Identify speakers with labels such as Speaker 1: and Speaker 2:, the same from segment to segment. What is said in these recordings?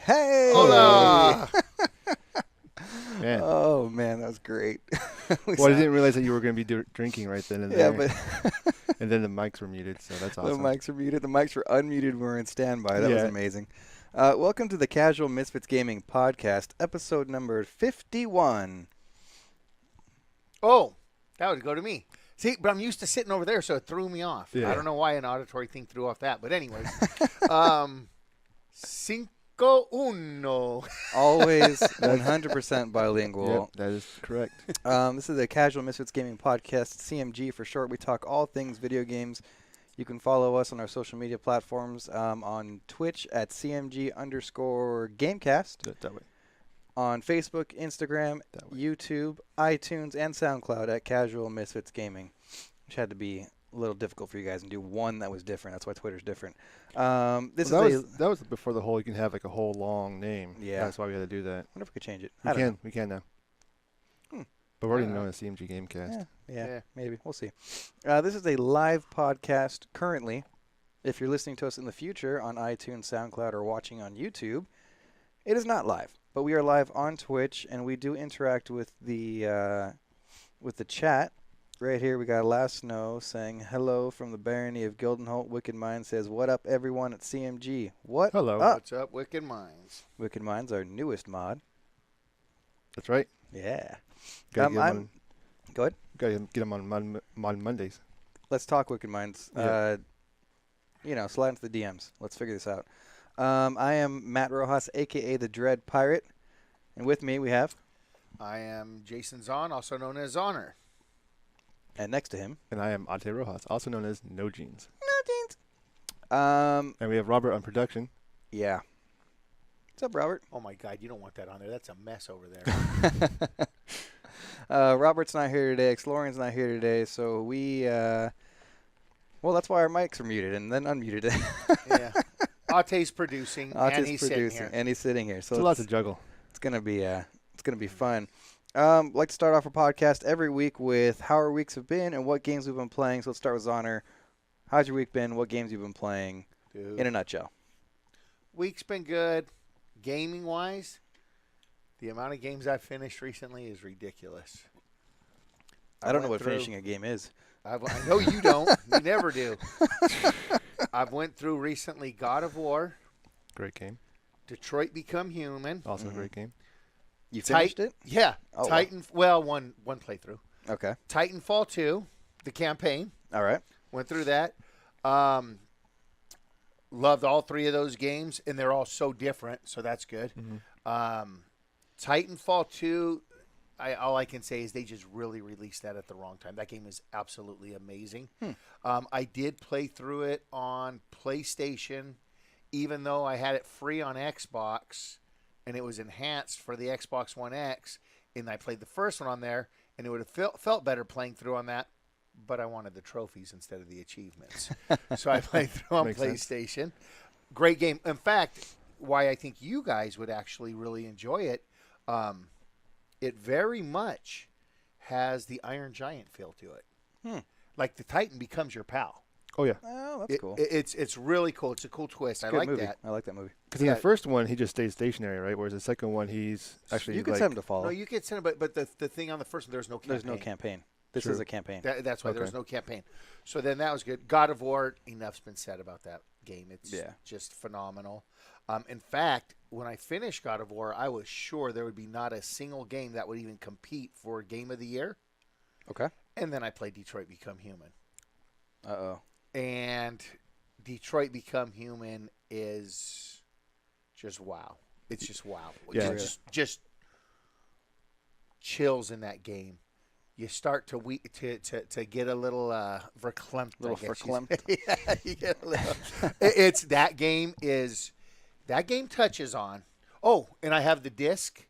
Speaker 1: Hey!
Speaker 2: Hola!
Speaker 3: Man.
Speaker 1: Oh, man, that was great.
Speaker 3: Well, I didn't realize that you were going to be drinking right then and
Speaker 1: Yeah,
Speaker 3: there.
Speaker 1: but
Speaker 3: And then the mics were muted, so that's awesome.
Speaker 1: the mics were muted. The mics were unmuted when we were in standby. That was
Speaker 3: Yeah.
Speaker 1: amazing. Welcome to the Casual Misfits Gaming Podcast, episode number 51.
Speaker 2: Oh, that would go to me. See, but I'm used to sitting over there, so it threw me off.
Speaker 3: Yeah.
Speaker 2: I don't know why an auditory thing threw off that, but anyways. Cinco uno.
Speaker 1: Always 100% bilingual.
Speaker 3: Yep, that is correct.
Speaker 1: This is the Casual Misfits Gaming Podcast, CMG for short. We talk all things video games. You can follow us on our social media platforms on Twitch at CMG_Gamecast,
Speaker 3: That way.
Speaker 1: on Facebook, Instagram,
Speaker 3: That way.
Speaker 1: YouTube, iTunes, and SoundCloud at Casual Misfits Gaming, which had to be a little difficult for you guys and do one that was different. That's why Twitter's different. This is
Speaker 3: That was before the whole, you can have like a whole long name.
Speaker 1: Yeah.
Speaker 3: That's why we had to do that.
Speaker 1: I wonder if we could change it. I don't know.
Speaker 3: We can now.
Speaker 1: Hmm.
Speaker 3: But we're already
Speaker 2: I don't
Speaker 3: known as CMG Gamecast.
Speaker 1: Yeah, maybe. We'll see. This is a live podcast currently. If you're listening to us in the future on iTunes, SoundCloud, or watching on YouTube, it is not live. But we are live on Twitch, and we do interact with the chat. Right here, we got Last Snow saying, hello from the Barony of Gildenholt. Wicked Mind says, what up, everyone at CMG? What
Speaker 3: Hello.
Speaker 1: up?
Speaker 2: What's up, Wicked Minds?
Speaker 1: Wicked Mind's our newest mod.
Speaker 3: That's right.
Speaker 1: Yeah.
Speaker 3: Gotta get 'em
Speaker 1: Go ahead.
Speaker 3: Gotta get them on Mod Mondays.
Speaker 1: Let's talk Wicked Minds.
Speaker 3: Yeah.
Speaker 1: Slide into the DMs. Let's figure this out. I am Matt Rojas, a.k.a. the Dread Pirate. And with me we have,
Speaker 2: I am Jason Zahn, also known as Honor.
Speaker 1: and next to him,
Speaker 3: And I am Ate Rojas, also known as No Jeans.
Speaker 1: No Jeans.
Speaker 3: And we have Robert on production.
Speaker 1: Yeah. What's up, Robert?
Speaker 2: Oh, my God, you don't want that on there. That's a mess over there.
Speaker 1: Robert's not here today. Xlorian's not here today. So we, that's why our mics are muted and then unmuted.
Speaker 2: Yeah. Ate's producing, and he's sitting here.
Speaker 1: And he's sitting here. So
Speaker 3: It's a lot to juggle.
Speaker 1: It's gonna be fun. Like to start off our podcast every week with how our weeks have been and what games we've been playing. So let's start with Honor. How's your week been? What games you've been playing?
Speaker 2: Dude.
Speaker 1: In a nutshell.
Speaker 2: Week's been good. Gaming-wise, the amount of games I've finished recently is ridiculous.
Speaker 1: I don't know
Speaker 2: went
Speaker 1: what
Speaker 2: through-
Speaker 1: finishing a game is.
Speaker 2: I know you don't. You never do. I've went through recently God of War,
Speaker 3: Great game.
Speaker 2: Detroit Become Human.
Speaker 3: Also a great game.
Speaker 1: You finished it?
Speaker 2: Yeah.
Speaker 1: Oh, wow.
Speaker 2: Titan. Well, one playthrough.
Speaker 1: Okay.
Speaker 2: Titanfall 2, the campaign.
Speaker 1: All right.
Speaker 2: Went through that. Loved all three of those games, and they're all so different, so that's good. Titanfall 2, all I can say is they just really released that at the wrong time. That game is absolutely amazing. I did play through it on PlayStation, even though I had it free on Xbox, and it was enhanced for the Xbox One X, and I played the first one on there, and it would have felt better playing through on that, but I wanted the trophies instead of the achievements. So I played through on
Speaker 3: Makes
Speaker 2: PlayStation.
Speaker 3: sense.
Speaker 2: Great game. In fact, why I think you guys would actually really enjoy it, it very much has the Iron Giant feel to it. Like the Titan becomes your pal.
Speaker 3: Oh, yeah.
Speaker 1: Oh, that's cool.
Speaker 2: It's really cool. It's a cool twist. I
Speaker 1: Good
Speaker 2: like
Speaker 1: movie.
Speaker 2: that.
Speaker 1: I like that movie.
Speaker 3: Because in the first one, he just stays stationary, right? Whereas the second one, he's actually
Speaker 1: You can
Speaker 3: like,
Speaker 1: set him to follow.
Speaker 2: No, you can send it, but the thing on the first one, there's no campaign.
Speaker 1: There's no campaign. This
Speaker 3: True.
Speaker 1: is a campaign.
Speaker 2: That's why
Speaker 3: Okay.
Speaker 2: there's no campaign. So then that was good. God of War, enough's been said about that game. It's just phenomenal. In fact, when I finished God of War, I was sure there would be not a single game that would even compete for Game of the Year.
Speaker 1: Okay.
Speaker 2: And then I played Detroit Become Human.
Speaker 1: Uh-oh.
Speaker 2: And Detroit Become Human is just wow. It's just wow.
Speaker 3: Yeah.
Speaker 2: Just chills in that game. You start to get a little verklempt.
Speaker 1: Little
Speaker 2: I guess.
Speaker 1: verklempt.
Speaker 2: Yeah, you get a little. It's that game touches on. Oh, and I have the disc,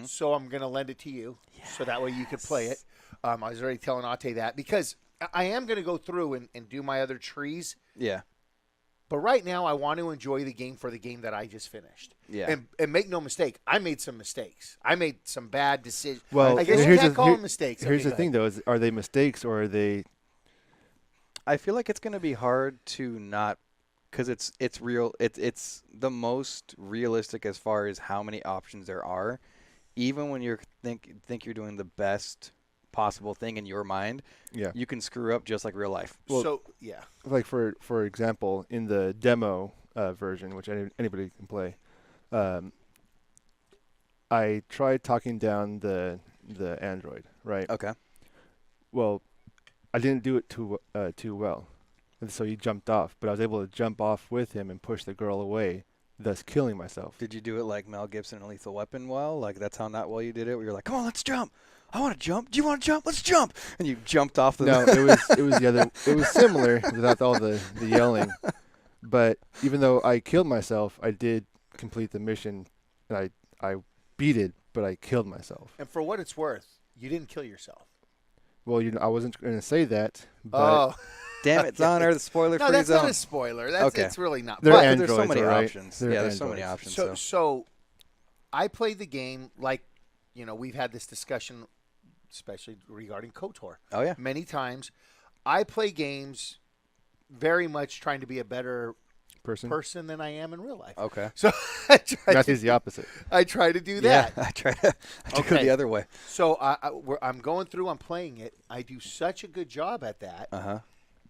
Speaker 2: so I'm going to lend it to you, so that way you could play it. I was already telling Ate that because I am going to go through and do my other trees.
Speaker 1: Yeah.
Speaker 2: But right now, I want to enjoy the game for the game that I just finished.
Speaker 1: Yeah.
Speaker 2: And make no mistake, I made some mistakes. I made some bad decisions.
Speaker 3: Well,
Speaker 2: I guess you
Speaker 3: here's
Speaker 2: can't
Speaker 3: the-
Speaker 2: call
Speaker 3: here-
Speaker 2: them mistakes.
Speaker 3: Here's
Speaker 2: Okay,
Speaker 3: the
Speaker 2: go
Speaker 3: thing,
Speaker 2: ahead.
Speaker 3: though: are they mistakes or are they?
Speaker 1: I feel like it's going to be hard to not because it's real. It's the most realistic as far as how many options there are. Even when you think you're doing the best possible thing in your mind,
Speaker 3: Yeah.
Speaker 1: you can screw up just like real life.
Speaker 3: Well,
Speaker 2: So yeah,
Speaker 3: Like for example, in the demo version, which anybody can play, I tried talking down the android, right?
Speaker 1: Okay.
Speaker 3: Well, I didn't do it too well, and so he jumped off. But I was able to jump off with him and push the girl away, thus killing myself.
Speaker 1: Did you do it like Mel Gibson in Lethal Weapon well? Like that's how not well you did it? Where you're like, come on, let's jump. I want to jump. Do you want to jump? Let's jump. And you jumped off the...
Speaker 3: No, it was the other. It was similar without all the yelling. But even though I killed myself, I did complete the mission, and I beat it, but I killed myself.
Speaker 2: and for what it's worth, you didn't kill yourself.
Speaker 3: Well, I wasn't going to say that, but
Speaker 2: Oh,
Speaker 1: Damn it, it's on there, the spoiler-free
Speaker 2: no, that's
Speaker 1: zone.
Speaker 2: not a spoiler. That's
Speaker 1: Okay.
Speaker 2: It's really not.
Speaker 3: they're
Speaker 2: But-
Speaker 1: There's so
Speaker 3: androids,
Speaker 1: many
Speaker 3: all right?
Speaker 1: options.
Speaker 3: They're
Speaker 1: Yeah, there's so many
Speaker 3: androids.
Speaker 1: options.
Speaker 2: So I played the game like, we've had this discussion, especially regarding KOTOR.
Speaker 1: Oh, yeah.
Speaker 2: Many times. I play games very much trying to be a better person than I am in real life.
Speaker 1: Okay.
Speaker 2: So I try,
Speaker 3: Matthew's the opposite.
Speaker 2: I try to do that.
Speaker 1: Yeah, I try to go
Speaker 2: Okay.
Speaker 1: the other way.
Speaker 2: So I'm going through, I'm playing it. I do such a good job at that
Speaker 1: Uh-huh.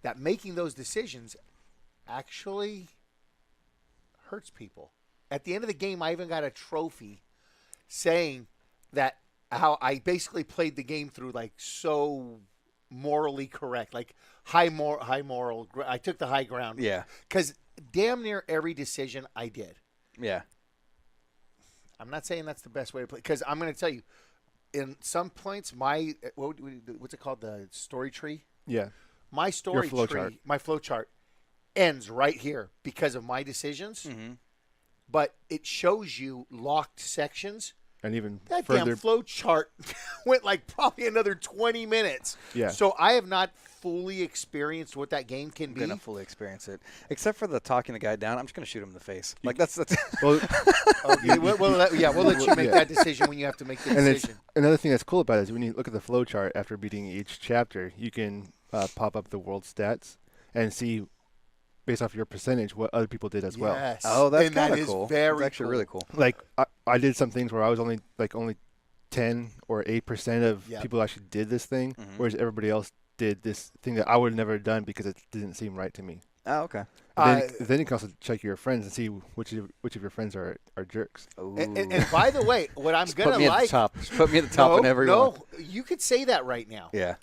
Speaker 2: that making those decisions actually hurts people. At the end of the game, I even got a trophy saying that how I basically played the game through like so morally correct, like high moral. I took the high ground.
Speaker 1: Yeah.
Speaker 2: Because damn near every decision I did.
Speaker 1: Yeah.
Speaker 2: I'm not saying that's the best way to play. Because I'm going to tell you, in some points, what's it called, the story tree?
Speaker 3: Yeah.
Speaker 2: My story
Speaker 3: flow
Speaker 2: tree,
Speaker 3: chart.
Speaker 2: my flow chart, ends right here because of my decisions.
Speaker 1: Mm-hmm.
Speaker 2: But it shows you locked sections.
Speaker 3: And even
Speaker 2: That
Speaker 3: further.
Speaker 2: damn flow chart went like probably another 20 minutes.
Speaker 3: Yeah.
Speaker 2: So I have not fully experienced what that game can
Speaker 1: I'm
Speaker 2: be.
Speaker 1: going to fully experience it. Except for the talking the guy down, I'm just going to shoot him in the face. Like, that's
Speaker 3: Well,
Speaker 2: Okay, we'll let you make
Speaker 3: Yeah.
Speaker 2: that decision when you have to make the
Speaker 3: and it's,
Speaker 2: decision.
Speaker 3: another thing that's cool about it is when you look at the flow chart after beating each chapter, you can pop up the world stats and see, based off your percentage, what other people did as well.
Speaker 2: Yes.
Speaker 1: Oh, that's
Speaker 2: And that
Speaker 1: kind of
Speaker 2: is
Speaker 1: cool.
Speaker 2: Very
Speaker 1: That's actually
Speaker 2: cool.
Speaker 1: really cool.
Speaker 3: Like I did some things where I was only 10 or 8% of
Speaker 2: Yep.
Speaker 3: people actually did this thing,
Speaker 1: Mhm.
Speaker 3: whereas everybody else did this thing that I would have never done because it didn't seem right to me.
Speaker 1: Oh, okay.
Speaker 3: Then you can also check your friends and see which of your friends are jerks.
Speaker 1: Ooh.
Speaker 2: And by the way, what I'm
Speaker 1: Just
Speaker 2: gonna
Speaker 1: put me at
Speaker 2: like,
Speaker 1: the top. Just put me at the top in every one.
Speaker 2: no, you could say that right now.
Speaker 1: Yeah.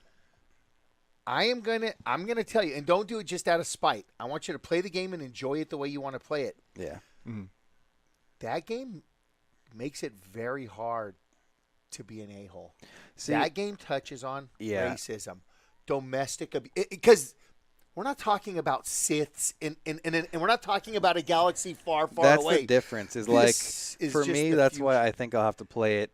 Speaker 2: I'm gonna tell you, and don't do it just out of spite. I want you to play the game and enjoy it the way you want to play it.
Speaker 1: Yeah.
Speaker 2: That game makes it very hard to be an a-hole.
Speaker 1: See,
Speaker 2: That game touches on
Speaker 1: Yeah.
Speaker 2: racism, domestic abuse, because we're not talking about Siths, and we're not talking about a galaxy far, far
Speaker 1: that's
Speaker 2: away.
Speaker 1: the difference. Is
Speaker 2: This
Speaker 1: like
Speaker 2: is
Speaker 1: for
Speaker 2: just
Speaker 1: me,
Speaker 2: the
Speaker 1: that's
Speaker 2: future.
Speaker 1: why I think I'll have to play it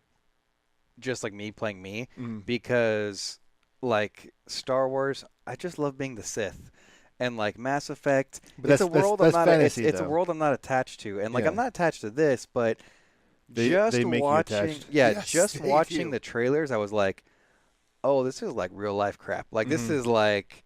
Speaker 1: just like me playing me, because like Star Wars, I just love being the Sith. And like Mass Effect,
Speaker 3: But
Speaker 1: it's a
Speaker 3: that's-
Speaker 1: world
Speaker 3: that's
Speaker 1: I'm not.
Speaker 3: fantasy,
Speaker 1: It's a
Speaker 3: though.
Speaker 1: world I'm not attached to, and like
Speaker 3: Yeah.
Speaker 1: I'm not attached to this, but
Speaker 3: They
Speaker 1: just
Speaker 3: make you
Speaker 1: watching,
Speaker 3: attached.
Speaker 1: yeah,
Speaker 2: Yes,
Speaker 1: just
Speaker 2: they
Speaker 1: watching
Speaker 2: do.
Speaker 1: the trailers, I was like, oh, this is like real life crap. Like this
Speaker 3: Mhm.
Speaker 1: is like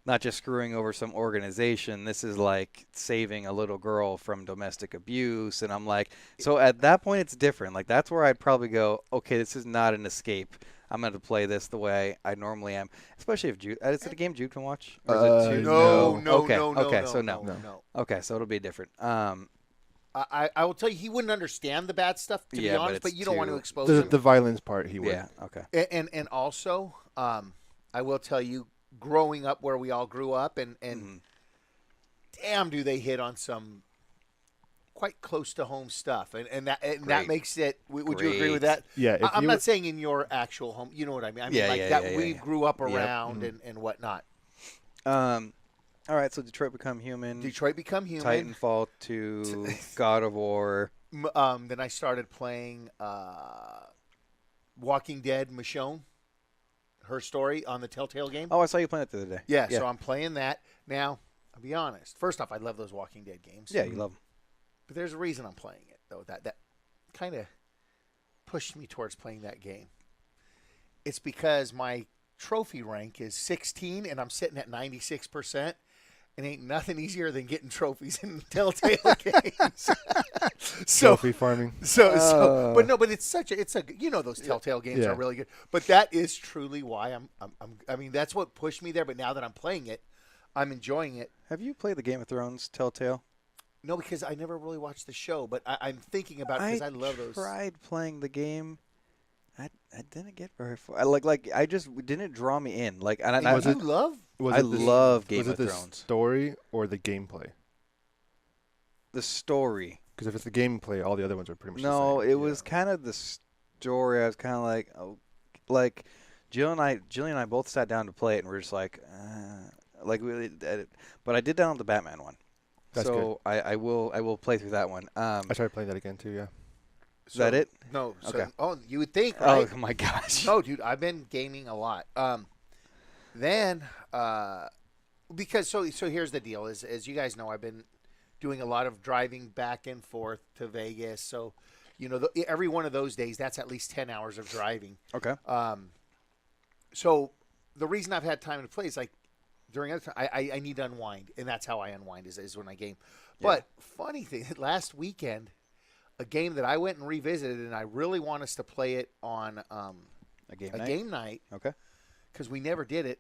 Speaker 1: not just screwing over some organization. This is like saving a little girl from domestic abuse. And I'm like, so at that point, it's different. Like that's where I'd probably go, okay, this is not an escape. I'm going to play this the way I normally am, especially if Jude. Is it a game Jude can watch? Or is it too-
Speaker 2: No,
Speaker 1: Okay,
Speaker 2: no, no,
Speaker 1: okay,
Speaker 2: no,
Speaker 1: so
Speaker 2: no,
Speaker 1: no.
Speaker 2: no.
Speaker 1: Okay, so it'll be different.
Speaker 2: I will tell you, he wouldn't understand the bad stuff, to
Speaker 1: Yeah,
Speaker 2: be
Speaker 1: but
Speaker 2: honest, but
Speaker 1: it's
Speaker 2: you don't want to
Speaker 1: too-
Speaker 2: expose
Speaker 3: The
Speaker 2: him.
Speaker 3: violence part, he would.
Speaker 1: Yeah, okay.
Speaker 2: And also, I will tell you, growing up where we all grew up, and
Speaker 1: Mhm.
Speaker 2: damn, do they hit on some quite close to home stuff, and that
Speaker 1: Great.
Speaker 2: makes it. Would you agree
Speaker 1: Great.
Speaker 2: with that?
Speaker 3: Yeah, if
Speaker 2: I'm
Speaker 3: you
Speaker 2: not
Speaker 3: were-
Speaker 2: saying in your actual home. You know what I mean? I mean
Speaker 1: Yeah,
Speaker 2: like
Speaker 1: yeah,
Speaker 2: that
Speaker 1: yeah,
Speaker 2: we
Speaker 1: yeah.
Speaker 2: grew up
Speaker 1: Yep.
Speaker 2: around and whatnot.
Speaker 1: All right, so Detroit Become Human.
Speaker 2: Detroit Become Human.
Speaker 1: Titanfall 2, God of War.
Speaker 2: Then I started playing Walking Dead Michonne, her story on the Telltale game.
Speaker 1: Oh, I saw you playing it the other day.
Speaker 2: Yeah, so I'm playing that. Now, I'll be honest. First off, I love those Walking Dead games.
Speaker 1: Yeah, you love them.
Speaker 2: But there's a reason I'm playing it, though. That kind of pushed me towards playing that game. It's because my trophy rank is 16, and I'm sitting at 96%. it ain't nothing easier than getting trophies in Telltale games.
Speaker 3: Trophy farming.
Speaker 2: But it's those Telltale games are really good. But that is truly why I mean, that's what pushed me there. But now that I'm playing it, I'm enjoying it.
Speaker 1: Have you played the Game of Thrones Telltale?
Speaker 2: No, because I never really watched the show, but I'm thinking about it because I love those.
Speaker 1: I tried playing the game. I didn't get very far. I just didn't draw me in. Like, and I love Game of Thrones.
Speaker 3: Was it the story or the gameplay?
Speaker 1: The story.
Speaker 3: Because if it's the gameplay, all the other ones are pretty much the same.
Speaker 1: No, it was kind of the story. I was kind of like Jill and I both sat down to play it, and we're just like but I did download the Batman one.
Speaker 3: That's
Speaker 1: good. I will play through that one.
Speaker 3: I tried playing that again too. Yeah.
Speaker 1: Is that it?
Speaker 2: No.
Speaker 1: Okay.
Speaker 2: Oh, you would think, right?
Speaker 1: Oh my gosh.
Speaker 2: No, dude, I've been gaming a lot. Because here's the deal: as you guys know, I've been doing a lot of driving back and forth to Vegas. So, every one of those days, that's at least 10 hours of driving.
Speaker 1: Okay.
Speaker 2: So the reason I've had time to play is like during other time, I need to unwind, and that's how I unwind is when I game. Yeah. But funny thing, last weekend, a game that I went and revisited, and I really want us to play it on
Speaker 1: a
Speaker 2: game night.
Speaker 1: Okay.
Speaker 2: Because we never did it.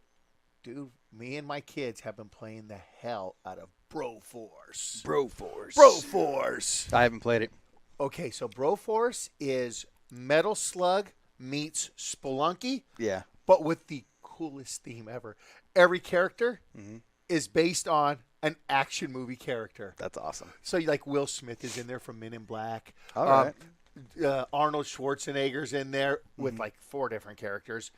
Speaker 2: Dude, me and my kids have been playing the hell out of Broforce. Broforce.
Speaker 1: I haven't played it.
Speaker 2: Okay, so Broforce is Metal Slug meets Spelunky.
Speaker 1: Yeah.
Speaker 2: But with the coolest theme ever. Every character is based on an action movie character.
Speaker 1: That's awesome.
Speaker 2: So like Will Smith is in there from Men in Black.
Speaker 1: All right.
Speaker 2: Arnold Schwarzenegger's in there with like 4 different characters.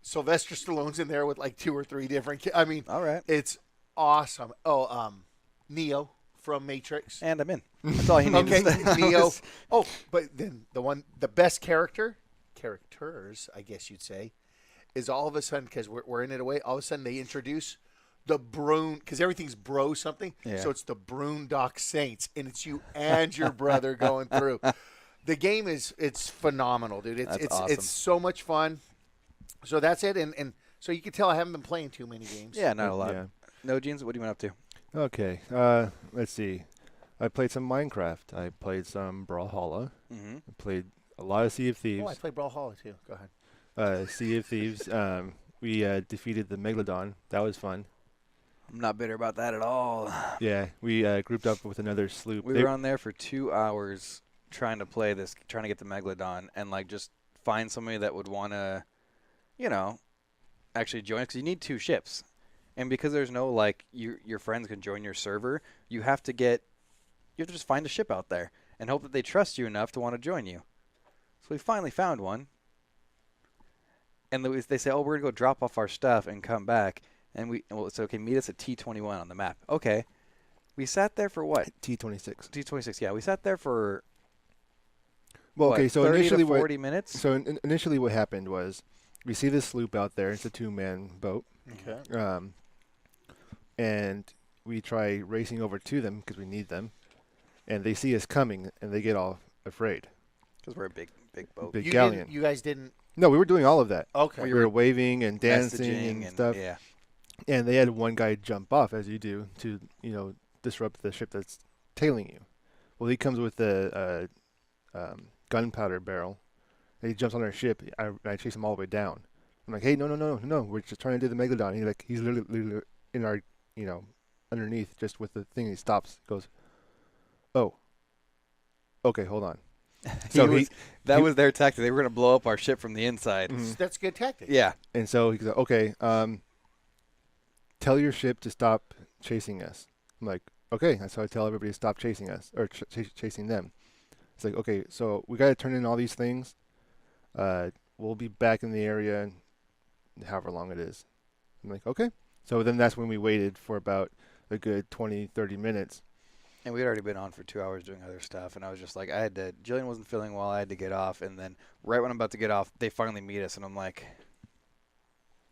Speaker 2: Sylvester Stallone's in there with like 2 or 3 different. I mean,
Speaker 1: all right.
Speaker 2: It's awesome. Oh, Neo from Matrix.
Speaker 1: And I'm in. That's all you need to say.
Speaker 2: Neo. Oh, but then the best characters, I guess you'd say, is all of a sudden, because we're in it away, all of a sudden they introduce the Brune, because everything's bro something. Yeah. So it's the Boondock Saints, and it's you and your brother going through. The game it's phenomenal, dude. It's
Speaker 1: awesome.
Speaker 2: It's so much fun. So that's it, and so you can tell I haven't been playing too many games.
Speaker 1: Yeah, not a lot.
Speaker 3: Yeah.
Speaker 1: No, Jeans, what have you been up to?
Speaker 3: Okay, let's see. I played some Minecraft. I played some Brawlhalla.
Speaker 1: Mm-hmm.
Speaker 3: I played a lot of Sea of Thieves.
Speaker 2: Oh, I played Brawlhalla too. Go ahead.
Speaker 3: Sea of Thieves. We defeated the Megalodon. That was fun.
Speaker 1: I'm not bitter about that at all.
Speaker 3: Yeah, we grouped up with another sloop.
Speaker 1: We were on there for 2 hours trying to play this, trying to get the Megalodon, and like just find somebody that would want to, actually join, because you need 2 ships. And because there's no, like, your friends can join your server, you have to just find a ship out there and hope that they trust you enough to want to join you. So we finally found one. And they say, oh, we're going to go drop off our stuff and come back. And it's okay, meet us at T21 on the map. Okay. We sat there for what?
Speaker 3: T26.
Speaker 1: T26, yeah. We sat there for,
Speaker 3: so
Speaker 1: 30
Speaker 3: initially
Speaker 1: to 40 minutes?
Speaker 3: So initially what happened was we see this sloop out there. It's a 2-man boat.
Speaker 2: Okay.
Speaker 3: And we try racing over to them because we need them. And they see us coming, and they get all afraid.
Speaker 1: Because we're a big boat.
Speaker 3: Big galleon.
Speaker 2: You guys didn't.
Speaker 3: No, we were doing all of that.
Speaker 2: Okay.
Speaker 3: We were waving and dancing and stuff.
Speaker 1: Yeah.
Speaker 3: And they had one guy jump off, as you do, to disrupt the ship that's tailing you. Well, he comes with a gunpowder barrel, and he jumps on our ship. I chase him all the way down. I'm like, hey, no, we're just trying to do the Megalodon. He's literally in our, underneath, just with the thing. He stops, goes, oh, okay, hold on.
Speaker 1: So that was their tactic. They were going to blow up our ship from the inside.
Speaker 2: Mm-hmm. That's a good tactic.
Speaker 1: Yeah.
Speaker 3: And so he goes, okay, tell your ship to stop chasing us. I'm like, okay. And so I tell everybody to stop chasing us, or chasing them. It's like, okay, so we got to turn in all these things. We'll be back in the area in however long it is. I'm like, okay. So then that's when we waited for about a good 20, 30 minutes.
Speaker 1: And we'd already been on for 2 hours doing other stuff, and I was just like, Jillian wasn't feeling well, I had to get off, and then right when I'm about to get off, they finally meet us, and I'm like,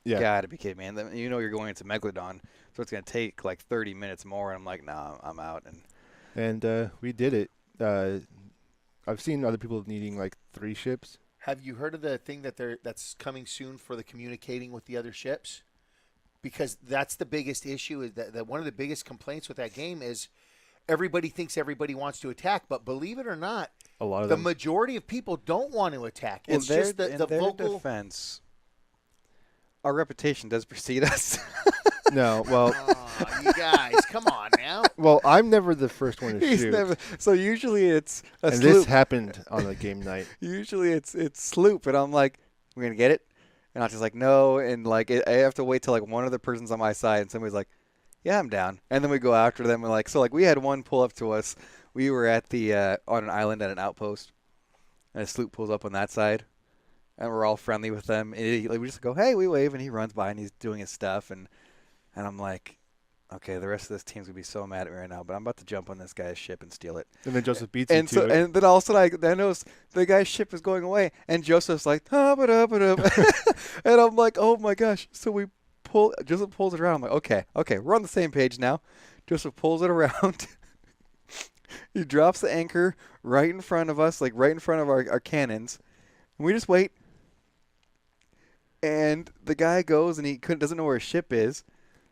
Speaker 3: yeah,
Speaker 1: gotta be kidding me. And then, you're going into Megalodon, so it's going to take like 30 minutes more, and I'm like, nah, I'm out.
Speaker 3: And we did it. I've seen other people needing like 3 ships.
Speaker 2: Have you heard of the thing that's coming soon for the communicating with the other ships? because that's the biggest issue. Is that one of the biggest complaints with that game is everybody thinks everybody wants to attack, but believe it or not,
Speaker 3: A lot of
Speaker 2: the
Speaker 3: them.
Speaker 2: majority of people don't want to attack. It's
Speaker 1: in their,
Speaker 2: just the
Speaker 1: in their
Speaker 2: vocal.
Speaker 1: defense, our reputation does precede us.
Speaker 3: No, well,
Speaker 2: Oh, you guys, come on now.
Speaker 3: well, I'm never the first one to
Speaker 1: He's
Speaker 3: shoot.
Speaker 1: never, so usually it's a
Speaker 3: And
Speaker 1: sloop.
Speaker 3: this happened on a game night.
Speaker 1: Usually it's sloop, and I'm like, we're gonna get it, and I'm just like, no, and like I have to wait till like one other person's on my side, and somebody's like, yeah, I'm down, and then we go after them, and like, so like we had one pull up to us. We were at the on an island at an outpost, and a sloop pulls up on that side, and we're all friendly with them, and we just go, hey, we wave, and he runs by and he's doing his stuff, and I'm like, okay, the rest of this team's gonna be so mad at me right now, but I'm about to jump on this guy's ship and steal it.
Speaker 3: And then Joseph beats him
Speaker 1: And
Speaker 3: to
Speaker 1: so,
Speaker 3: it.
Speaker 1: and then all of a sudden, I notice the guy's ship is going away, and Joseph's like, and I'm like, oh my gosh. So Joseph pulls it around. I'm like, okay, we're on the same page now. Joseph pulls it around. He drops the anchor right in front of us, like right in front of our cannons, and we just wait. And the guy goes, and he doesn't know where his ship is.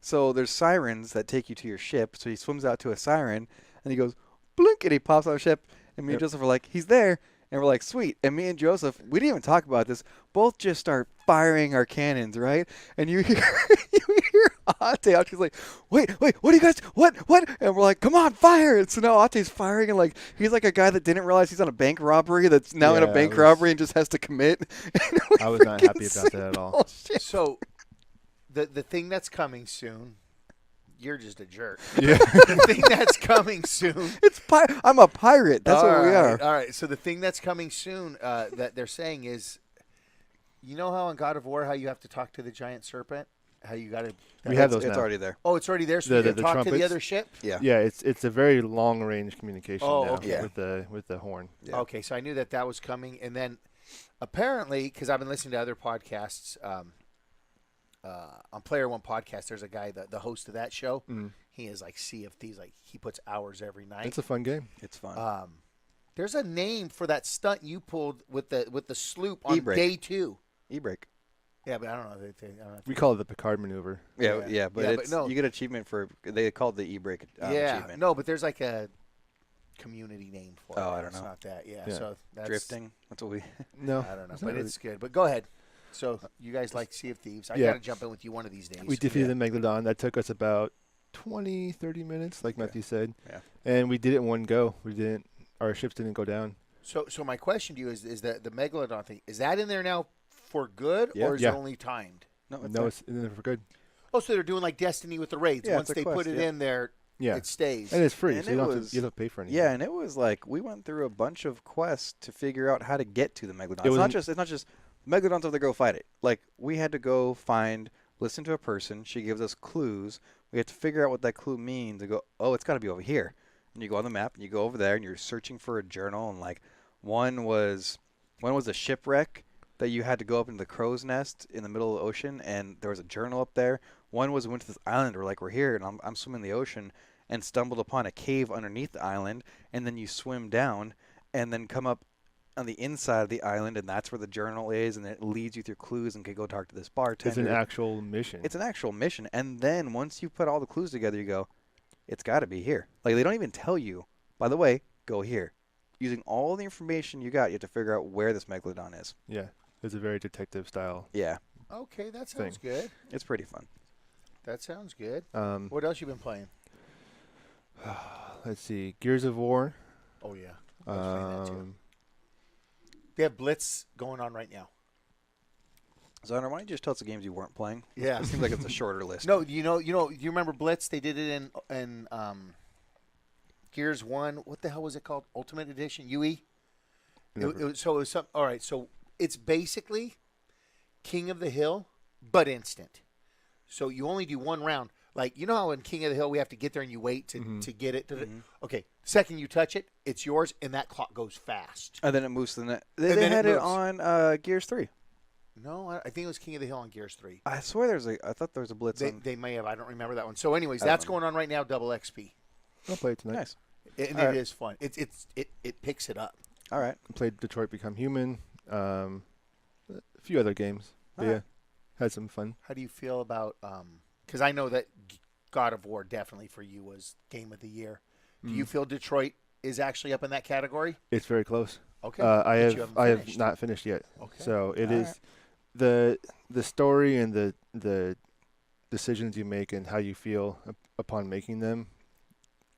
Speaker 1: So there's sirens that take you to your ship. So he swims out to a siren, and he goes, blink, and he pops on a ship. And me and Joseph are like, he's there. And we're like, sweet. And me and Joseph, we didn't even talk about this, both just start firing our cannons, right? And you hear Ate out. She's like, wait, what do you guys, what? And we're like, come on, fire. And so now Ate's firing, and like, he's like a guy that didn't realize he's on a bank robbery that's now in a bank robbery and just has to commit.
Speaker 3: I was not happy about that at all.
Speaker 2: So, the thing that's coming soon, you're just a jerk.
Speaker 3: Yeah.
Speaker 2: The thing that's coming soon.
Speaker 1: I'm a pirate. That's what we are.
Speaker 2: All right. So the thing that's coming soon that they're saying is, you know how in God of War, how you have to talk to the giant serpent? How you got to.
Speaker 3: We have those
Speaker 1: It's
Speaker 3: now.
Speaker 1: already there.
Speaker 2: Oh, it's already there. So you can
Speaker 3: the
Speaker 2: talk to the
Speaker 3: trumpets?
Speaker 2: other ship.
Speaker 1: Yeah.
Speaker 3: Yeah, it's a very long range communication
Speaker 2: Oh,
Speaker 3: now
Speaker 2: okay.
Speaker 3: with the horn.
Speaker 1: Yeah.
Speaker 2: Okay, so I knew that was coming, and then apparently, because I've been listening to other podcasts, on Player One podcast, there's a guy, the host of that show.
Speaker 3: Mm.
Speaker 2: He is like Sea of Thieves, like he puts hours every night.
Speaker 3: It's a fun game.
Speaker 1: It's fun.
Speaker 2: There's a name for that stunt you pulled with the sloop on
Speaker 1: E-brake.
Speaker 2: day 2.
Speaker 1: E-brake.
Speaker 2: Yeah, but I don't know. I don't know
Speaker 3: We call it the Picard maneuver.
Speaker 1: Yeah, but
Speaker 2: but no.
Speaker 1: you get achievement for, they call it the e-brake achievement.
Speaker 2: no, but there's like a community name for it.
Speaker 1: Oh, I don't
Speaker 2: It's
Speaker 1: know.
Speaker 2: not that. Yeah,
Speaker 3: Yeah.
Speaker 2: so that's
Speaker 1: Drifting. That's what we.
Speaker 3: No,
Speaker 2: I don't know,
Speaker 3: it's
Speaker 2: but
Speaker 3: not
Speaker 2: it's good. But go ahead. So you guys like Sea of Thieves? I
Speaker 3: Yeah.
Speaker 2: got to jump in with you one of these days.
Speaker 3: We defeated the Megalodon. That took us about 20, 30 minutes, like Matthew said.
Speaker 1: Yeah.
Speaker 3: And we did it in one go. Our ships didn't go down.
Speaker 2: So my question to you is that the Megalodon thing, is that in there now for good,
Speaker 1: Yeah.
Speaker 2: or is
Speaker 3: Yeah.
Speaker 2: it only timed?
Speaker 1: No, it's
Speaker 3: No,
Speaker 1: there.
Speaker 3: it's in there for good.
Speaker 2: Oh, so they're doing like Destiny with the raids.
Speaker 1: Yeah,
Speaker 2: Once
Speaker 1: it's a
Speaker 2: they
Speaker 1: quest,
Speaker 2: put it
Speaker 1: yeah.
Speaker 2: in there,
Speaker 3: Yeah.
Speaker 2: it stays.
Speaker 3: And it's free,
Speaker 1: And
Speaker 3: so
Speaker 1: it
Speaker 3: you don't
Speaker 1: was-
Speaker 3: have to pay for anything.
Speaker 1: Yeah, and it was like we went through a bunch of quests to figure out how to get to the Megalodon.
Speaker 3: It
Speaker 1: It's
Speaker 3: was
Speaker 1: not just Megalodon's over there, go fight it. Like we had to go listen to a person. She gives us clues. We had to figure out what that clue means and go, oh, it's got to be over here. And you go on the map and you go over there and you're searching for a journal. And like one was a shipwreck that you had to go up into the crow's nest in the middle of the ocean, and there was a journal up there. One was we went to this island. We're here, and I'm swimming in the ocean and stumbled upon a cave underneath the island, and then you swim down and then come up on the inside of the island, and that's where the journal is, and it leads you through clues and can go talk to this bartender.
Speaker 3: It's an actual mission.
Speaker 1: It's an actual mission, and then once you put all the clues together, you go, it's got to be here. Like they don't even tell you, by the way, go here. Using all the information you got, you have to figure out where this Megalodon is.
Speaker 3: Yeah. It's a very detective style.
Speaker 1: Yeah,
Speaker 2: Okay, that sounds good.
Speaker 1: it's pretty fun.
Speaker 2: That sounds good.
Speaker 3: Um,
Speaker 2: What else you been playing?
Speaker 3: let's see. Gears of War.
Speaker 2: Oh yeah, I was playing that too.
Speaker 3: Um,
Speaker 2: They have Blitz going on right now.
Speaker 1: Zoner, why don't you just tell us the games you weren't playing?
Speaker 2: Yeah.
Speaker 1: It seems like it's a shorter list.
Speaker 2: No, you remember Blitz? They did it in Gears 1. What the hell was it called? Ultimate Edition UE.
Speaker 3: never-
Speaker 2: It was some. All right, so it's basically King of the Hill, but instant. So you only do one round. Like, you know how in King of the Hill we have to get there and you wait to get it? Okay, second you touch it, it's yours, and that clock goes fast.
Speaker 1: And then it moves to the net.
Speaker 2: And
Speaker 1: They
Speaker 2: then it
Speaker 1: had it
Speaker 2: moves.
Speaker 1: on Gears 3.
Speaker 2: No, I think it was King of the Hill on Gears 3.
Speaker 1: I swear I thought there was a Blitz on.
Speaker 2: They may have. I don't remember that one. So anyways,
Speaker 1: I don't
Speaker 2: that's
Speaker 1: know.
Speaker 2: going on right now, double XP.
Speaker 3: I'll play it tonight.
Speaker 1: Nice.
Speaker 2: And
Speaker 1: All
Speaker 2: it
Speaker 1: right.
Speaker 2: is fun. It picks it up.
Speaker 1: All right.
Speaker 3: I played Detroit Become Human. A few other games. But
Speaker 1: All
Speaker 3: yeah,
Speaker 1: right.
Speaker 3: had some fun.
Speaker 2: How do you feel about because I know that God of War definitely for you was game of the year. Do you feel Detroit is actually up in that category?
Speaker 3: It's very close.
Speaker 2: Okay.
Speaker 3: I
Speaker 2: But you haven't
Speaker 3: have
Speaker 2: finished.
Speaker 3: not finished yet.
Speaker 2: Okay.
Speaker 3: So it
Speaker 1: All
Speaker 3: is the story and the decisions you make and how you feel upon making them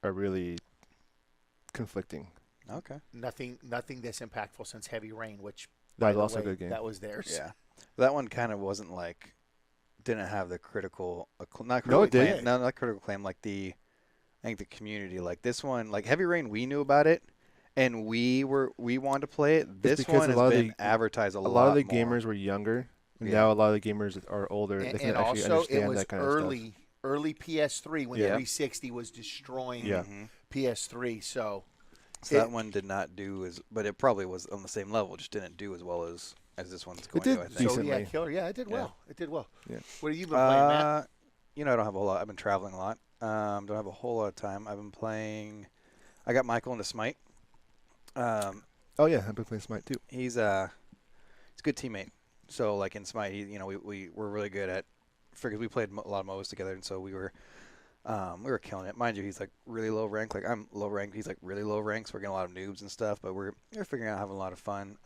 Speaker 3: are really conflicting.
Speaker 1: Okay.
Speaker 2: Nothing this impactful since Heavy Rain, which
Speaker 3: That
Speaker 2: by
Speaker 3: was
Speaker 2: the
Speaker 3: also
Speaker 2: way,
Speaker 3: a good game.
Speaker 2: That was theirs.
Speaker 1: Yeah. That one kind of wasn't like, didn't have the critical, not critical
Speaker 3: No, it
Speaker 1: acclaim.
Speaker 3: did.
Speaker 1: No, not critical acclaim. Like I think the community, like this one, like Heavy Rain, we knew about it, and we wanted to play it. This
Speaker 3: because
Speaker 1: one
Speaker 3: a
Speaker 1: has
Speaker 3: lot of
Speaker 1: been
Speaker 3: the-
Speaker 1: advertised a lot.
Speaker 3: A lot of the
Speaker 1: more.
Speaker 3: gamers were younger, and
Speaker 1: Yeah.
Speaker 3: now a lot of the gamers are older. They can
Speaker 2: And
Speaker 3: actually
Speaker 2: also it
Speaker 3: understand
Speaker 2: was
Speaker 3: that kind of stuff.
Speaker 2: early PS3 when
Speaker 1: Yeah.
Speaker 2: 360 was destroying
Speaker 3: Yeah.
Speaker 2: PS3. So
Speaker 1: That one did not do as, but it probably was on the same level. Just didn't do as well as this one's going
Speaker 3: did
Speaker 1: to. I think.
Speaker 3: decent.
Speaker 2: Zodiac
Speaker 3: Decently.
Speaker 2: Killer, yeah, it did
Speaker 1: Yeah.
Speaker 2: well. It did well.
Speaker 3: Yeah.
Speaker 2: What have you been playing, Matt?
Speaker 1: I don't have a whole lot. I've been traveling a lot. Don't have a whole lot of time. I've been playing. I got Michael into Smite.
Speaker 3: Oh yeah, I've been playing Smite too.
Speaker 1: He's a good teammate. So like in Smite, we were really good at. Because we played a lot of MOBAs together, and so we were killing it. Mind you, he's like really low rank. Like I'm low rank. He's like really low rank. So we're getting a lot of noobs and stuff. But we're figuring out having a lot of fun.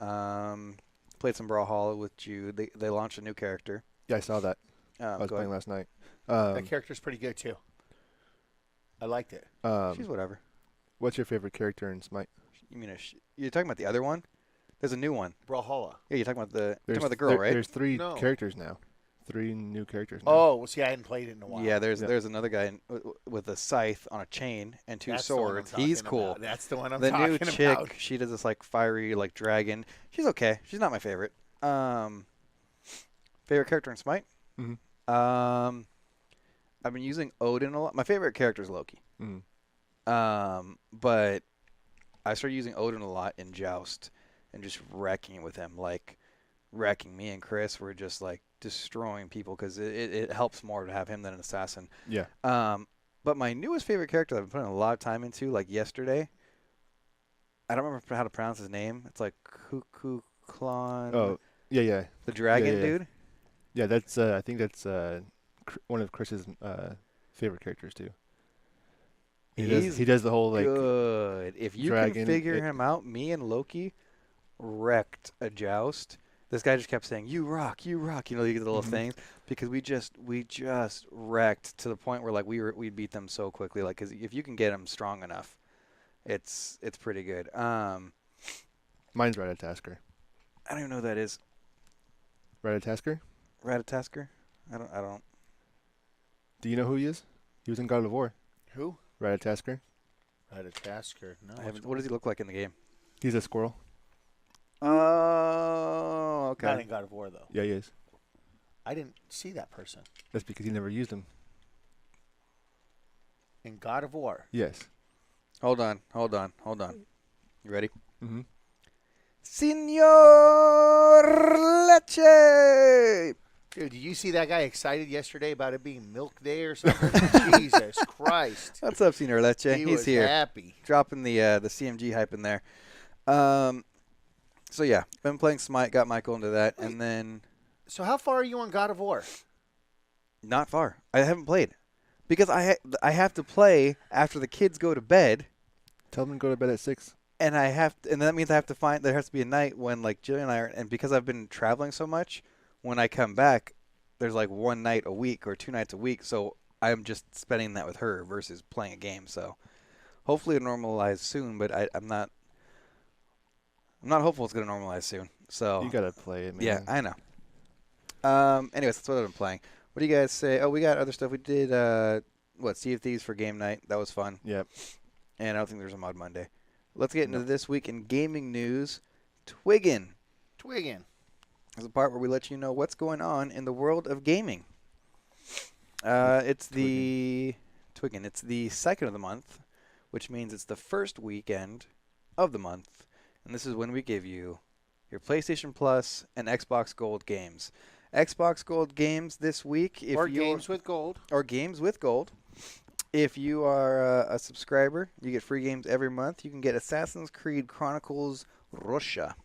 Speaker 1: Played some Brawlhalla with Jude. They launched a new character.
Speaker 3: Yeah, I saw that. I was
Speaker 1: Go
Speaker 3: playing
Speaker 1: ahead.
Speaker 3: last night.
Speaker 2: That character's pretty good too. I liked it.
Speaker 1: She's whatever.
Speaker 3: What's your favorite character in Smite?
Speaker 1: You mean you're talking about the other one? There's a new one.
Speaker 2: Brawlhalla.
Speaker 1: Yeah, you're talking about the
Speaker 3: There's
Speaker 1: girl, right?
Speaker 3: There's 3
Speaker 2: No.
Speaker 3: characters now. 3 new characters now.
Speaker 2: Oh, well, see, I hadn't played it in a while.
Speaker 1: Yeah, there's
Speaker 3: Yeah.
Speaker 1: another guy with a scythe on a chain and 2
Speaker 2: That's the one I'm
Speaker 1: swords. He's
Speaker 2: talking
Speaker 1: cool.
Speaker 2: about. That's the one I'm
Speaker 1: The
Speaker 2: talking
Speaker 1: new chick,
Speaker 2: about.
Speaker 1: she does this like fiery like dragon. She's okay. She's not my favorite. Favorite character in Smite?
Speaker 3: Mhm.
Speaker 1: I've been using Odin a lot. My favorite character is Loki.
Speaker 3: Mhm.
Speaker 1: But I started using Odin a lot in Joust and just wrecking it with him. Like wrecking me and Chris were just like destroying people because it helps more to have him than an assassin.
Speaker 3: Yeah.
Speaker 1: But my newest favorite character that I've been putting a lot of time into, like yesterday, I don't remember how to pronounce his name. It's like Kukulkan.
Speaker 3: Oh, yeah.
Speaker 1: The dragon
Speaker 3: yeah.
Speaker 1: dude.
Speaker 3: Yeah, that's I think that's one of Chris's favorite characters too. He does the whole like
Speaker 1: Good. If you
Speaker 3: dragon,
Speaker 1: can figure him out, me and Loki wrecked a Joust. This guy just kept saying, "You rock, you rock." You know, these little
Speaker 3: Mhm.
Speaker 1: things because we just wrecked to the point where like we beat them so quickly. Like, because if you can get them strong enough, it's pretty good.
Speaker 3: mine's Ratatasker.
Speaker 1: I don't even know who that is.
Speaker 3: Ratatasker?
Speaker 1: Ratatasker? I don't.
Speaker 3: Do you know who he is? He was in God of War.
Speaker 2: Who?
Speaker 3: Ratatasker.
Speaker 2: Ratatasker. No.
Speaker 1: I haven't, what does he look like in the game?
Speaker 3: He's a squirrel.
Speaker 1: Oh,
Speaker 2: Not
Speaker 1: okay.
Speaker 2: in God of War, though.
Speaker 3: Yeah, he is.
Speaker 2: I didn't see that person.
Speaker 3: That's because he never used him.
Speaker 2: In God of War.
Speaker 3: Yes.
Speaker 1: Hold on. You ready?
Speaker 3: Mm-hmm.
Speaker 1: Signor Leche!
Speaker 2: Dude, did you see that guy excited yesterday about it being Milk Day or something? Jesus Christ.
Speaker 1: What's up, Signor Leche?
Speaker 2: He
Speaker 1: He's
Speaker 2: was
Speaker 1: here.
Speaker 2: happy.
Speaker 1: Dropping the CMG hype in there. So yeah, been playing Smite, got Michael into that, and then
Speaker 2: So how far are you on God of War?
Speaker 1: not far. I haven't played because I have to play after the kids go to bed,
Speaker 3: Tell him to go to bed at 6.
Speaker 1: and and that means I have to find. There has to be a night when like Jillian and I are, and because I've been traveling so much, when I come back, there's like one night a week or 2 nights a week, so I'm just spending that with her versus playing a game. So hopefully it'll normalize soon, but I'm not hopeful it's going to normalize soon. So
Speaker 3: You gotta play it, man.
Speaker 1: yeah, I know. Anyways, that's what I've been playing. What do you guys say? Oh, we got other stuff. We did Sea of Thieves for game night. That was fun.
Speaker 3: Yep.
Speaker 1: And I don't think there's a Mod Monday. Let's get into this week in gaming news. Twiggin is the part where we let you know what's going on in the world of gaming. It's the Twiggin. It's the 2nd of the month, which means it's the first weekend of the month. And this is when we give you your PlayStation Plus and Xbox Gold games. Xbox Gold games this week.
Speaker 2: Games with Gold.
Speaker 1: Or games with Gold. If you are a subscriber, you get free games every month. You can get Assassin's Creed Chronicles Russia.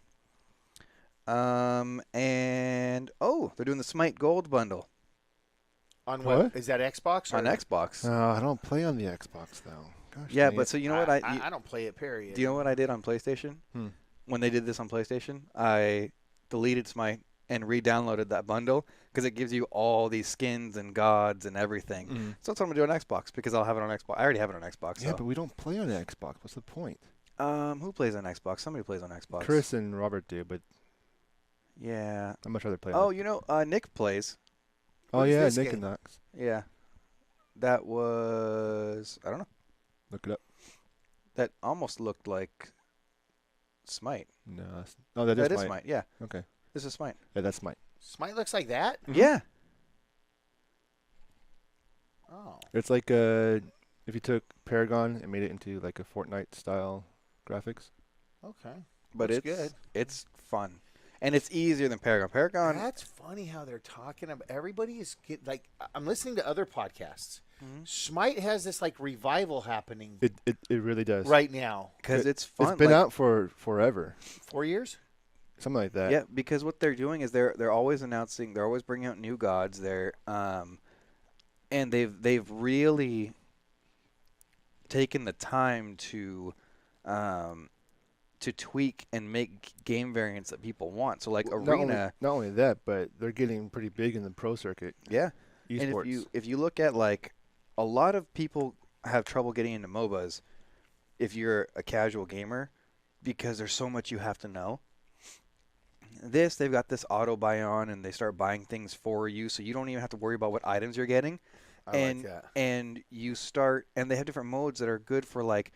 Speaker 1: And, they're doing the Smite Gold bundle.
Speaker 2: On what?
Speaker 3: What?
Speaker 2: Is that Xbox? Or?
Speaker 1: On Xbox.
Speaker 3: I don't play on the Xbox though. Gosh,
Speaker 1: On
Speaker 3: dang it.
Speaker 1: Xbox.
Speaker 3: I don't play on the Xbox though. Gosh,
Speaker 1: Yeah,
Speaker 3: dang
Speaker 1: but
Speaker 3: it.
Speaker 1: so you know what
Speaker 2: I don't play it. Period.
Speaker 1: do you know what I did on PlayStation? When they did this on PlayStation, I deleted Smite and re-downloaded that bundle because it gives you all these skins and gods and everything. So that's what I'm gonna do on Xbox because I'll have it on Xbox. I already have it on Xbox.
Speaker 3: Yeah,
Speaker 1: so.
Speaker 3: but we don't play on the Xbox. What's the point?
Speaker 1: Who plays on Xbox? Somebody plays on Xbox.
Speaker 3: Chris and Robert do, but
Speaker 1: Yeah.
Speaker 3: I'd much rather play.
Speaker 1: Oh,
Speaker 3: on
Speaker 1: you know, Nick plays.
Speaker 3: Oh
Speaker 2: What is
Speaker 3: yeah,
Speaker 2: this
Speaker 3: Nick
Speaker 2: game?
Speaker 3: and Knox.
Speaker 1: Yeah. That was I don't know.
Speaker 3: Look it up.
Speaker 1: That almost looked like Smite.
Speaker 3: No, that is
Speaker 1: That is
Speaker 3: Smite.
Speaker 1: Smite. Yeah.
Speaker 3: Okay,
Speaker 1: This is Smite.
Speaker 3: yeah, that's Smite.
Speaker 2: Smite looks like that.
Speaker 1: Yeah.
Speaker 2: Oh.
Speaker 3: It's like if you took Paragon and made it into like a Fortnite style graphics.
Speaker 2: Okay.
Speaker 1: But
Speaker 2: Looks
Speaker 1: it's
Speaker 2: good.
Speaker 1: it's fun. And it's easier than Paragon. Paragon
Speaker 2: That's funny how they're talking about. Everybody is I'm listening to other podcasts. Smite has this like revival happening
Speaker 3: It really does.
Speaker 2: right now.
Speaker 1: because it's fun.
Speaker 3: It's been
Speaker 1: like,
Speaker 3: out for forever,
Speaker 2: 4 years.
Speaker 3: something like that.
Speaker 1: Yeah, because what they're doing is they're always announcing, they're always bringing out new gods. And they've really taken the time to tweak and make game variants that people want. So like Arena,
Speaker 3: Not only that, but they're getting pretty big in the pro circuit.
Speaker 1: yeah.
Speaker 3: Esports.
Speaker 1: And if you look at like a lot of people have trouble getting into MOBAs if you're a casual gamer because there's so much you have to know. They've got this auto buy on and they start buying things for you so you don't even have to worry about what items you're getting.
Speaker 2: I like that.
Speaker 1: And you start and they have different modes that are good for like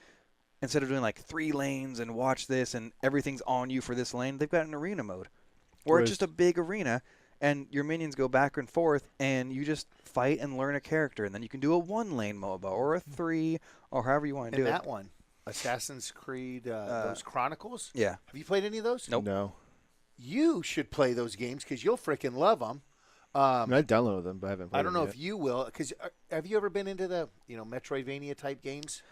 Speaker 1: instead of doing like 3 lanes and watch this and everything's on you for this lane, they've got an arena mode. Or it's just a big arena and your minions go back and forth and you just fight and learn a character and then you can do a 1-lane MOBA or a 3 or however you want to do
Speaker 2: And
Speaker 1: it.
Speaker 2: that one, Assassin's Creed, those Chronicles.
Speaker 1: Yeah.
Speaker 2: Have you played any of those?
Speaker 1: Nope.
Speaker 3: No,
Speaker 2: You should play those games because you'll freaking love them.
Speaker 3: I mean, I downloaded them, but I haven't played
Speaker 2: I don't know
Speaker 3: them
Speaker 2: if you will, because have you ever been into the Metroidvania type games?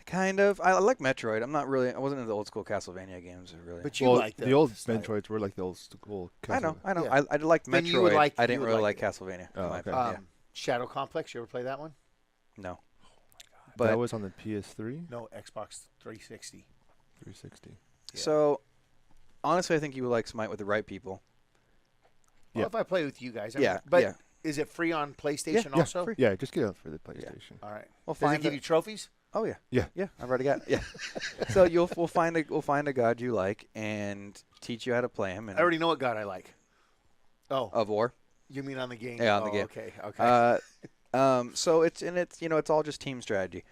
Speaker 1: Kind of. I like Metroid. I wasn't into the old school Castlevania games really.
Speaker 2: But
Speaker 3: yet.
Speaker 2: you
Speaker 3: Well,
Speaker 2: like
Speaker 3: the old
Speaker 2: style.
Speaker 3: Metroids were like the old school.
Speaker 1: I know.
Speaker 2: Yeah.
Speaker 1: I liked
Speaker 2: Then you would
Speaker 1: Metroid.
Speaker 2: like-
Speaker 1: I
Speaker 2: you
Speaker 1: didn't
Speaker 2: would
Speaker 1: really
Speaker 2: like
Speaker 1: like Castlevania.
Speaker 3: Oh,
Speaker 1: in my
Speaker 3: okay.
Speaker 1: opinion,
Speaker 2: Shadow Complex. You ever play that one?
Speaker 1: No.
Speaker 3: But that
Speaker 1: But
Speaker 3: was on the PS3,
Speaker 2: No, Xbox 360.
Speaker 3: 360.
Speaker 2: Yeah.
Speaker 1: so honestly, I think you would like Smite with the right people.
Speaker 2: Well,
Speaker 3: Yeah.
Speaker 2: if I play with you guys,
Speaker 1: Yeah,
Speaker 2: But
Speaker 1: yeah.
Speaker 2: is it free on PlayStation
Speaker 1: Yeah,
Speaker 2: also?
Speaker 1: free.
Speaker 3: Yeah, just get it for the PlayStation.
Speaker 2: All right.
Speaker 1: We'll
Speaker 2: Does it
Speaker 1: find
Speaker 2: give
Speaker 1: it.
Speaker 2: you trophies?
Speaker 1: Oh yeah.
Speaker 3: Yeah.
Speaker 1: Yeah, I've already got it. Yeah. So we'll find a god you like and teach you how to play him. And
Speaker 2: I already know what god I like. Oh,
Speaker 1: of war.
Speaker 2: you mean on the game?
Speaker 1: Yeah, on the
Speaker 2: Oh,
Speaker 1: game.
Speaker 2: Okay.
Speaker 1: So it's all just team strategy.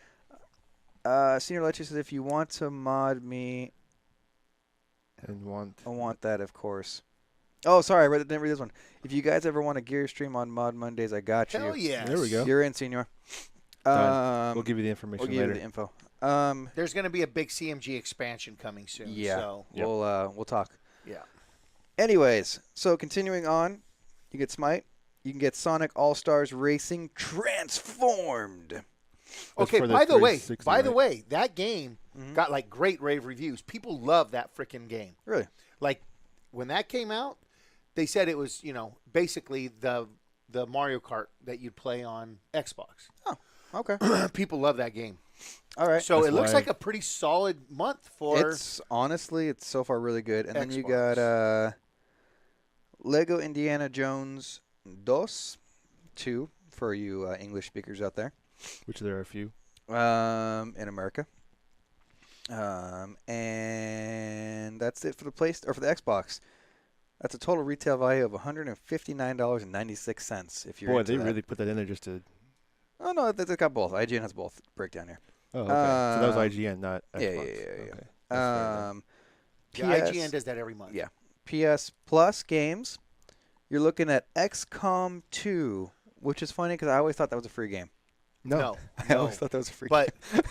Speaker 1: Senior Lechy says if you want to mod me,
Speaker 3: And
Speaker 1: I want that of course. Oh, sorry, I didn't read this one. If you guys ever want a gear stream on Mod Mondays, I got you.
Speaker 2: Hell yes.
Speaker 3: There we go.
Speaker 1: You're in, Senior.
Speaker 3: Done. We'll give you the information
Speaker 1: We'll give
Speaker 3: later.
Speaker 1: you the info.
Speaker 2: There's going to be a big CMG expansion coming soon.
Speaker 1: Yeah.
Speaker 2: So,
Speaker 3: Yep.
Speaker 1: We'll talk.
Speaker 2: yeah.
Speaker 1: Anyways, so continuing on, you get Smite. You can get Sonic All-Stars Racing Transformed.
Speaker 3: That's
Speaker 2: Okay,
Speaker 3: for the
Speaker 2: by the
Speaker 3: 360, right?
Speaker 2: way, that game
Speaker 1: Mhm.
Speaker 2: got like great rave reviews. People love that freaking game.
Speaker 1: Really?
Speaker 2: Like when that came out, they said it was, basically the Mario Kart that you'd play on Xbox.
Speaker 1: Okay.
Speaker 2: People love that game.
Speaker 1: All right.
Speaker 2: So
Speaker 3: That's
Speaker 2: it looks
Speaker 3: why-
Speaker 2: like a pretty solid month for
Speaker 1: It's so far really good. And then you
Speaker 2: Xbox.
Speaker 1: got Lego Indiana Jones 2 for you English speakers out there
Speaker 3: Which there are a few.
Speaker 1: in America. And that's it for the for the Xbox. That's a total retail value of $159.96 if you're
Speaker 3: Boy,
Speaker 1: into
Speaker 3: they
Speaker 1: that.
Speaker 3: really put that in there just to.
Speaker 1: Oh no, they got both. IGN has both breakdown here.
Speaker 3: Oh, okay. So that was
Speaker 1: Um,
Speaker 3: IGN, not Xbox.
Speaker 1: yeah.
Speaker 3: Okay. That's
Speaker 2: Yeah, IGN does that every month.
Speaker 1: Yeah. PS Plus games, you're looking at XCOM 2, which is funny because I always thought that was a free game.
Speaker 2: No.
Speaker 1: I always thought that was a free
Speaker 2: But
Speaker 1: game.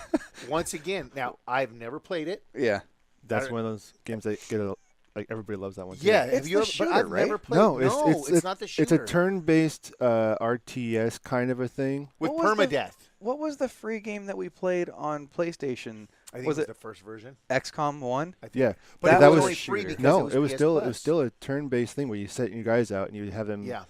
Speaker 2: once again, now I've never played it.
Speaker 1: Yeah.
Speaker 3: That's one of those games that like everybody loves that one. Too.
Speaker 2: Yeah,
Speaker 1: It's
Speaker 2: have you
Speaker 1: the
Speaker 2: ever,
Speaker 1: shooter,
Speaker 2: but I've
Speaker 1: right?
Speaker 2: never played.
Speaker 3: No,
Speaker 2: it's not the
Speaker 3: It's
Speaker 2: shooter.
Speaker 3: a turn-based RTS kind of a thing.
Speaker 2: with
Speaker 1: What was the-
Speaker 2: permadeath.
Speaker 1: What was the free game that we played on PlayStation?
Speaker 2: I think
Speaker 1: was
Speaker 2: it was
Speaker 1: it
Speaker 2: the first version.
Speaker 1: XCOM 1?
Speaker 2: I think.
Speaker 3: Yeah,
Speaker 2: But
Speaker 1: That
Speaker 2: it
Speaker 1: was
Speaker 2: was only
Speaker 1: a
Speaker 2: free
Speaker 1: shooter.
Speaker 2: because
Speaker 3: no,
Speaker 2: it was PS
Speaker 3: still
Speaker 2: Plus.
Speaker 3: a turn-based thing where you set your guys out and you have them
Speaker 2: Yeah.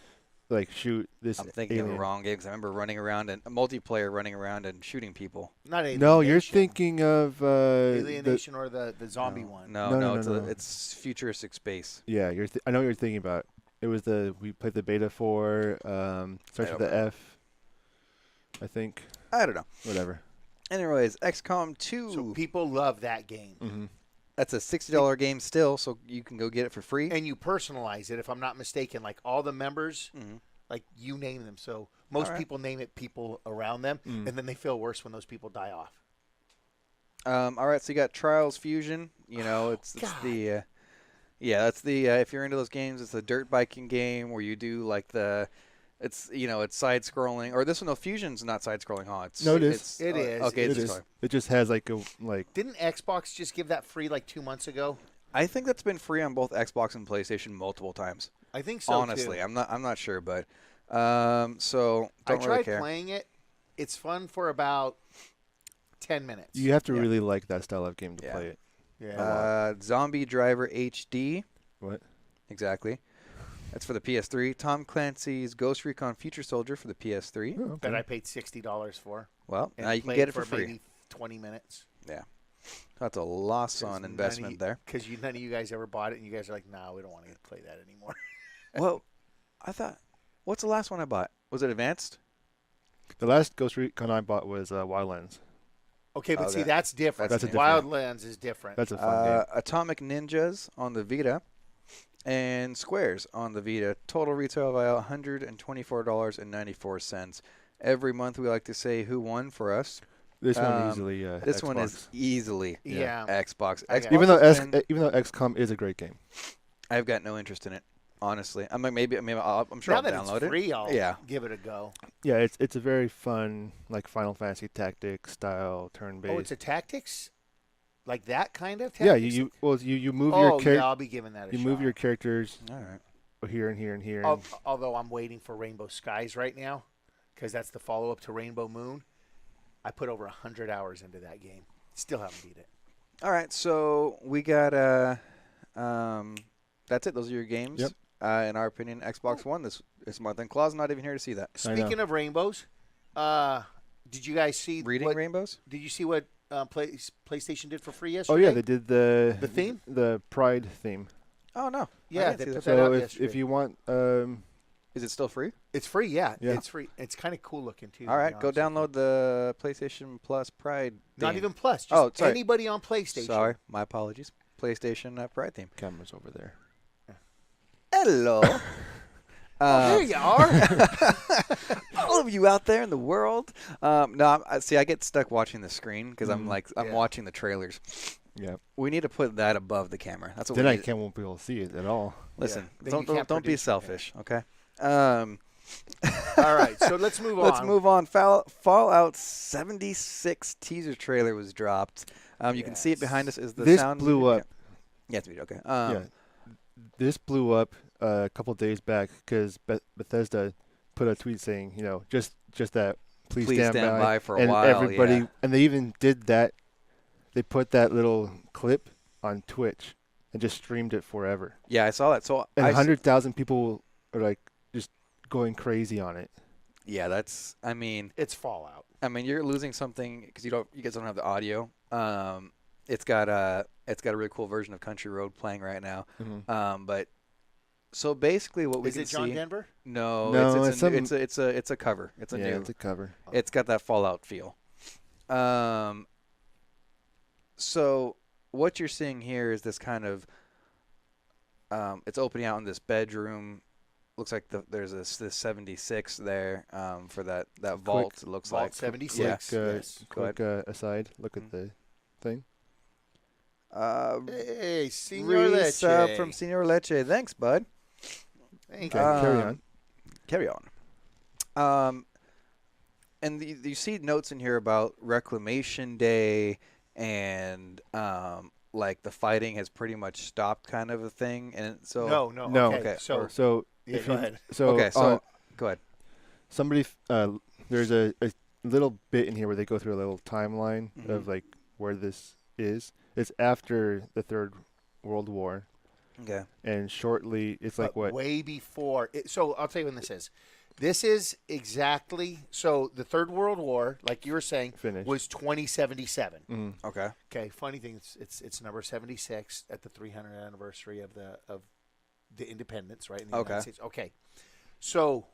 Speaker 3: like shoot this.
Speaker 1: I'm thinking of
Speaker 3: alien.
Speaker 1: the wrong game because I remember running around and a multiplayer running around and shooting people.
Speaker 2: Not Alienation.
Speaker 3: No, you're thinking of
Speaker 2: Alienation or the zombie one.
Speaker 1: No,
Speaker 3: No.
Speaker 1: it's futuristic space.
Speaker 3: Yeah, I know what you're thinking about. It was we played the beta for starts with the F, I think.
Speaker 1: I don't know.
Speaker 3: Whatever.
Speaker 1: Anyways, XCOM 2.
Speaker 2: So people love that game.
Speaker 3: Mm-hmm.
Speaker 1: That's a $60 game still, so you can go get it for free.
Speaker 2: And you personalize it, if I'm not mistaken. Like all the members, like you name them. So most people name it people around them, and then they feel worse when those people die off.
Speaker 1: All right, so you got Trials Fusion. You know, it's the that's the if you're into those games, it's a dirt biking game where you do like it's side scrolling, or this one, no, Fusion's not side scrolling, huh?
Speaker 3: It is.
Speaker 2: It is.
Speaker 1: Okay,
Speaker 3: It is. It just has
Speaker 2: Didn't Xbox just give that free like 2 months ago?
Speaker 1: I think that's been free on both Xbox and PlayStation multiple times.
Speaker 2: I think so.
Speaker 1: Honestly,
Speaker 2: too.
Speaker 1: I'm not sure, but so don't
Speaker 2: I
Speaker 1: really
Speaker 2: tried
Speaker 1: care.
Speaker 2: playing it. It's fun for about 10 minutes.
Speaker 3: you have to really like that style of game to play it.
Speaker 2: Yeah.
Speaker 1: Zombie Driver HD.
Speaker 3: What?
Speaker 1: Exactly. That's for the PS3. Tom Clancy's Ghost Recon Future Soldier for the PS3.
Speaker 3: Oh, okay.
Speaker 2: That I paid $60 for.
Speaker 1: Well,
Speaker 2: and
Speaker 1: now you can
Speaker 2: played
Speaker 1: get it for free.
Speaker 2: Maybe 20 minutes.
Speaker 1: Yeah. That's a loss on investment there.
Speaker 2: Because none of you guys ever bought it, and you guys are like, no, we don't want to play that anymore.
Speaker 1: Well, I thought, what's the last one I bought? Was it Advanced?
Speaker 3: The last Ghost Recon I bought was Wildlands.
Speaker 2: Okay, but see, that's different.
Speaker 1: That's
Speaker 2: Wildlands is different.
Speaker 3: That's a fun game.
Speaker 1: Atomic Ninjas on the Vita and Squares on the Vita. Total retail value $124.94. Every month we like to say who won for us.
Speaker 3: This one easily.
Speaker 1: This
Speaker 3: Xbox.
Speaker 1: one is easily Xbox.
Speaker 2: Xbox
Speaker 3: Even though
Speaker 1: has been-
Speaker 3: even though XCOM is a great game.
Speaker 1: I've got no interest in it, honestly. I'm like maybe I'm sure
Speaker 2: now
Speaker 1: I'll
Speaker 2: that
Speaker 1: download
Speaker 2: it's free,
Speaker 1: it.
Speaker 2: I'll give it a go.
Speaker 3: Yeah, it's a very fun like Final Fantasy Tactics style turn-based.
Speaker 2: Oh, it's a tactics, like that kind of.
Speaker 3: Yeah,
Speaker 2: Tactics?
Speaker 3: you move your character.
Speaker 2: Yeah, I'll be giving that a shot.
Speaker 3: You move your characters
Speaker 1: All right.
Speaker 3: here and here and here.
Speaker 2: Although I'm waiting for Rainbow Skies right now, because that's the follow-up to Rainbow Moon. I put over 100 hours into that game. Still haven't beat it.
Speaker 1: All right, so we got that's it. Those are your games.
Speaker 3: Yep.
Speaker 1: In our opinion, Xbox One this month, and Claw's not even here to see that.
Speaker 2: Speaking of rainbows, did you guys see
Speaker 1: Reading rainbows?
Speaker 2: Did you see what PlayStation did for free
Speaker 3: Oh
Speaker 2: yesterday?
Speaker 3: yeah, they did the
Speaker 2: theme,
Speaker 3: the Pride theme.
Speaker 1: Oh no.
Speaker 2: Yeah,
Speaker 1: I
Speaker 2: they
Speaker 1: didn't see
Speaker 2: put
Speaker 1: that.
Speaker 2: that out
Speaker 3: So
Speaker 2: yesterday.
Speaker 3: if you want,
Speaker 1: Is it still free?
Speaker 2: It's free. Yeah,
Speaker 3: Yeah.
Speaker 2: it's free. It's kind of cool looking too.
Speaker 1: All right, go download the PlayStation Plus Pride theme.
Speaker 2: Not even Plus. Just
Speaker 1: sorry.
Speaker 2: anybody on PlayStation.
Speaker 1: Sorry, my apologies. PlayStation Pride theme.
Speaker 3: camera's over there.
Speaker 1: Hello.
Speaker 2: There you are.
Speaker 1: All of you out there in the world. No, I get stuck watching the screen because I'm watching the trailers.
Speaker 3: Yeah.
Speaker 1: We need to put that above the camera. That's what
Speaker 3: Then
Speaker 1: we
Speaker 3: I
Speaker 1: need.
Speaker 3: won't be able to see it at all.
Speaker 1: Listen,
Speaker 2: Then you can't
Speaker 1: don't be
Speaker 2: produce it,
Speaker 1: selfish, okay?
Speaker 2: All right, so let's move on.
Speaker 1: Let's move on. Fallout 76 teaser trailer was dropped. You can see it behind us. Is the
Speaker 3: This
Speaker 1: sound
Speaker 3: blew up.
Speaker 1: Yeah, it's video. Okay.
Speaker 3: Yeah. This blew up a couple days back because Bethesda put a tweet saying, just that, please stand by
Speaker 1: for a
Speaker 3: and
Speaker 1: while.
Speaker 3: everybody,
Speaker 1: yeah.
Speaker 3: and they even did that. They put that little clip on Twitch and just streamed it forever.
Speaker 1: Yeah, I saw that. So
Speaker 3: And 100,000 people are like just going crazy on it.
Speaker 1: Yeah, that's. I mean,
Speaker 2: It's Fallout.
Speaker 1: you're losing something because you guys don't have the audio. It's got a really cool version of Country Road playing right now.
Speaker 3: Mm-hmm.
Speaker 1: But so basically, what we
Speaker 2: Is
Speaker 1: can
Speaker 2: it John
Speaker 1: see.
Speaker 2: Denver?
Speaker 1: No,
Speaker 3: No,
Speaker 1: it's a cover. It's a new.
Speaker 3: It's a cover.
Speaker 1: It's got that Fallout feel. So what you're seeing here is this kind of. It's opening out in this bedroom. Looks like there's this 76 there for that vault. It looks
Speaker 2: Vault
Speaker 1: like
Speaker 2: 76. Yes.
Speaker 1: Go ahead.
Speaker 3: Aside, look at the thing.
Speaker 2: Hey, Senor Leche.
Speaker 1: Resub from Senor Leche. Thanks, bud.
Speaker 2: Thank
Speaker 3: Okay,
Speaker 2: you.
Speaker 3: carry on.
Speaker 1: Carry on. And you see notes in here about Reclamation Day and like the fighting has pretty much stopped, kind of a thing. And so
Speaker 3: No.
Speaker 2: Okay. So
Speaker 3: So
Speaker 2: yeah,
Speaker 3: if
Speaker 2: go
Speaker 3: you-
Speaker 2: ahead.
Speaker 3: So
Speaker 1: okay, so go ahead.
Speaker 3: somebody there's a little bit in here where they go through a little timeline
Speaker 1: Mhm.
Speaker 3: of like where this is. It's after the Third World War,
Speaker 1: Okay.
Speaker 3: And shortly, it's like
Speaker 2: But
Speaker 3: what?
Speaker 2: way before. So I'll tell you when this is. This is exactly so. The Third World War, like you were saying,
Speaker 3: Finished.
Speaker 2: was 2077.
Speaker 3: Mm.
Speaker 1: Okay.
Speaker 2: Okay. Funny thing, it's number 76 at the 300th anniversary of the independence, right? In the United States. Okay. So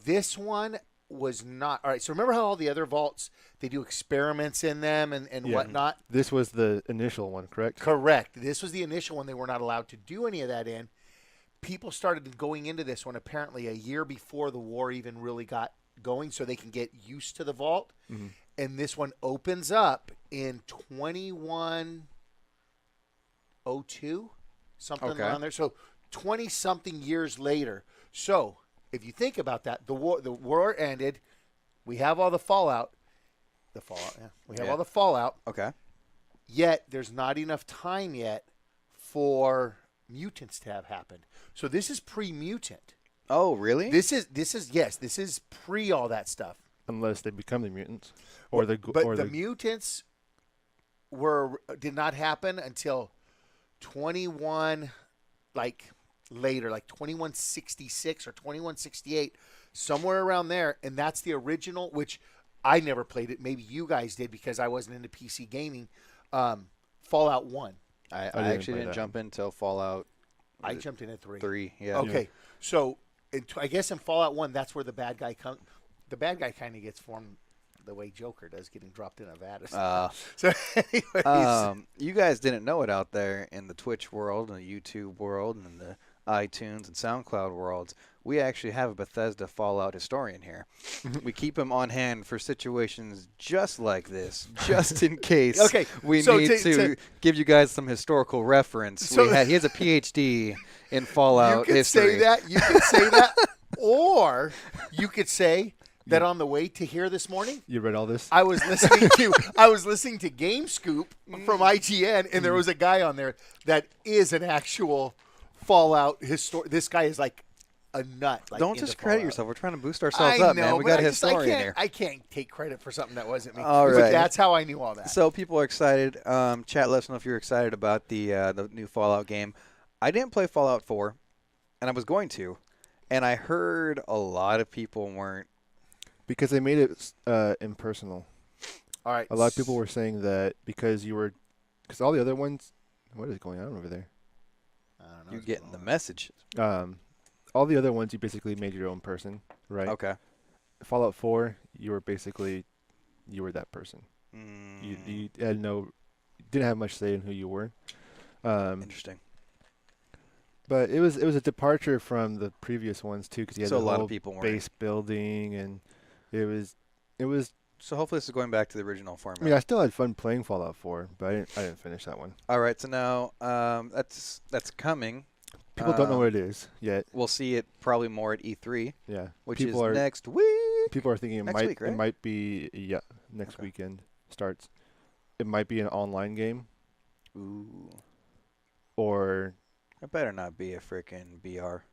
Speaker 2: this one was not all right. So remember how all the other vaults they do experiments in them and
Speaker 3: Yeah.
Speaker 2: whatnot.
Speaker 3: This was the initial one, correct?
Speaker 2: Correct. This was the initial one. They were not allowed to do any of that in. People started going into this one apparently a year before the war even really got going so they can get used to the vault.
Speaker 3: Mhm.
Speaker 2: And this one opens up in 2102, something
Speaker 1: Okay.
Speaker 2: around there. So 20-something years later. So if you think about that, the war ended. We have all the fallout. We have all the fallout.
Speaker 1: Okay.
Speaker 2: Yet there's not enough time yet for mutants to have happened. So this is pre-mutant.
Speaker 1: Oh, really?
Speaker 2: This is pre all that stuff.
Speaker 3: Unless they become the mutants, or the
Speaker 2: But the mutants did not happen until 21 later, like 2166 or 2168, somewhere around there, and that's the original, which I never played it. Maybe you guys did because I wasn't into PC gaming. Fallout 1.
Speaker 1: I
Speaker 3: didn't
Speaker 1: actually
Speaker 3: play
Speaker 1: didn't
Speaker 3: that.
Speaker 1: jump into Fallout
Speaker 2: I jumped in at 3.
Speaker 1: 3. Yeah.
Speaker 2: Okay, so I guess in Fallout 1, that's where the bad guy comes. The bad guy kind of gets formed the way Joker does, getting dropped in Nevada. So, anyways,
Speaker 1: You guys didn't know it out there in the Twitch world and the YouTube world and the iTunes and SoundCloud worlds. We actually have a Bethesda Fallout historian here. We keep him on hand for situations just like this, just in case
Speaker 2: Okay,
Speaker 1: we
Speaker 2: so
Speaker 1: need to give you guys some historical reference.
Speaker 2: So-
Speaker 1: He has a PhD in Fallout
Speaker 2: you could
Speaker 1: history.
Speaker 2: say that. You could say that, or you could say that on the way to here this morning,
Speaker 3: You read all this?
Speaker 2: I was listening to Game Scoop from IGN, and there was a guy on there that is an actual Fallout historian. This guy is like a nut. Like,
Speaker 1: Don't
Speaker 2: into
Speaker 1: discredit
Speaker 2: Fallout.
Speaker 1: yourself. We're trying to boost ourselves
Speaker 2: I
Speaker 1: up,
Speaker 2: know,
Speaker 1: man. We
Speaker 2: but
Speaker 1: got a
Speaker 2: I
Speaker 1: historian here.
Speaker 2: I can't take credit for something that wasn't me.
Speaker 1: All
Speaker 2: But
Speaker 1: right.
Speaker 2: that's how I knew all that.
Speaker 1: So people are excited. Chat, let us know if you're excited about the new Fallout game. I didn't play Fallout 4, and I was going to, and I heard a lot of people weren't.
Speaker 3: Because they made it impersonal.
Speaker 2: All right.
Speaker 3: A lot of people were saying that because all the other ones, what is going on over there?
Speaker 2: I don't know
Speaker 1: You
Speaker 2: what's
Speaker 1: getting
Speaker 2: going
Speaker 1: the
Speaker 2: on.
Speaker 1: message?
Speaker 3: All the other ones, you basically made your own person, right?
Speaker 1: Okay.
Speaker 3: Fallout 4, you were that person. You had didn't have much say in who you were.
Speaker 1: Interesting.
Speaker 3: But it was a departure from the previous ones too, because you had
Speaker 1: So
Speaker 3: the
Speaker 1: a lot
Speaker 3: whole
Speaker 1: of people weren't.
Speaker 3: base building, and it was.
Speaker 1: So hopefully this is going back to the original format.
Speaker 3: I mean, I still had fun playing Fallout 4, but I didn't finish that one.
Speaker 1: All right. So now that's coming.
Speaker 3: People don't know what it is yet.
Speaker 1: We'll see it probably more at E3,
Speaker 3: Yeah,
Speaker 1: which
Speaker 3: people
Speaker 1: is
Speaker 3: are
Speaker 1: next week.
Speaker 3: people are thinking
Speaker 1: Next week, right?
Speaker 3: it might be next
Speaker 1: Okay.
Speaker 3: weekend starts. It might be an online game,
Speaker 1: Ooh.
Speaker 3: or
Speaker 1: It better not be a freaking BR.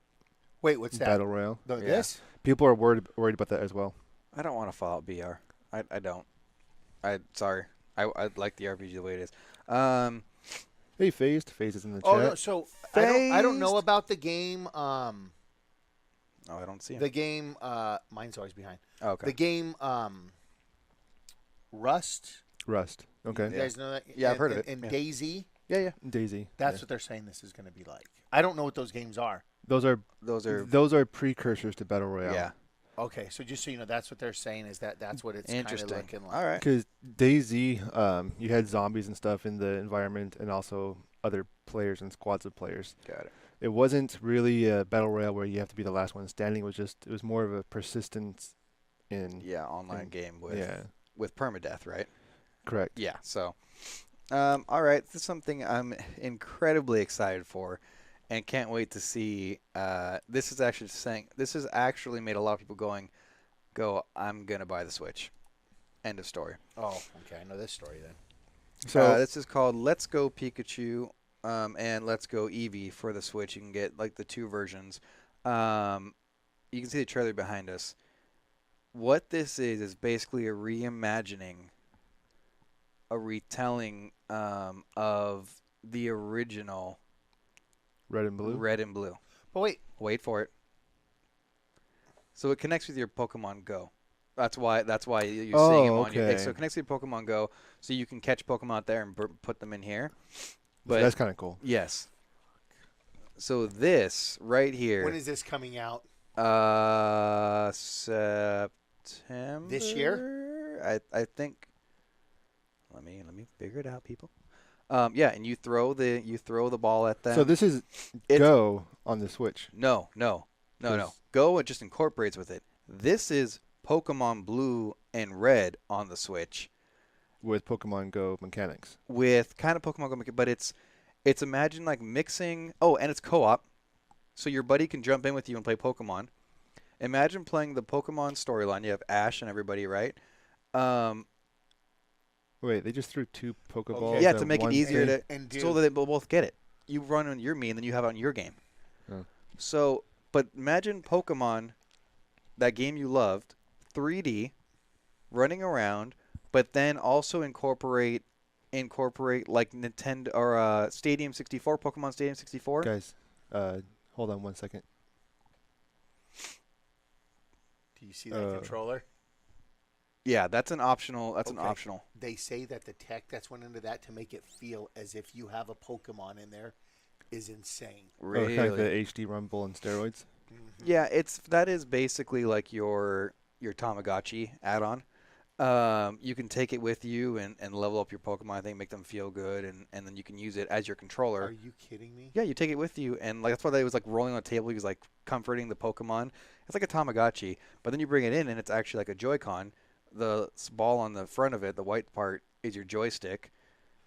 Speaker 2: Wait, what's that?
Speaker 3: Battle Royale.
Speaker 2: The-
Speaker 1: Yeah.
Speaker 2: This?
Speaker 3: People are worried about that as well.
Speaker 1: I don't want to Fallout BR. I don't. Sorry. I like the RPG the way it is.
Speaker 3: Hey, Phased is in the
Speaker 2: Oh
Speaker 3: chat.
Speaker 2: no, so I don't know
Speaker 1: Phased?
Speaker 2: about the game.
Speaker 1: Oh, I don't see him.
Speaker 2: The game. Mine's always behind.
Speaker 1: Oh, okay.
Speaker 2: The game. Rust.
Speaker 3: Rust. Okay.
Speaker 2: You guys know that?
Speaker 1: Yeah, I've heard of it.
Speaker 2: And
Speaker 1: Yeah.
Speaker 2: Daisy.
Speaker 1: Yeah.
Speaker 3: Daisy.
Speaker 2: That's
Speaker 3: yeah.
Speaker 2: what they're saying this is going to be like. I don't know what those games are.
Speaker 3: Those are
Speaker 1: Those are
Speaker 3: precursors to Battle Royale.
Speaker 1: yeah.
Speaker 2: Okay, so just so you know, that's what they're saying is that's what it's kind of
Speaker 1: Interesting.
Speaker 2: looking like.
Speaker 1: All right.
Speaker 3: Because Daisy, you had zombies and stuff in the environment, and also other players and squads of players.
Speaker 1: Got it.
Speaker 3: It wasn't really a Battle Royale where you have to be the last one standing. It was more of a persistence in.
Speaker 1: Yeah, online game with
Speaker 3: Yeah.
Speaker 1: with permadeath, right?
Speaker 3: Correct.
Speaker 1: Yeah. So, all right. This is something I'm incredibly excited for, and can't wait to see. This is actually made a lot of people go. I'm gonna buy the Switch. End of story.
Speaker 2: Oh, okay. I know this story then.
Speaker 3: So
Speaker 1: This is called Let's Go Pikachu and Let's Go Eevee for the Switch. You can get like the two versions. You can see the trailer behind us. What this is basically a reimagining, a retelling of the original
Speaker 3: Red and blue.
Speaker 1: Red and blue.
Speaker 2: But wait.
Speaker 1: Wait for it. So it connects with your Pokemon Go. That's why you're seeing them on your.
Speaker 3: Okay.
Speaker 1: So it connects with your Pokemon Go, so you can catch Pokemon out there and put them in here.
Speaker 3: But that's kind of cool.
Speaker 1: Yes. So this right here.
Speaker 2: When is this coming out?
Speaker 1: September.
Speaker 2: This year?
Speaker 1: I think. Let me figure it out, people. Yeah, and you throw the ball at them.
Speaker 3: So this is Go on the Switch.
Speaker 1: No. Go, it just incorporates with it. This is Pokemon Blue and Red on the Switch
Speaker 3: With Pokemon Go mechanics.
Speaker 1: with kind of Pokemon Go, but it's imagine like mixing. Oh, and it's co-op, so your buddy can jump in with you and play Pokemon. Imagine playing the Pokemon storyline. You have Ash and everybody, right?
Speaker 3: Wait, they just threw 2 Pokeballs.
Speaker 1: Yeah,
Speaker 3: at
Speaker 1: to make it
Speaker 3: one
Speaker 1: easier
Speaker 3: thing?
Speaker 1: so that they both get it. You run on your me, and then you have it on your game.
Speaker 3: Oh.
Speaker 1: So, but imagine Pokemon, that game you loved, 3D, running around, but then also incorporate like Nintendo or Stadium 64, Pokemon Stadium 64.
Speaker 3: Guys, hold on 1 second.
Speaker 2: Do you see that controller?
Speaker 1: Yeah, that's an optional. That's an optional.
Speaker 2: They say that the tech that's went into that to make it feel as if you have a Pokemon in there is insane.
Speaker 1: Really?
Speaker 3: Kind of the HD Rumble and steroids.
Speaker 2: Mm-hmm.
Speaker 1: Yeah, that is basically like your Tamagotchi add-on. You can take it with you and level up your Pokemon. I think make them feel good, and then you can use it as your controller.
Speaker 2: Are you kidding me?
Speaker 1: Yeah, you take it with you, and like that's why they was like rolling on the table. He was like comforting the Pokemon. It's like a Tamagotchi, but then you bring it in, and it's actually like a Joy-Con. The ball on the front of it, the white part, is your joystick.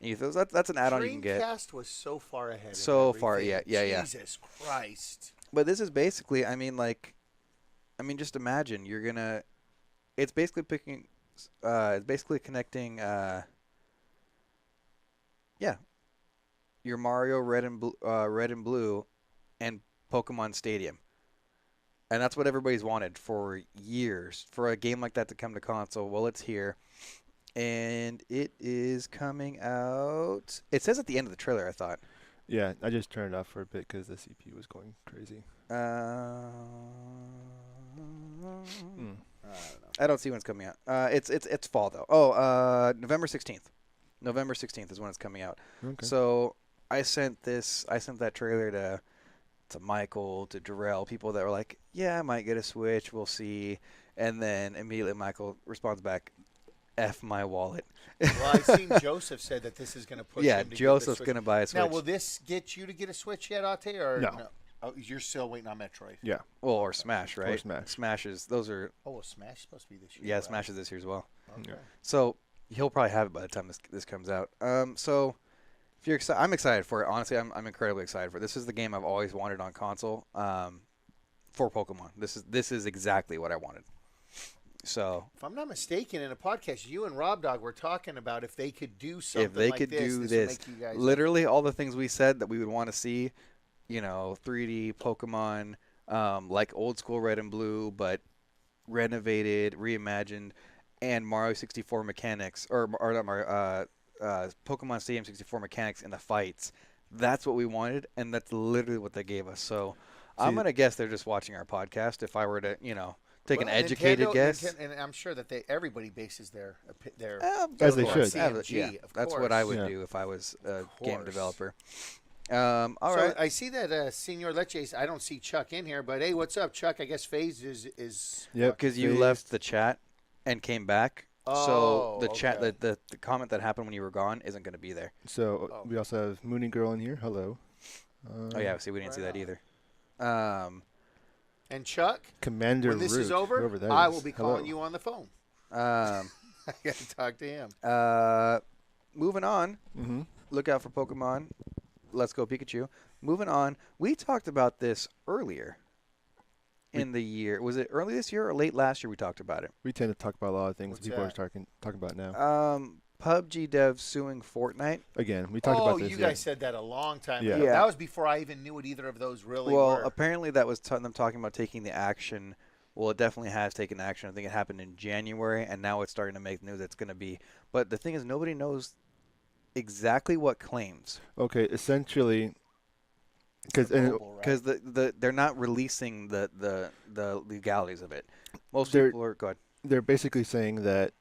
Speaker 1: And you that's an add-on you can get.
Speaker 2: Dreamcast was so far ahead.
Speaker 1: So
Speaker 2: of
Speaker 1: far,
Speaker 2: everything.
Speaker 1: yeah.
Speaker 2: Jesus Christ.
Speaker 1: But this is basically, just imagine you're gonna. It's basically picking. It's basically connecting. Your Mario Red and Blue, and Pokemon Stadium. And that's what everybody's wanted for years, for a game like that to come to console. Well, it's here, and it is coming out. It says at the end of the trailer, I thought.
Speaker 3: Yeah, I just turned it off for a bit because the CPU was going crazy.
Speaker 1: I don't see when it's coming out. It's fall though. Oh, November 16th. November 16th is when it's coming out.
Speaker 3: Okay.
Speaker 1: So I sent that trailer to Michael, to Jarrell, people that were like, yeah, I might get a Switch, we'll see. And then immediately Michael responds back, F my wallet.
Speaker 2: Well, I've seen Joseph said that this is going to push him to
Speaker 1: Joseph's
Speaker 2: get the Switch.
Speaker 1: going to buy a Switch.
Speaker 2: Now, will this get you to get a Switch yet, Ate? Or
Speaker 3: No.
Speaker 2: Oh, you're still waiting on Metroid.
Speaker 3: Yeah.
Speaker 1: Well, or Smash, right?
Speaker 3: Or Smash.
Speaker 1: Smashes, those are...
Speaker 2: Oh, well, Smash is supposed to be this year.
Speaker 1: Yeah,
Speaker 2: right?
Speaker 1: Smash is this year as well.
Speaker 2: Okay.
Speaker 3: Yeah.
Speaker 1: So he'll probably have it by the time this comes out. So if you're excited, I'm excited for it. Honestly, I'm incredibly excited for it. This is the game I've always wanted on console for Pokemon. This is exactly what I wanted. So
Speaker 2: if I'm not mistaken, in a podcast, you and Rob Dog were talking about if they could do something
Speaker 1: if they
Speaker 2: like
Speaker 1: could
Speaker 2: this,
Speaker 1: do
Speaker 2: would
Speaker 1: this,
Speaker 2: make you guys
Speaker 1: literally all the things we said that we would want to see, 3D Pokemon, like old school Red and Blue, but renovated, reimagined, and Mario 64 mechanics, or not Mario, Pokemon Stadium 64 mechanics in the fights. That's what we wanted, and that's literally what they gave us. So I'm going to guess they're just watching our podcast. If I were to, take an educated guess.
Speaker 2: And I'm sure that everybody bases their
Speaker 3: As they should.
Speaker 2: CMG, of
Speaker 1: that's
Speaker 2: course.
Speaker 1: what I would do if I was a game developer. All
Speaker 2: so
Speaker 1: right.
Speaker 2: I see that Senor Leches. I don't see Chuck in here, but hey, what's up, Chuck? I guess FaZe is
Speaker 3: Yep.
Speaker 1: Because you left the chat and came back.
Speaker 2: Oh,
Speaker 1: so the chat,
Speaker 2: okay.
Speaker 1: the comment that happened when you were gone isn't going to be there.
Speaker 3: So we also have Moony Girl in here. Hello.
Speaker 1: Oh yeah, see, we didn't see that either.
Speaker 2: And Chuck,
Speaker 3: Commander
Speaker 2: when this
Speaker 3: Root,
Speaker 2: is over,
Speaker 3: whoever that
Speaker 2: I
Speaker 3: is.
Speaker 2: will be
Speaker 3: Hello.
Speaker 2: calling you on the phone. I got to talk to him.
Speaker 1: Moving on.
Speaker 3: Mm-hmm.
Speaker 1: Look out for Pokemon. Let's go Pikachu. Moving on. We talked about this earlier in the year. Was it early this year or late last year we talked about it?
Speaker 3: We tend to talk about a lot of things
Speaker 2: What's
Speaker 3: people
Speaker 2: that?
Speaker 3: are talking about now.
Speaker 1: PUBG devs suing Fortnite.
Speaker 3: Again, we talked about this.
Speaker 2: You guys said that a long time
Speaker 3: Yeah.
Speaker 2: ago.
Speaker 1: Yeah.
Speaker 2: That was before I even knew what either of those really
Speaker 1: Well,
Speaker 2: were.
Speaker 1: apparently that was them talking about taking the action. Well, it definitely has taken action. I think it happened in January, and now it's starting to make news. It's going to be. But the thing is, nobody knows exactly what claims.
Speaker 3: Okay, essentially, because
Speaker 1: Because they're not releasing the legalities of it. Most
Speaker 3: They're-
Speaker 1: people are good.
Speaker 3: they're basically saying that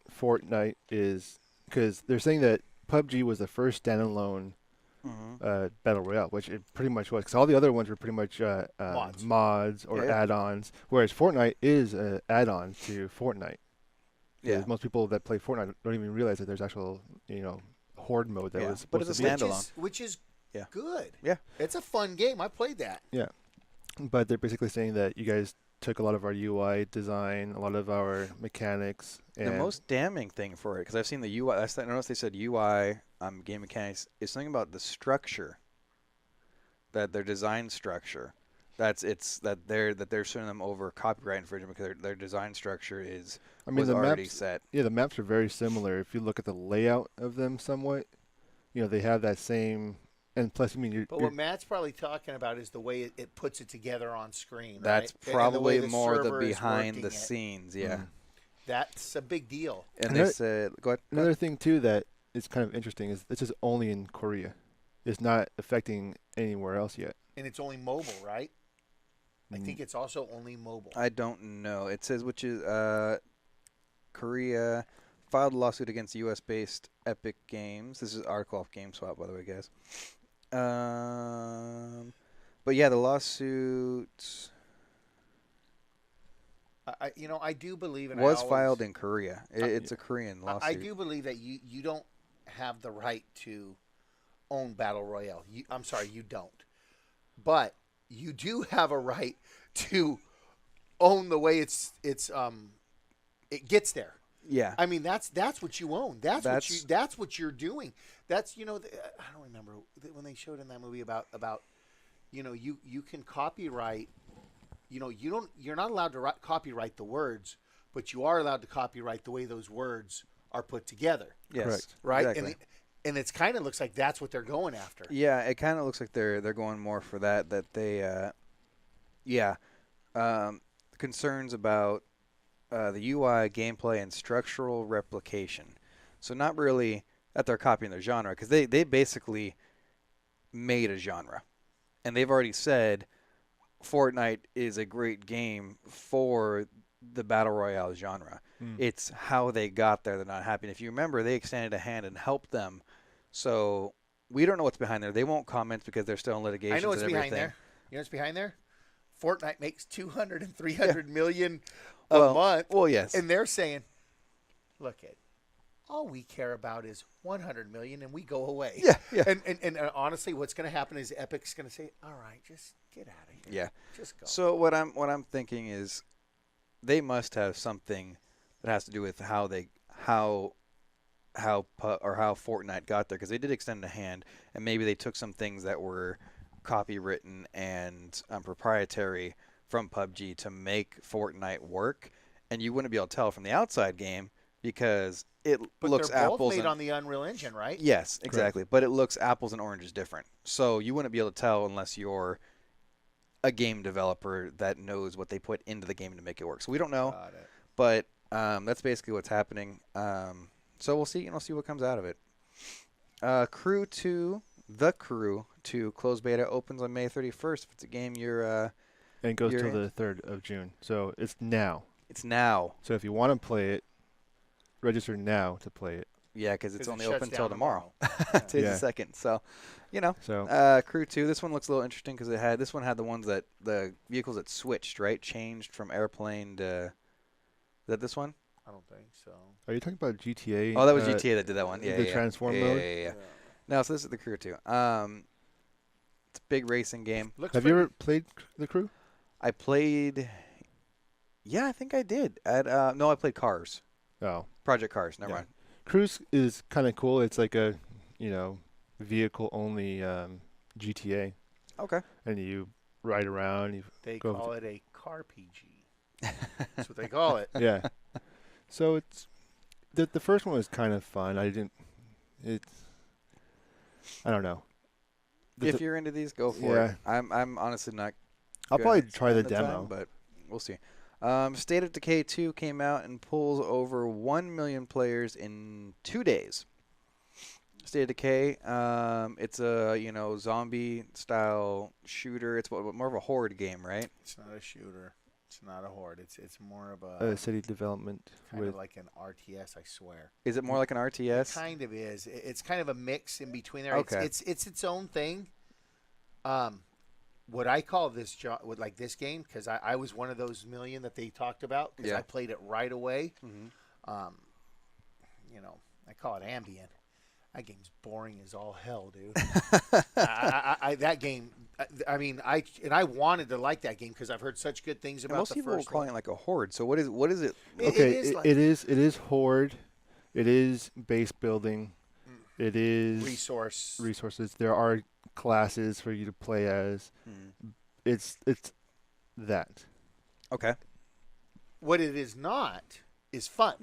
Speaker 3: Fortnite is because they're saying that PUBG was the first standalone battle royale, which it pretty much was. Because all the other ones were pretty much mods or add-ons, whereas Fortnite is an add-on to Fortnite.
Speaker 1: Yeah.
Speaker 3: Most people that play Fortnite don't even realize that there's actual, horde mode that was
Speaker 1: but
Speaker 3: supposed
Speaker 1: it's
Speaker 3: to
Speaker 1: a
Speaker 3: be.
Speaker 1: standalone.
Speaker 2: Which is
Speaker 1: Yeah.
Speaker 2: good.
Speaker 1: Yeah.
Speaker 2: It's a fun game. I played that.
Speaker 3: Yeah, but they're basically saying that you guys took a lot of our UI design, a lot of our mechanics. And
Speaker 1: The most damning thing for it, because I've seen the UI. I noticed they said UI game mechanics is something about the structure, that their design structure. That they're suing them over copyright infringement because their design structure was already set.
Speaker 3: Yeah, the maps are very similar. If you look at the layout of them somewhat, they have that same. And plus,
Speaker 2: But what Matt's probably talking about is the way it puts it together on screen.
Speaker 1: That's
Speaker 2: right?
Speaker 1: probably
Speaker 2: And the way
Speaker 1: more the
Speaker 2: server is
Speaker 1: behind
Speaker 2: working
Speaker 1: the
Speaker 2: it.
Speaker 1: scenes. Yeah.
Speaker 2: That's a big deal.
Speaker 1: And
Speaker 3: Another-
Speaker 1: they said, go ahead.
Speaker 3: Another thing too that is kind of interesting is this is only in Korea. It's not affecting anywhere else yet.
Speaker 2: And it's only mobile, right? I think it's also only mobile.
Speaker 1: I don't know. It says which is Korea filed a lawsuit against U.S.-based Epic Games. This is an article off GameSpot, by the way, guys. But yeah, the lawsuit
Speaker 2: I do believe, and
Speaker 1: was filed in Korea. It's a Korean lawsuit.
Speaker 2: I do believe that you don't have the right to own Battle Royale. I'm sorry, you don't. But you do have a right to own the way it gets there.
Speaker 1: Yeah.
Speaker 2: I mean, that's what you own. That's what you're doing. That's I don't remember when they showed in that movie about you can copyright. You're not allowed to copyright the words, but you are allowed to copyright the way those words are put together.
Speaker 1: Yes.
Speaker 3: Correct.
Speaker 2: Right.
Speaker 1: Exactly.
Speaker 2: And it's kind of looks like that's what they're going after.
Speaker 1: Yeah, it kind of looks like they're going more for that. That they, concerns about the UI, gameplay, and structural replication. So not really that they're copying their genre, because they basically made a genre, and they've already said Fortnite is a great game for the battle royale genre. It's how they got there. They're not happy. And if you remember, they extended a hand and helped them. So we don't know what's behind there. They won't comment because they're still in litigation.
Speaker 2: I know what's behind there. You know what's behind there? Fortnite makes 200 and 300 million a month.
Speaker 1: Well, yes.
Speaker 2: And they're saying, look it. All we care about is 100 million, and we go away.
Speaker 1: Yeah.
Speaker 2: And honestly, what's going to happen is Epic's going to say, "All right, just get out of here.
Speaker 1: Yeah.
Speaker 2: Just go."
Speaker 1: So what I'm thinking is, they must have something that has to do with how Fortnite got there, because they did extend a hand, and maybe they took some things that were copywritten and proprietary from PUBG to make Fortnite work, and you wouldn't be able to tell from the outside game because it looks
Speaker 2: they're both
Speaker 1: apples
Speaker 2: made
Speaker 1: and,
Speaker 2: on the Unreal Engine, right?
Speaker 1: yes, exactly. But it looks apples and oranges different. So you wouldn't be able to tell unless you're a game developer that knows what they put into the game to make it work. So we don't know, but that's basically what's happening. So we'll see. See what comes out of it. The Crew 2 closed beta opens on May 31st. If it's a game
Speaker 3: and it goes till the 3rd of June. So it's now.
Speaker 1: It's now.
Speaker 3: So if you want to play it, register now to play it.
Speaker 1: Yeah, because it's only
Speaker 2: shuts
Speaker 1: open
Speaker 2: down
Speaker 1: till tomorrow. Today's
Speaker 3: Yeah.
Speaker 1: the 2nd. So, Crew 2. This one looks a little interesting because this one had the vehicles that switched, right? Changed from airplane to. Is that this one?
Speaker 2: I don't think so.
Speaker 3: Are you talking about GTA?
Speaker 1: Oh, that was GTA that did that one. Yeah,
Speaker 3: the
Speaker 1: yeah.
Speaker 3: transform
Speaker 1: yeah,
Speaker 3: mode?
Speaker 1: Yeah. No, so this is the Crew 2. It's a big racing game.
Speaker 3: Have you ever played The Crew?
Speaker 1: I played. Yeah, I think I did. No, I played Cars.
Speaker 3: Oh.
Speaker 1: Project Cars. Never mind.
Speaker 3: Cruise is kind of cool. It's like a, vehicle-only GTA.
Speaker 1: Okay.
Speaker 3: And you ride around.
Speaker 2: They call it a car PG. That's what they call it.
Speaker 3: Yeah. So it's the first one was kind of fun. I don't know.
Speaker 1: If you're into these, go for it. I'm honestly not.
Speaker 3: I'll probably
Speaker 1: gonna
Speaker 3: try the
Speaker 1: spend
Speaker 3: demo,
Speaker 1: time, but we'll see. State of Decay 2 came out and pulls over 1 million players in 2 days. State of Decay. It's a zombie style shooter. It's more of a horde game, right?
Speaker 2: It's not a shooter. It's not a horde. It's more of a
Speaker 3: City development
Speaker 2: kind
Speaker 3: with
Speaker 2: of like an RTS. I swear.
Speaker 1: Is it more like an RTS?
Speaker 2: It kind of is. It's kind of a mix in between there.
Speaker 1: Okay.
Speaker 2: It's its own thing. What I call this this game, because I was one of those million that they talked about, because I played it right away.
Speaker 1: Mm-hmm.
Speaker 2: I call it ambient. That game's boring as all hell, dude. That game. I wanted to like that game because I've heard such good things about
Speaker 1: most
Speaker 2: the
Speaker 1: people
Speaker 2: first
Speaker 1: are calling
Speaker 2: one.
Speaker 1: it like a horde. So what is it?
Speaker 3: Okay, it is horde. It is base building. It is resources. There are classes for you to play as. It's that.
Speaker 1: Okay.
Speaker 2: What it is not is fun.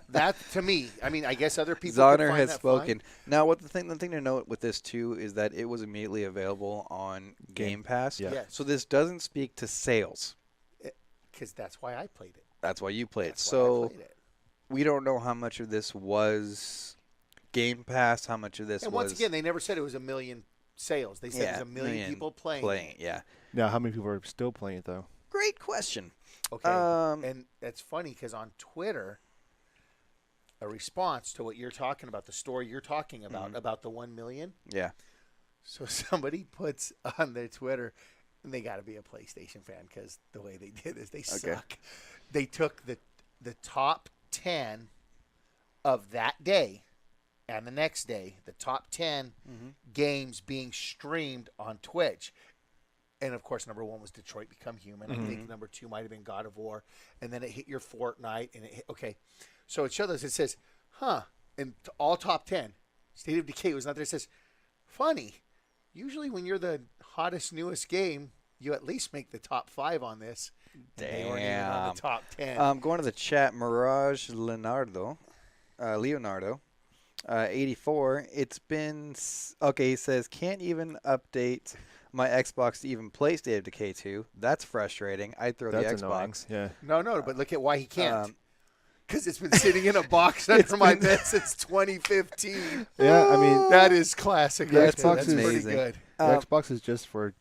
Speaker 2: That to me, I guess other people.
Speaker 1: Zoner
Speaker 2: can find
Speaker 1: has
Speaker 2: that
Speaker 1: spoken.
Speaker 2: fun.
Speaker 1: Now, the thing to note with this too is that it was immediately available on Game Pass.
Speaker 3: Yeah.
Speaker 2: Yes.
Speaker 1: So this doesn't speak to sales.
Speaker 2: Because that's why I played it.
Speaker 1: That's why you played it.
Speaker 2: That's why I
Speaker 1: So
Speaker 2: played it.
Speaker 1: we don't know how much of this was Game Pass. How much of this
Speaker 2: And
Speaker 1: was.
Speaker 2: once again, they never said it was a million sales. They said it was a million people playing.
Speaker 1: Playing, yeah.
Speaker 3: Now, how many people are still playing it though?
Speaker 1: Great question.
Speaker 2: Okay. And that's funny because on Twitter, a response to what you're talking about, the story you're talking about the 1 million.
Speaker 1: Yeah.
Speaker 2: So somebody puts on their Twitter, and they got to be a PlayStation fan because the way they did this, they suck. They took the top 10 of that day and the next day, the top 10 games being streamed on Twitch. And, of course, number 1 was Detroit Become Human. I think number 2 might have been God of War. And then it hit your Fortnite. And it hit, okay. So it showed us. It says, and all top 10. State of Decay was not there. It says, funny. Usually when you're the hottest, newest game, you at least make the top 5 on this. And they weren't even on the top 10.
Speaker 1: Going to the chat, Mirage Leonardo, 84. It's been okay. He says can't even update my Xbox to even play State of Decay 2. That's frustrating. I'd throw
Speaker 3: That's
Speaker 1: the
Speaker 3: annoying.
Speaker 1: Xbox.
Speaker 3: Yeah.
Speaker 2: No, but look at why he can't. Because it's been sitting in a box under my bed since 2015.
Speaker 3: Yeah, I mean
Speaker 2: that is classic.
Speaker 3: The
Speaker 2: right
Speaker 3: Xbox
Speaker 2: there. That's
Speaker 3: is
Speaker 2: pretty
Speaker 1: amazing.
Speaker 2: good.
Speaker 3: the Xbox is just for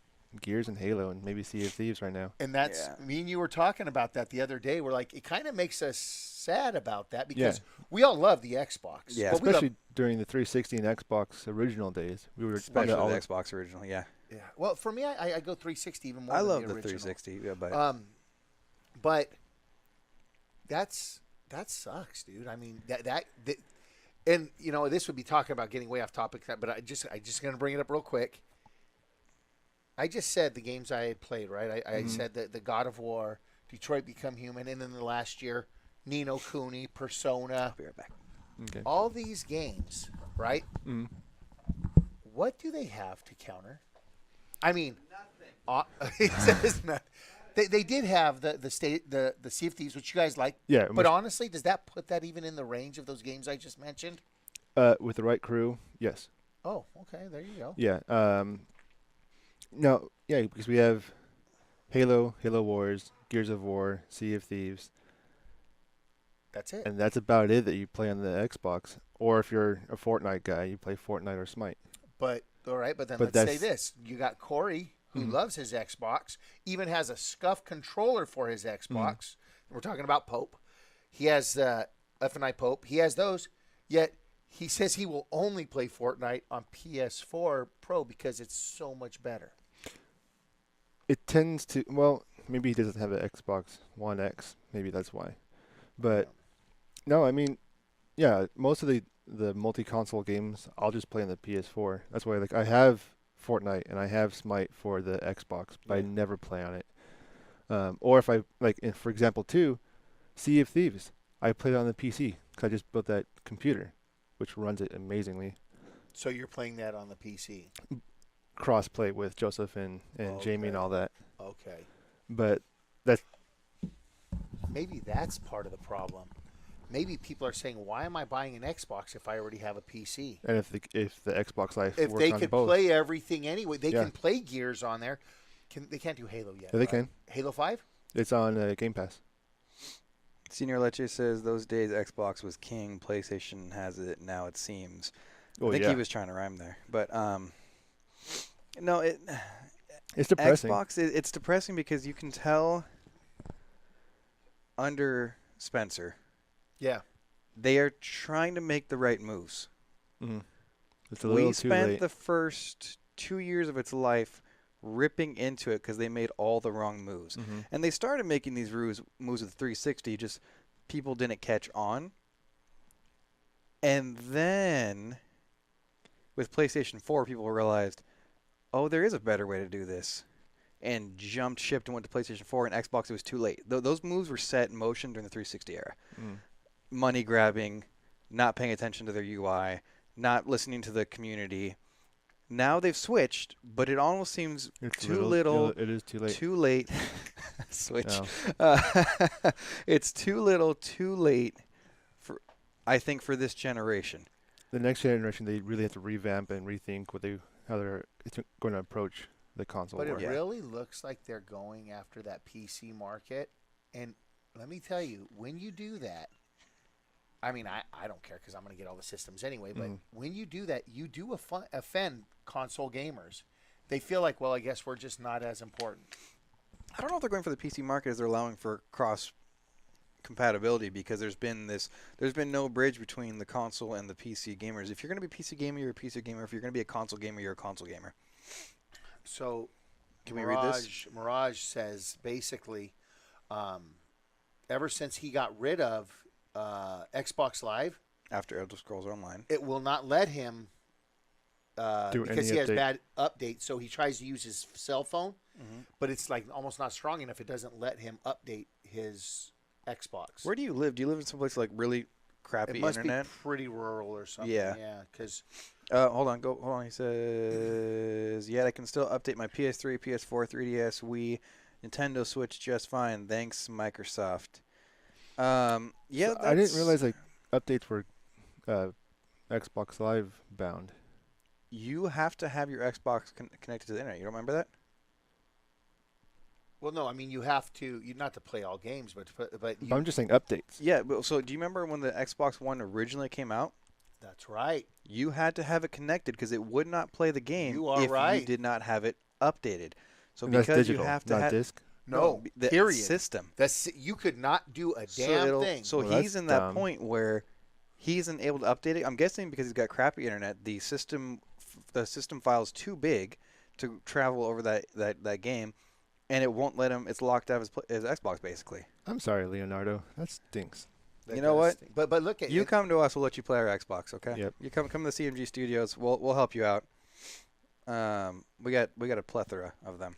Speaker 3: Gears and Halo and maybe Sea of Thieves right now.
Speaker 2: And that's me and you were talking about that the other day. We're like, it kind of makes us sad about that because we all love the Xbox.
Speaker 1: Yeah.
Speaker 2: But
Speaker 3: Especially during the 360 and Xbox original days. We were
Speaker 1: Especially
Speaker 3: all
Speaker 1: the Xbox original. Yeah.
Speaker 2: yeah. Well, for me, I go 360 even more.
Speaker 1: I
Speaker 2: than
Speaker 1: love
Speaker 2: the
Speaker 1: the
Speaker 2: original.
Speaker 1: 360. Yeah, but
Speaker 2: But that sucks, dude. I mean that and this would be talking about getting way off topic, but I just gonna bring it up real quick. I just said the games I had played, right? I said that the God of War, Detroit Become Human, and then the last year, Ni no Kuni, Persona.
Speaker 1: I'll be right back.
Speaker 3: Okay.
Speaker 2: All these games, right?
Speaker 3: Mhm.
Speaker 2: What do they have to counter? I mean, he says nothing. They did have the Sea of Thieves, which you guys like.
Speaker 3: Yeah.
Speaker 2: But honestly, does that put that even in the range of those games I just mentioned?
Speaker 3: With the right crew, yes.
Speaker 2: Oh, okay. There you go.
Speaker 3: Yeah. No, yeah, because we have Halo Wars, Gears of War, Sea of Thieves,
Speaker 2: That's it.
Speaker 3: and that's about it that you play on the Xbox. Or if you're a Fortnite guy, you play Fortnite or Smite.
Speaker 2: But all right. But then
Speaker 3: But
Speaker 2: let's say this: you got Corey, who loves his Xbox, even has a SCUF controller for his Xbox. We're talking about Pope. He has FNI Pope. He has those. Yet he says he will only play Fortnite on PS4 Pro because it's so much better.
Speaker 3: It tends to, well, maybe he doesn't have an Xbox One X. Maybe that's why. But, no, I mean, yeah, most of the multi-console games, I'll just play on the PS4. That's why, like, I have Fortnite and I have Smite for the Xbox, but I never play on it. Or if I, like, for example, too, Sea of Thieves, I played it on the PC because I just built that computer, which runs it amazingly.
Speaker 2: So you're playing that on the PC.
Speaker 3: Cross-play with Joseph and Jamie and all that.
Speaker 2: Okay.
Speaker 3: But that's...
Speaker 2: Maybe that's part of the problem. Maybe people are saying, why am I buying an Xbox if I already have a PC?
Speaker 3: And if the Xbox Live
Speaker 2: If
Speaker 3: works
Speaker 2: they
Speaker 3: on
Speaker 2: could
Speaker 3: both.
Speaker 2: play everything anyway, they
Speaker 3: Yeah.
Speaker 2: can play Gears on there. They can't do Halo yet.
Speaker 3: Yeah, they
Speaker 2: right?
Speaker 3: can.
Speaker 2: Halo 5?
Speaker 3: It's on Game Pass.
Speaker 1: Senior Leche says those days Xbox was king, PlayStation has it now. It seems.
Speaker 3: Oh,
Speaker 1: I think
Speaker 3: yeah.
Speaker 1: he was trying to rhyme there, but no,
Speaker 3: It's depressing.
Speaker 1: Xbox. It's depressing because you can tell under Spencer,
Speaker 2: Yeah.
Speaker 1: they are trying to make the right moves.
Speaker 3: Mm-hmm. It's a little
Speaker 1: We
Speaker 3: too
Speaker 1: spent
Speaker 3: late.
Speaker 1: the first 2 years of its life ripping into it because they made all the wrong moves.
Speaker 3: Mm-hmm.
Speaker 1: And they started making these moves with 360, just people didn't catch on. And then with PlayStation 4, people realized, oh, there is a better way to do this. And jumped ship and went to PlayStation 4, and Xbox, it was too late. Those moves were set in motion during the 360 era.
Speaker 3: Mm.
Speaker 1: Money grabbing, not paying attention to their UI, not listening to the community. Now they've switched, but it almost seems
Speaker 3: It's
Speaker 1: too little.
Speaker 3: It is too late.
Speaker 1: Too late. Switch.
Speaker 3: No.
Speaker 1: It's too little, too late. I think for this generation.
Speaker 3: The next generation, they really have to revamp and rethink how they're going to approach the console
Speaker 2: But
Speaker 3: war.
Speaker 2: it really looks like they're going after that PC market. And let me tell you, when you do that, I mean, I don't care because I'm going to get all the systems anyway. But when you do that, you do offend console gamers. They feel like, well, I guess we're just not as important.
Speaker 1: I don't know if they're going for the PC market as they're allowing for cross compatibility because there's been no bridge between the console and the PC gamers. If you're going to be a PC gamer, you're a PC gamer. If you're going to be a console gamer, you're a console gamer.
Speaker 2: So,
Speaker 1: can we read this?
Speaker 2: Mirage says basically, ever since he got rid of Xbox Live,
Speaker 1: after Elder Scrolls Online,
Speaker 2: it will not let him because he has bad updates. So he tries to use his cell phone, but it's like almost not strong enough. It doesn't let him update his Xbox.
Speaker 1: Where do you live? Do you live in some place like really crappy
Speaker 2: it must
Speaker 1: internet?
Speaker 2: be pretty rural or something.
Speaker 1: Yeah.
Speaker 2: Yeah, because
Speaker 1: Hold on. He says, yeah, I can still update my PS3, PS4, 3DS, Wii, Nintendo Switch just fine. Thanks, Microsoft. Yeah,
Speaker 3: So I didn't realize like updates were Xbox Live bound.
Speaker 1: You have to have your Xbox connected to the internet. You don't remember that?
Speaker 2: well, no, I mean you have to not to play all games, but you,
Speaker 3: But I'm just saying updates.
Speaker 1: Yeah, but so do you remember when the Xbox One originally came out?
Speaker 2: that's right.
Speaker 1: You had to have it connected because it would not play the game
Speaker 2: You are
Speaker 1: if
Speaker 2: right.
Speaker 1: you did not have it updated. So
Speaker 3: And that's
Speaker 1: because
Speaker 3: digital,
Speaker 1: you have to
Speaker 3: not
Speaker 1: have
Speaker 3: disc.
Speaker 2: No,
Speaker 1: the
Speaker 2: period.
Speaker 1: system.
Speaker 2: You could not do a
Speaker 1: So
Speaker 2: damn thing.
Speaker 1: So
Speaker 3: Well,
Speaker 1: he's
Speaker 3: that's
Speaker 1: in that
Speaker 3: dumb.
Speaker 1: point where he isn't able to update it. I'm guessing because he's got crappy internet. The system file's too big to travel over that game, and it won't let him. It's locked out of his Xbox basically.
Speaker 3: I'm sorry, Leonardo. That stinks.
Speaker 2: That
Speaker 1: You know
Speaker 2: does
Speaker 1: what?
Speaker 2: stink. But look at
Speaker 1: You
Speaker 2: it.
Speaker 1: come to us, we'll let you play our Xbox. Okay.
Speaker 3: Yep.
Speaker 1: You come to the CMG studios. We'll help you out. We got a plethora of them.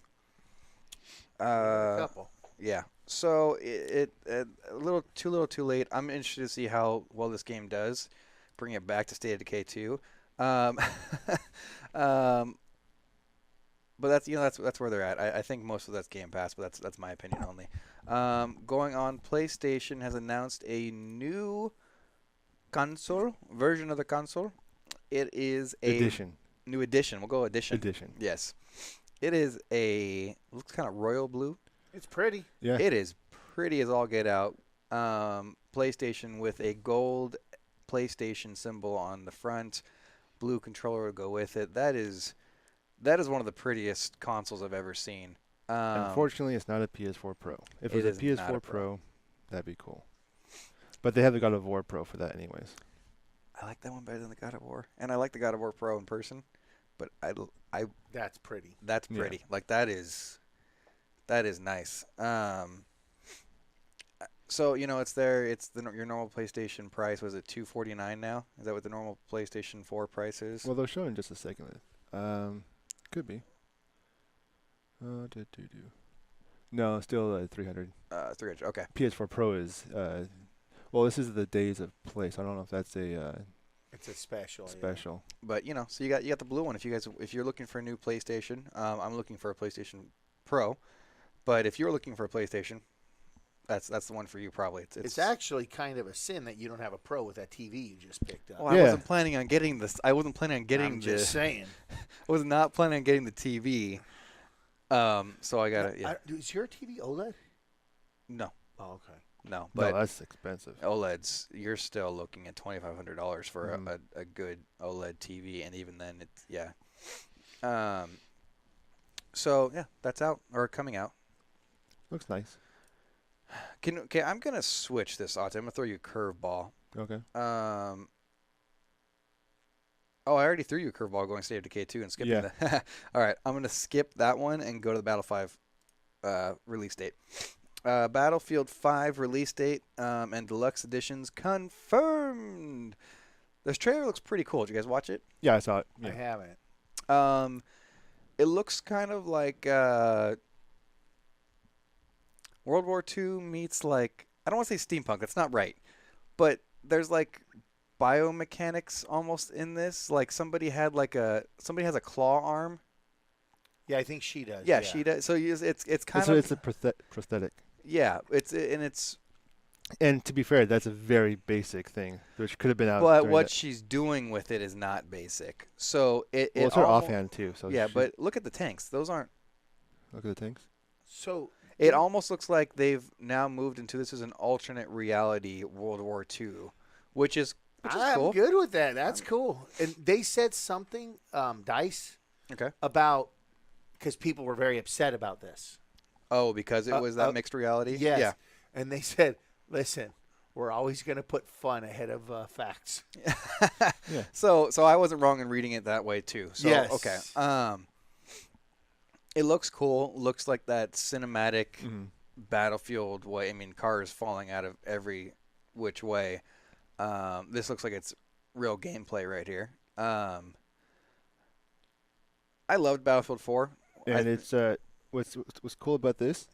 Speaker 2: A couple.
Speaker 1: Yeah. So it a little too late. I'm interested to see how well this game does. Bring it back to State of Decay 2. But that's where they're at. I think most of that's Game Pass, but that's my opinion only. Going on, PlayStation has announced a new console version of the console. It is a new edition. We'll go edition. Yes. It is looks kind of royal blue.
Speaker 2: It's pretty.
Speaker 3: Yeah.
Speaker 1: It is pretty as all get out. PlayStation with a gold PlayStation symbol on the front. Blue controller will go with it. That is one of the prettiest consoles I've ever seen.
Speaker 3: Unfortunately, it's not a PS4 Pro. If it
Speaker 1: It
Speaker 3: was a
Speaker 1: is not
Speaker 3: PS4
Speaker 1: a Pro.
Speaker 3: Pro, that'd be cool. But they have the God of War Pro for that anyways.
Speaker 1: I like that one better than the God of War, and I like the God of War Pro in person. But
Speaker 2: That's pretty.
Speaker 1: that's
Speaker 3: Yeah.
Speaker 1: pretty. Like that is nice. So it's there. It's your normal PlayStation price. Was it $249 now? Is that what the normal PlayStation 4 price is?
Speaker 3: Well, they'll show in just a second. Could be. No, still 300.
Speaker 1: 300. Okay.
Speaker 3: PS4 Pro is well, this is the days of play, so I don't know if that's a
Speaker 2: It's a special.
Speaker 3: special.
Speaker 1: But so you got the blue one. If you're looking for a new PlayStation, I'm looking for a PlayStation Pro. But if you're looking for a PlayStation, that's the one for you probably.
Speaker 2: It's actually kind of a sin that you don't have a Pro with that TV you just picked up.
Speaker 1: Well, I wasn't planning on getting this. I wasn't planning on getting
Speaker 2: I'm just saying.
Speaker 1: I was not planning on getting the TV. So I got it. Yeah.
Speaker 2: Is your TV OLED?
Speaker 1: No.
Speaker 2: Oh, okay.
Speaker 1: No,
Speaker 3: No,
Speaker 1: but
Speaker 3: that's expensive.
Speaker 1: OLEDs, you're still looking at $2,500 for a good OLED TV, and even then, it's So yeah, that's out or coming out.
Speaker 3: Looks nice.
Speaker 1: Okay, I'm gonna switch this. I'm gonna throw you a curveball.
Speaker 3: Okay.
Speaker 1: Oh, I already threw you a curveball going State of Decay 2 and skipping the. All right, I'm gonna skip that one and go to the Battle 5 release date. Battlefield 5 release date and deluxe editions confirmed. This trailer looks pretty cool. Did you guys watch it?
Speaker 3: Yeah, I saw it. Yeah.
Speaker 2: I haven't.
Speaker 1: It looks kind of like World War II meets like, I don't want to say steampunk. That's not right, but there's like biomechanics almost in this. Like somebody has a claw arm.
Speaker 2: Yeah, I think she does.
Speaker 1: Yeah, she does. So it's kind of
Speaker 3: it's a prosthetic.
Speaker 1: Yeah,
Speaker 3: And to be fair, that's a very basic thing, which could have been out.
Speaker 1: But what she's doing with it is not basic. So
Speaker 3: it's her offhand too. So
Speaker 1: yeah, but look at the tanks. Those aren't.
Speaker 3: Look at the tanks.
Speaker 2: So
Speaker 1: it almost looks like they've now moved into this is an alternate reality World War II, which is cool.
Speaker 2: I'm good with that. That's cool. And they said something, DICE,
Speaker 1: Okay.
Speaker 2: about because people were very upset about this.
Speaker 1: Oh, because it was that mixed reality?
Speaker 2: Yes.
Speaker 1: Yeah.
Speaker 2: And they said, listen, we're always going to put fun ahead of facts.
Speaker 3: Yeah.
Speaker 1: So I wasn't wrong in reading it that way too. So
Speaker 2: Yes.
Speaker 1: okay. It looks cool. Looks like that cinematic Battlefield way. I mean, cars falling out of every which way. This looks like it's real gameplay right here. I loved Battlefield 4.
Speaker 3: And it's what's cool about this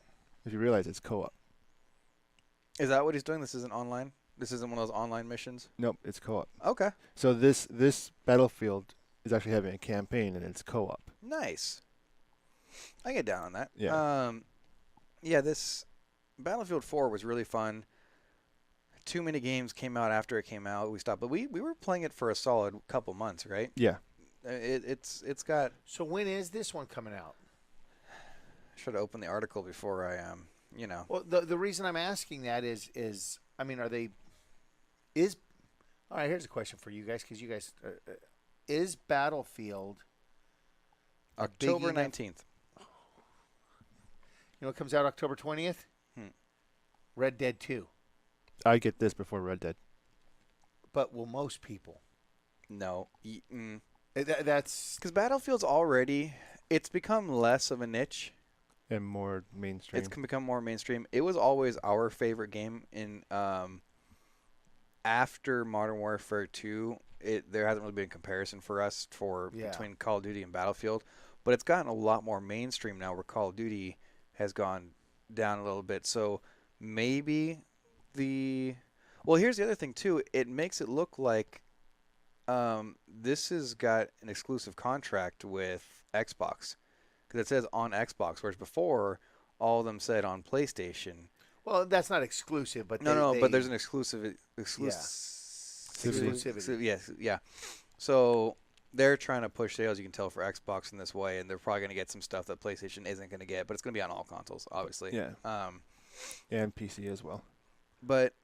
Speaker 3: is you realize it's co-op.
Speaker 1: Is that what he's doing? This isn't online? This isn't one of those online missions?
Speaker 3: Nope, it's co-op.
Speaker 1: Okay.
Speaker 3: So this Battlefield is actually having a campaign and it's co-op.
Speaker 1: Nice. I get down on that.
Speaker 3: Yeah.
Speaker 1: This Battlefield 4 was really fun. Too many games came out after it came out. We stopped, but we were playing it for a solid couple months, right?
Speaker 3: Yeah.
Speaker 1: It's got.
Speaker 2: So when is this one coming out?
Speaker 1: I should have opened the article before I
Speaker 2: Well, the reason I'm asking that is I mean, all right, here's a question for you guys, because you guys is Battlefield
Speaker 1: October 19th.
Speaker 2: You know what comes out October 20th? Red Dead 2.
Speaker 3: I get this before Red Dead.
Speaker 2: But will most people?
Speaker 1: No.
Speaker 2: That's
Speaker 1: because Battlefield's already. It's become less of a niche.
Speaker 3: And more mainstream.
Speaker 1: It's become more mainstream. It was always our favorite game in after Modern Warfare 2. There hasn't really been a comparison for us between Call of Duty and Battlefield, but it's gotten a lot more mainstream now where Call of Duty has gone down a little bit. So maybe here's the other thing too. It makes it look like this has got an exclusive contract with Xbox. Because it says on Xbox, whereas before all of them said on PlayStation.
Speaker 2: Well, that's not exclusive, but
Speaker 1: but there's an exclusivity. Yes, yeah. So they're trying to push sales. You can tell for Xbox in this way, and they're probably going to get some stuff that PlayStation isn't going to get, but it's going to be on all consoles, obviously.
Speaker 3: Yeah. And PC as well.
Speaker 1: But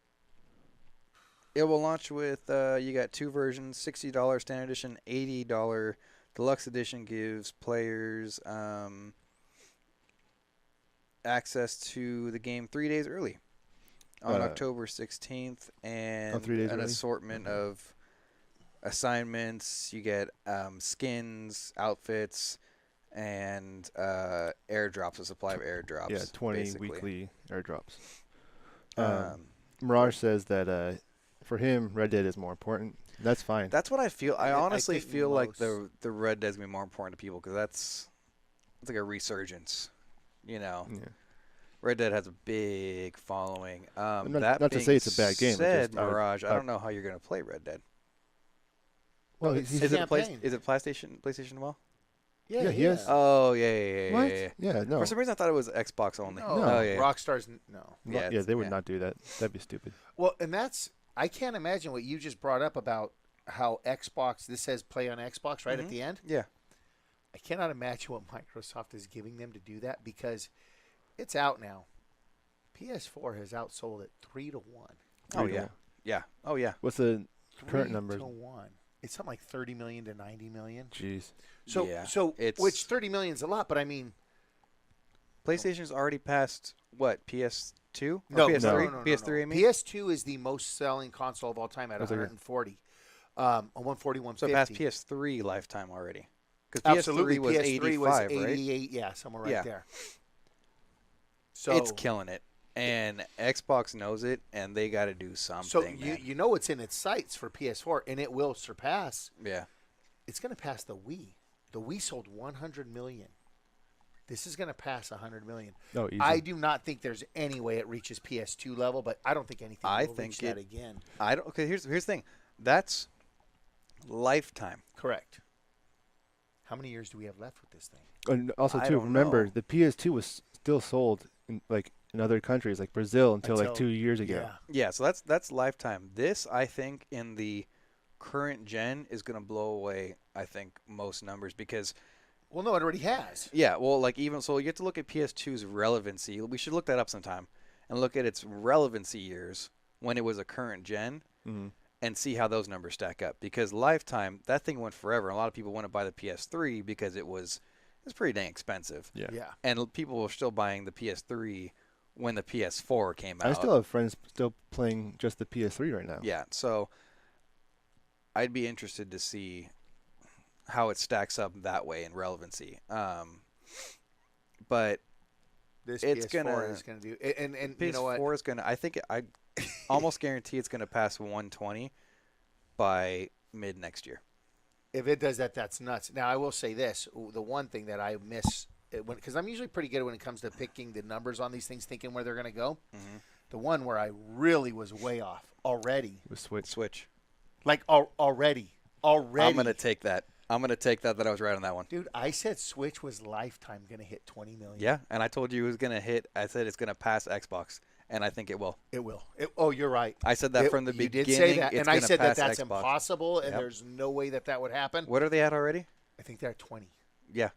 Speaker 1: it will launch with you got two versions: $60 standard edition, $80. Deluxe edition gives players access to the game 3 days early on October 16th, and
Speaker 3: 3 days
Speaker 1: an
Speaker 3: early?
Speaker 1: assortment of assignments. You get skins, outfits, and airdrops, a supply of airdrops.
Speaker 3: Yeah, 20
Speaker 1: basically.
Speaker 3: weekly airdrops. Mirage says that for him, Red Dead is more important. That's fine.
Speaker 1: That's what I feel. I honestly
Speaker 2: think
Speaker 1: feel like the Red Dead's gonna be more important to people because it's like a resurgence, Yeah. Red Dead has a big following.
Speaker 3: Not to say it's a bad game.
Speaker 1: Said Mirage, I don't know how you're gonna play Red Dead.
Speaker 3: Well,
Speaker 2: Is
Speaker 1: Is it PlayStation as well?
Speaker 3: Yeah, he is.
Speaker 1: Oh yeah.
Speaker 3: What?
Speaker 1: Yeah.
Speaker 3: Yeah, no.
Speaker 1: For some reason, I thought it was Xbox only.
Speaker 2: No,
Speaker 1: Oh yeah.
Speaker 2: Rockstar's no.
Speaker 1: Yeah,
Speaker 3: they would not do that. That'd be stupid.
Speaker 2: Well, and I can't imagine what you just brought up about how Xbox. This says play on Xbox right at the end.
Speaker 1: Yeah.
Speaker 2: I cannot imagine what Microsoft is giving them to do that because it's out now. PS4 has outsold it 3-1.
Speaker 1: Oh,
Speaker 3: 3 to
Speaker 1: yeah.
Speaker 3: 1.
Speaker 1: Yeah. Oh, yeah.
Speaker 3: What's the current number?
Speaker 2: 3-1. It's something like 30 million to 90 million.
Speaker 3: Jeez.
Speaker 2: So,
Speaker 1: Yeah,
Speaker 2: which 30 million is a lot, but I mean,
Speaker 1: PlayStation's already passed, what, PS2? Or
Speaker 2: no,
Speaker 1: PS3?
Speaker 2: no.
Speaker 1: PS3, I mean?
Speaker 2: PS2 is the most selling console of all time at
Speaker 3: That's okay.
Speaker 2: 140. 140, 150.
Speaker 1: So it passed PS3 lifetime already. Because
Speaker 2: Absolutely.
Speaker 1: PS3 was
Speaker 2: PS3
Speaker 1: 85,
Speaker 2: was
Speaker 1: right?
Speaker 2: 88, yeah, somewhere right
Speaker 1: Yeah.
Speaker 2: there. So
Speaker 1: It's killing it. And Xbox knows it, and they got to do something.
Speaker 2: So
Speaker 1: man.
Speaker 2: you know it's in its sights for PS4, and it will surpass.
Speaker 1: Yeah.
Speaker 2: It's going to pass the Wii. The Wii sold 100 million. This is going to pass 100 million.
Speaker 3: Oh, easy.
Speaker 2: I do not think there's any way it reaches PS2 level, but I don't think anything
Speaker 1: I
Speaker 2: will
Speaker 1: think
Speaker 2: reach that again.
Speaker 1: I don't. Okay, here's the thing. That's lifetime.
Speaker 2: Correct. How many years do we have left with this thing?
Speaker 3: And also,
Speaker 1: I
Speaker 3: too,
Speaker 1: don't
Speaker 3: remember,
Speaker 1: know.
Speaker 3: the PS2 was still sold in other countries, like Brazil, until like 2 years ago.
Speaker 2: Yeah.
Speaker 1: Yeah, so that's lifetime. This, I think, in the current gen is going to blow away, I think, most numbers because,
Speaker 2: Well, no, it already has.
Speaker 1: yeah, well, like even, so you have to look at PS2's relevancy. We should look that up sometime and look at its relevancy years when it was a current gen
Speaker 3: Mm-hmm.
Speaker 1: and see how those numbers stack up. Because lifetime, that thing went forever. And a lot of people wouldn't buy the PS3 because it was pretty dang expensive.
Speaker 3: Yeah.
Speaker 2: Yeah.
Speaker 1: And people were still buying the PS3 when the PS4 came out.
Speaker 3: I still have friends still playing just the PS3 right now.
Speaker 1: Yeah, so I'd be interested to see how it stacks up that way in relevancy. But
Speaker 2: This
Speaker 1: It's
Speaker 2: PS4 is going to do. And
Speaker 1: PS4
Speaker 2: you know what?
Speaker 1: is going to, I almost guarantee it's going to pass 120 by mid next year.
Speaker 2: If it does that, that's nuts. Now, I will say this. The one thing that I miss, because I'm usually pretty good when it comes to picking the numbers on these things, thinking where they're going to go.
Speaker 1: Mhm.
Speaker 2: The one where I really was way off already.
Speaker 3: With Switch.
Speaker 1: Switch.
Speaker 2: Like, already.
Speaker 1: I'm going to take that. I'm going to take that I was right on that one.
Speaker 2: Dude, I said Switch was lifetime going to hit 20 million.
Speaker 1: Yeah, and I told you it was going to hit, I said it's going to pass Xbox, and I think it will.
Speaker 2: It will. Oh, you're right.
Speaker 1: I said that from the
Speaker 2: You
Speaker 1: beginning.
Speaker 2: did say that,
Speaker 1: it's
Speaker 2: and I
Speaker 1: gonna
Speaker 2: said that
Speaker 1: pass
Speaker 2: that's
Speaker 1: Xbox.
Speaker 2: impossible, and
Speaker 1: Yep.
Speaker 2: there's no way that would happen.
Speaker 1: What are they at already?
Speaker 2: I think they're at 20.
Speaker 1: Yeah,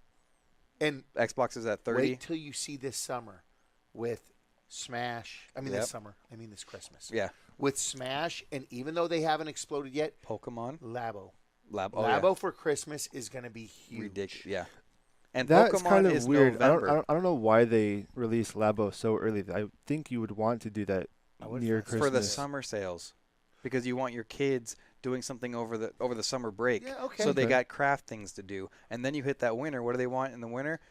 Speaker 2: And
Speaker 1: Xbox is at 30.
Speaker 2: wait till you see this summer with Smash. I mean,
Speaker 1: Yep.
Speaker 2: this summer. I mean, this Christmas.
Speaker 1: Yeah,
Speaker 2: With Smash, and even though they haven't exploded yet,
Speaker 1: Pokemon.
Speaker 2: Labo.
Speaker 1: Labo
Speaker 2: for Christmas is going to be huge.
Speaker 1: Ridiculous. Yeah. And
Speaker 3: That's
Speaker 1: Pokemon
Speaker 3: kind of
Speaker 1: is
Speaker 3: weird.
Speaker 1: November.
Speaker 3: I don't know why they released Labo so early. I think you would want to do that
Speaker 2: I would
Speaker 3: near
Speaker 2: think so.
Speaker 3: Christmas.
Speaker 1: for the summer sales, because you want your kids doing something over the summer break.
Speaker 2: Yeah, okay.
Speaker 1: So they
Speaker 3: Okay.
Speaker 1: got craft things to do, and then you hit that winter. What do they want in the winter?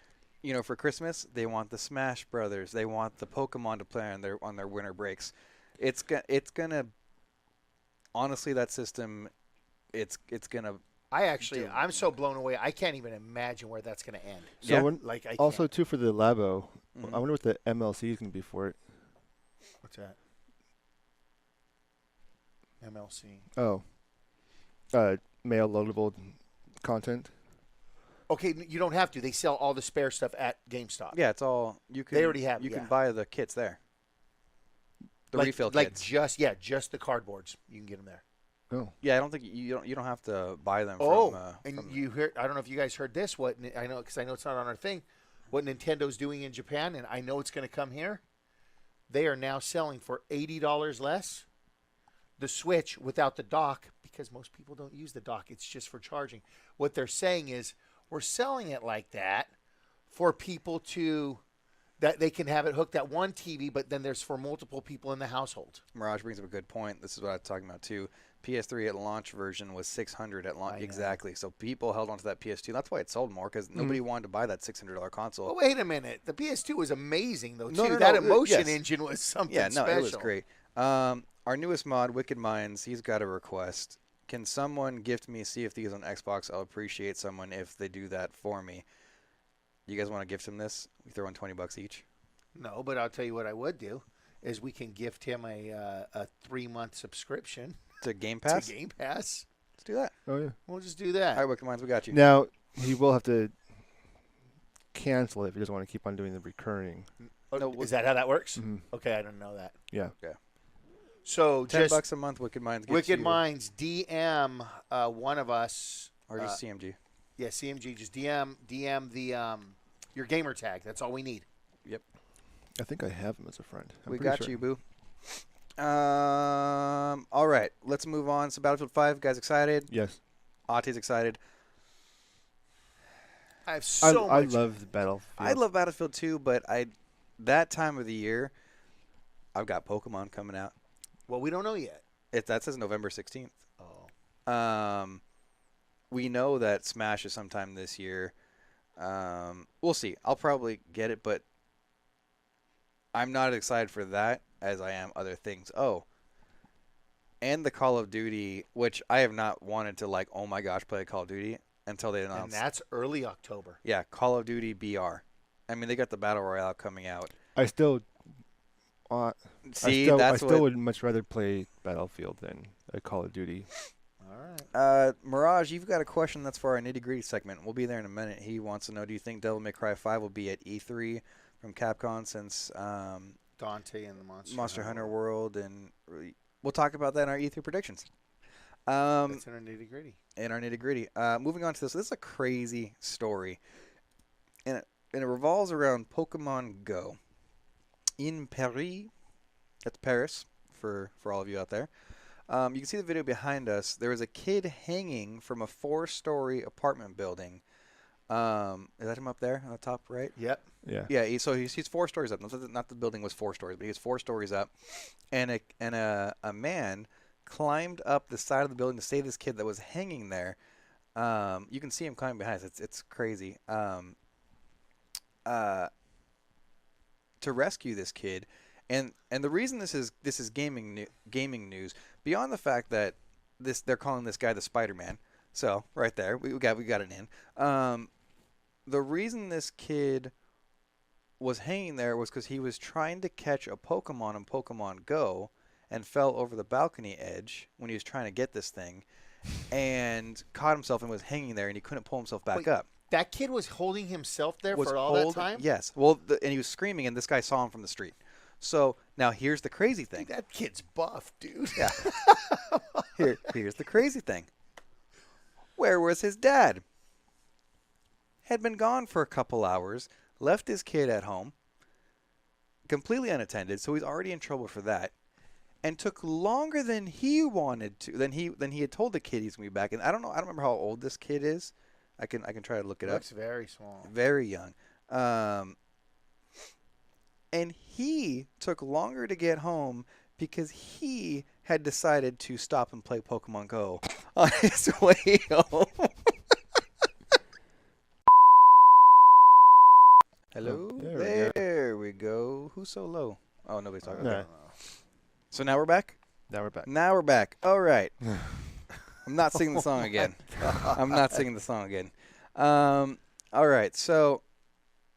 Speaker 1: You know, for Christmas, they want the Smash Brothers. They want the Pokemon to play on their winter breaks. It's gonna. Honestly, that system, it's gonna.
Speaker 2: I'm so blown away. I can't even imagine where that's going to end.
Speaker 3: So
Speaker 1: Yeah.
Speaker 3: when,
Speaker 2: Like, I
Speaker 3: also
Speaker 2: can't.
Speaker 3: too for the Labo,
Speaker 1: Mhm.
Speaker 3: I wonder what the MLC is going to be for it.
Speaker 2: What's that? MLC.
Speaker 3: Oh, male loadable content.
Speaker 2: Okay, you don't have to. They sell all the spare stuff at GameStop.
Speaker 1: Yeah, it's all you can.
Speaker 2: They already have it,
Speaker 1: You
Speaker 2: yeah.
Speaker 1: can buy the kits there. The
Speaker 2: like,
Speaker 1: refill
Speaker 2: like
Speaker 1: kits.
Speaker 2: just the cardboards. You can get them there.
Speaker 3: Oh,
Speaker 1: Yeah, I don't think you don't have to buy them.
Speaker 2: Oh,
Speaker 1: from,
Speaker 2: and
Speaker 1: from
Speaker 2: you heard? I don't know if you guys heard this. I know because I know it's not on our thing. What Nintendo's doing in Japan, and I know it's going to come here. They are now selling for $80 less the Switch without the dock because most people don't use the dock. It's just for charging. What they're saying is we're selling it like that for people that they can have it hooked at one TV, but then there's for multiple people in the household.
Speaker 1: Mirage brings up a good point. This is what I was talking about too. PS3 at launch version was $600 at
Speaker 2: I
Speaker 1: launch.
Speaker 2: know.
Speaker 1: Exactly. So people held on to that PS2. That's why it sold more because nobody wanted to buy that $600 console.
Speaker 2: Oh, wait a minute. The PS2 was amazing, though, too.
Speaker 1: No, no,
Speaker 2: that
Speaker 1: no,
Speaker 2: emotion
Speaker 1: yes.
Speaker 2: engine was something
Speaker 1: Yeah, no,
Speaker 2: special.
Speaker 1: it was great. Our newest mod, Wicked Minds, he's got a request. Can someone gift me Sea of Thieves on Xbox? I'll appreciate someone if they do that for me. You guys want to gift him this? We throw in $20 each.
Speaker 2: No, but I'll tell you what I would do is we can gift him a 3-month subscription
Speaker 1: To Game Pass?
Speaker 2: to Game Pass.
Speaker 1: Let's do that.
Speaker 3: oh yeah.
Speaker 2: We'll just do that.
Speaker 1: All right, Wicked Minds, we got you.
Speaker 3: Now he will have to cancel it if he doesn't want to keep on doing the recurring.
Speaker 2: Oh,
Speaker 1: No,
Speaker 2: is that how that works?
Speaker 3: Mhm.
Speaker 2: Okay, I didn't know that.
Speaker 3: Yeah.
Speaker 2: So just
Speaker 1: $10 a month, Wicked Minds gets
Speaker 2: Wicked
Speaker 1: you,
Speaker 2: Minds, DM one of us.
Speaker 1: or just CMG.
Speaker 2: Yeah, CMG. Just DM the your gamer tag. That's all we need.
Speaker 1: Yep.
Speaker 3: I think I have him as a friend. I'm
Speaker 1: we
Speaker 3: pretty
Speaker 1: got
Speaker 3: sure.
Speaker 1: you, boo. All right, let's move on. So Battlefield 5, guys excited?
Speaker 3: Yes.
Speaker 1: Ati's excited.
Speaker 2: I have so
Speaker 3: I
Speaker 2: much.
Speaker 3: love the Battlefield.
Speaker 1: I love Battlefield 2, but that time of the year, I've got Pokemon coming out.
Speaker 2: Well, we don't know yet.
Speaker 1: That says November 16th.
Speaker 2: Oh.
Speaker 1: We know that Smash is sometime this year. We'll see. I'll probably get it, but I'm not as excited for that as I am other things. Oh, and the Call of Duty, which I have not wanted to like, oh my gosh, play Call of Duty until they announced.
Speaker 2: And that's early October.
Speaker 1: Yeah, Call of Duty BR. I mean, they got the Battle Royale coming out.
Speaker 3: I still.
Speaker 1: See,
Speaker 3: I still would much rather play Battlefield than a Call of Duty.
Speaker 2: All right.
Speaker 1: Mirage, you've got a question that's for our Nitty Gritty segment. We'll be there in a minute. He wants to know, do you think Devil May Cry 5 will be at E3 from Capcom since
Speaker 2: Dante and the
Speaker 1: Monster Hunter World? And we'll talk about that in our E3 predictions.
Speaker 2: That's in our nitty gritty.
Speaker 1: In our Nitty Gritty. Moving on to this. This is a crazy story. And it revolves around Pokemon Go. In Paris, that's Paris for all of you out there. You can see the video behind us. There was a kid hanging from a 4-story apartment building. Is that him up there on the top right?
Speaker 2: Yep.
Speaker 3: Yeah.
Speaker 1: Yeah. He's 4 stories up. Not the building was 4 stories, but he was 4 stories up, and a man climbed up the side of the building to save this kid that was hanging there. You can see him climbing behind us. It's crazy. To rescue this kid, and the reason this is gaming news, beyond the fact that they're calling this guy the Spider-Man. So right there, we got it in. The reason this kid was hanging there was because he was trying to catch a Pokemon in Pokemon Go and fell over the balcony edge when he was trying to get this thing, and caught himself and was hanging there, and he couldn't pull himself back up.
Speaker 2: That kid was holding himself there for all that time?
Speaker 1: Yes. Well, and he was screaming, and this guy saw him from the street. So now here's the crazy thing.
Speaker 2: Dude, that kid's buff, dude.
Speaker 1: Yeah. Here's the crazy thing. Where was his dad? Had been gone for a couple hours, left his kid at home, completely unattended, so he's already in trouble for that, and took longer than he wanted to, than he had told the kid he's gonna be back. And I don't remember how old this kid is. I can try to look it up.
Speaker 2: Looks very small.
Speaker 1: Very young. And he took longer to get home because he had decided to stop and play Pokemon Go on his way home. Hello? There we go. Who's so low? Oh, nobody's talking about that. So now we're back?
Speaker 3: Now we're back.
Speaker 1: Now we're back. All right. I'm not singing the song again. All right. So,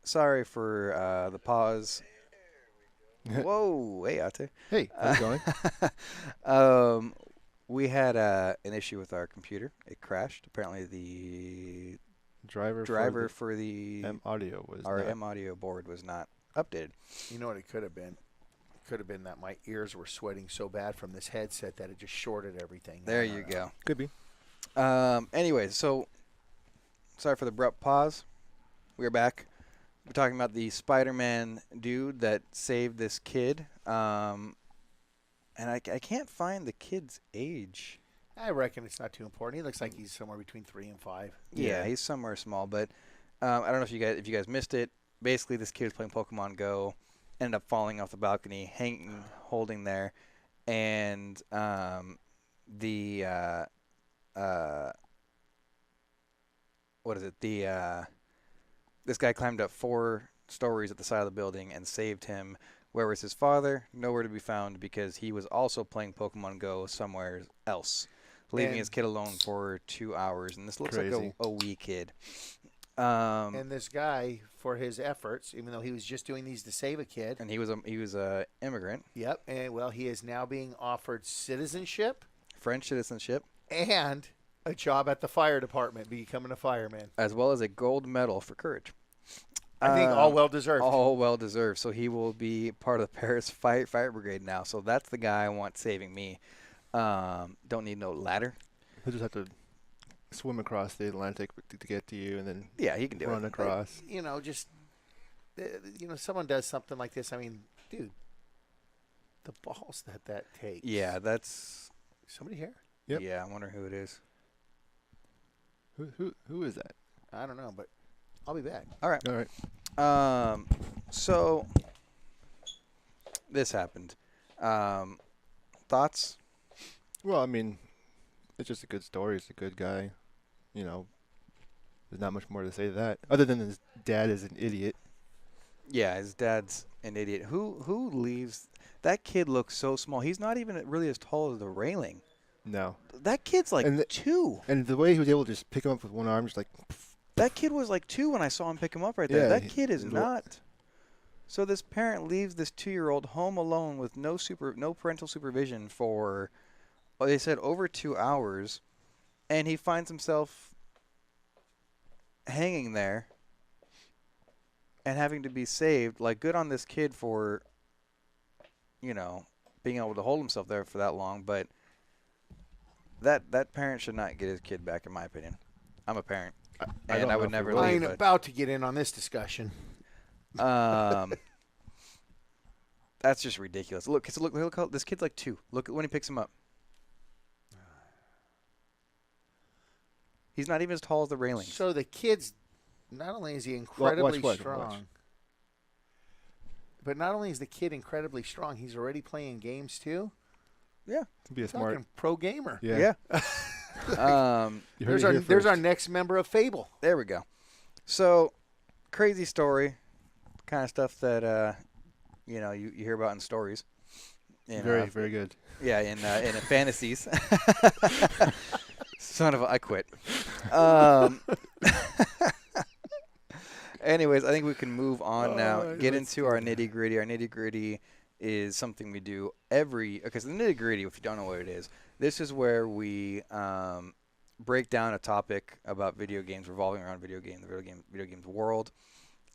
Speaker 1: sorry for the pause. Whoa. Hey, Ate.
Speaker 3: Hey, how's it going?
Speaker 1: We had an issue with our computer. It crashed. Apparently, the driver for the
Speaker 3: M audio was
Speaker 1: our M audio board was not updated.
Speaker 2: You know what it could have been? It could have been that my ears were sweating so bad from this headset that it just shorted everything.
Speaker 1: There you go.
Speaker 3: Could be.
Speaker 1: Anyway, so sorry for the abrupt pause. We're back. We're talking about the Spider-Man dude that saved this kid. And I can't find the kid's age.
Speaker 2: I reckon it's not too important. He looks like he's somewhere between 3 and 5.
Speaker 1: Yeah, he's somewhere small, but I don't know if you guys missed it. Basically, this kid was playing Pokemon Go, ended up falling off the balcony, holding there, and this guy climbed up 4 stories at the side of the building and saved him. Where was his father? Nowhere to be found because he was also playing Pokemon Go somewhere else, leaving his kid alone for 2 hours. And this looks like a wee kid.
Speaker 2: And this guy, for his efforts, even though he was just doing these to save a kid,
Speaker 1: and he was a immigrant.
Speaker 2: Yep, and well, he is now being offered citizenship,
Speaker 1: French citizenship,
Speaker 2: and a job at the fire department, becoming a fireman,
Speaker 1: as well as a gold medal for courage.
Speaker 2: I think all well deserved.
Speaker 1: All well deserved. So he will be part of the Paris Fire Brigade now. So that's the guy I want saving me. Don't need no ladder.
Speaker 3: He'll just have to swim across the Atlantic to get to you, and then
Speaker 1: he can do
Speaker 3: run
Speaker 1: it.
Speaker 3: across.
Speaker 2: Just someone does something like this. I mean, dude, the balls that takes.
Speaker 1: Yeah, that's.
Speaker 2: Somebody here?
Speaker 3: Yep.
Speaker 1: Yeah, I wonder who it is.
Speaker 3: Who is that?
Speaker 2: I don't know, but I'll be back.
Speaker 1: All right.
Speaker 3: All right.
Speaker 1: So this happened. Thoughts?
Speaker 3: Well, I mean, it's just a good story. He's a good guy. You know, there's not much more to say to that, other than his dad is an idiot.
Speaker 1: Yeah, his dad's an idiot. Who leaves? That kid looks so small. He's not even really as tall as the railing.
Speaker 3: No.
Speaker 1: That kid's like
Speaker 3: And
Speaker 1: 2.
Speaker 3: And the way he was able to just pick him up with one arm, just like.
Speaker 1: That kid was like 2 when I saw him pick him up right there.
Speaker 3: Yeah,
Speaker 1: That kid is not. So this parent leaves this 2-year-old home alone with no parental supervision for, they said, over 2 hours, and he finds himself hanging there and having to be saved. Like, good on this kid for, being able to hold himself there for that long, but that parent should not get his kid back, in my opinion. I'm a parent, and I would never
Speaker 2: I
Speaker 1: leave.
Speaker 2: ain't about to get in on this discussion.
Speaker 1: That's just ridiculous. Look how this kid's like 2. Look at when he picks him up. He's not even as tall as the railings.
Speaker 2: So the kid's, not only is he incredibly strong,
Speaker 3: watch.
Speaker 2: but not only is the kid incredibly strong, he's already playing games too.
Speaker 1: Yeah.
Speaker 3: Be a smart.
Speaker 2: Fucking pro gamer.
Speaker 3: Yeah. You heard it here
Speaker 2: There's our
Speaker 3: first.
Speaker 2: next member of Fable.
Speaker 1: There we go. So, crazy story, kind of stuff that you hear about in stories.
Speaker 3: Very, very good.
Speaker 1: Yeah, in fantasies. Son of a, I quit. Anyways, I think we can move on now. Get into our nitty gritty. Our nitty gritty is something we do because the nitty gritty, if you don't know what it is, this is where we break down a topic about video games revolving around video games world,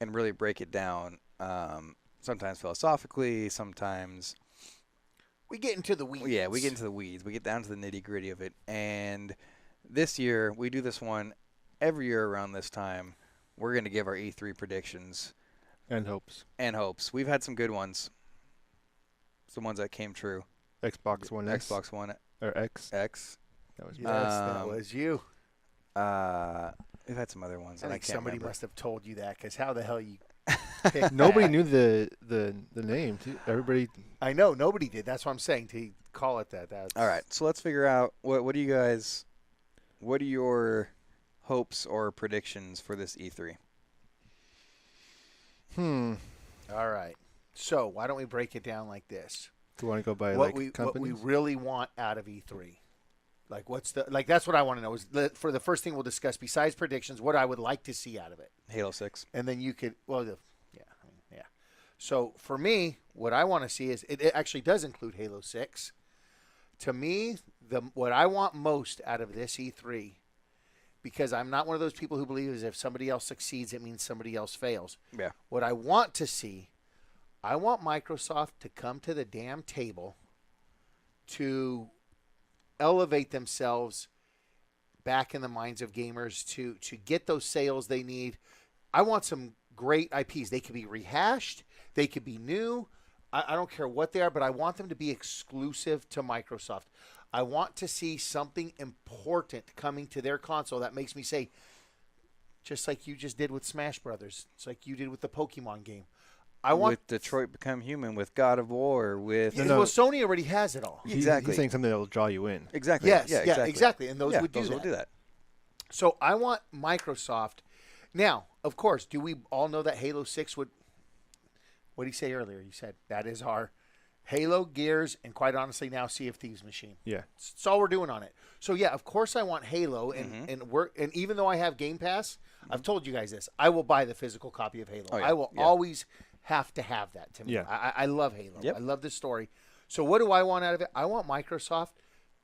Speaker 1: and really break it down. Sometimes philosophically, sometimes
Speaker 2: We get into the weeds.
Speaker 1: yeah, we get into the weeds. We get down to the nitty gritty of it. And this year, we do this one every year around this time. We're going to give our E3 predictions
Speaker 3: And hopes.
Speaker 1: and hopes. We've had some good ones. Some ones that came true.
Speaker 3: Xbox One S.
Speaker 1: Xbox One
Speaker 3: Or X.
Speaker 1: X.
Speaker 3: That was
Speaker 2: Yes, that was you.
Speaker 1: We've had some other ones.
Speaker 2: I
Speaker 1: that
Speaker 2: think
Speaker 1: can't
Speaker 2: somebody
Speaker 1: remember.
Speaker 2: must have told you that, because how the hell you
Speaker 3: Nobody
Speaker 2: that?
Speaker 3: knew the name. Too. Everybody.
Speaker 2: I know, nobody did. That's what I'm saying, to call it that. That's,
Speaker 1: All right, so let's figure out what are your hopes or predictions for this E3?
Speaker 2: All right. So why don't we break it down like this?
Speaker 3: Do you want to go by
Speaker 2: what
Speaker 3: companies?
Speaker 2: we really want out of E3. That's what I want to know is for the first thing we'll discuss besides predictions, what I would like to see out of it.
Speaker 1: Halo 6.
Speaker 2: And then you could yeah. So for me, what I want to see is it actually does include Halo 6. To me, what I want most out of this E3, because I'm not one of those people who believes if somebody else succeeds, it means somebody else fails.
Speaker 1: Yeah.
Speaker 2: What I want to see, I want Microsoft to come to the damn table to elevate themselves back in the minds of gamers to get those sales they need. I want some great IPs. They could be rehashed. They could be new. I don't care what they are, but I want them to be exclusive to Microsoft. I want to see something important coming to their console that makes me say, just like you just did with Smash Brothers. It's like you did with the Pokemon game. With
Speaker 1: Detroit Become Human, with God of War, with...
Speaker 2: Well, Sony already has it all.
Speaker 1: Exactly.
Speaker 3: He's saying something that will draw you in.
Speaker 1: Exactly.
Speaker 2: Yes,
Speaker 1: yeah,
Speaker 2: exactly. And those would do
Speaker 1: those
Speaker 2: that.
Speaker 1: will do that.
Speaker 2: So I want Microsoft. Now, of course, do we all know that Halo 6 would... What did he say earlier? He said that is our Halo, Gears, and quite honestly now Sea of Thieves machine.
Speaker 3: Yeah.
Speaker 2: That's all we're doing on it. So, yeah, of course I want Halo. And even though I have Game Pass, I've told you guys this. I will buy the physical copy of Halo.
Speaker 1: Oh, yeah.
Speaker 2: I will always have to have that to me.
Speaker 3: Yeah.
Speaker 2: I love Halo.
Speaker 1: Yep.
Speaker 2: I love this story. So what do I want out of it? I want Microsoft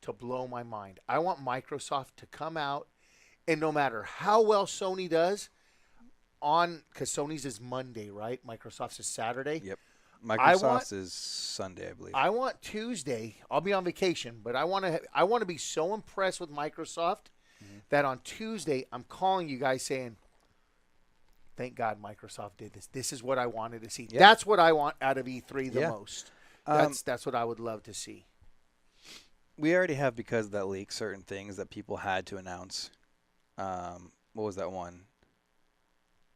Speaker 2: to blow my mind. I want Microsoft to come out, and no matter how well Sony does because Sony's is Monday, right? Microsoft's is Saturday.
Speaker 1: Yep. Microsoft's is Sunday, I believe.
Speaker 2: I want Tuesday. I'll be on vacation, but I want to be so impressed with Microsoft that on Tuesday I'm calling you guys saying, thank God Microsoft did this. This is what I wanted to see.
Speaker 1: Yeah.
Speaker 2: That's what I want out of E3 the
Speaker 1: Yeah.
Speaker 2: most. That's what I would love to see.
Speaker 1: We already have, because of that leak, certain things that people had to announce. What was that one?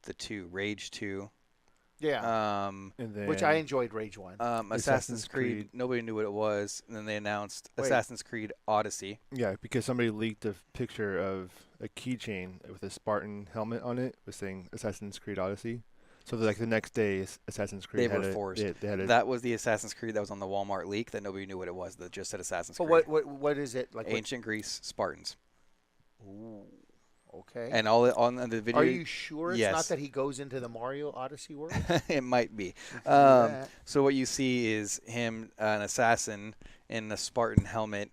Speaker 1: The 2, Rage 2.
Speaker 2: Yeah.
Speaker 3: And then
Speaker 2: Which I enjoyed Rage 1.
Speaker 1: Assassin's Creed. Nobody knew what it was, and then they announced
Speaker 2: Wait.
Speaker 1: Assassin's Creed Odyssey.
Speaker 3: Yeah, because somebody leaked a picture of a keychain with a Spartan helmet on it, was saying Assassin's Creed Odyssey. So like the next day, Assassin's Creed
Speaker 1: They were forced.
Speaker 3: They had a,
Speaker 1: That was the Assassin's Creed that was on the Walmart leak that nobody knew what it was. That just said Assassin's
Speaker 2: But
Speaker 1: Creed.
Speaker 2: what is it? Like
Speaker 1: Ancient Greece Spartans.
Speaker 2: Ooh, okay.
Speaker 1: And all on the video.
Speaker 2: Are you sure it's
Speaker 1: Yes.
Speaker 2: not that he goes into the Mario Odyssey world?
Speaker 1: It might be.
Speaker 2: that.
Speaker 1: So what you see is him, an assassin in a Spartan helmet.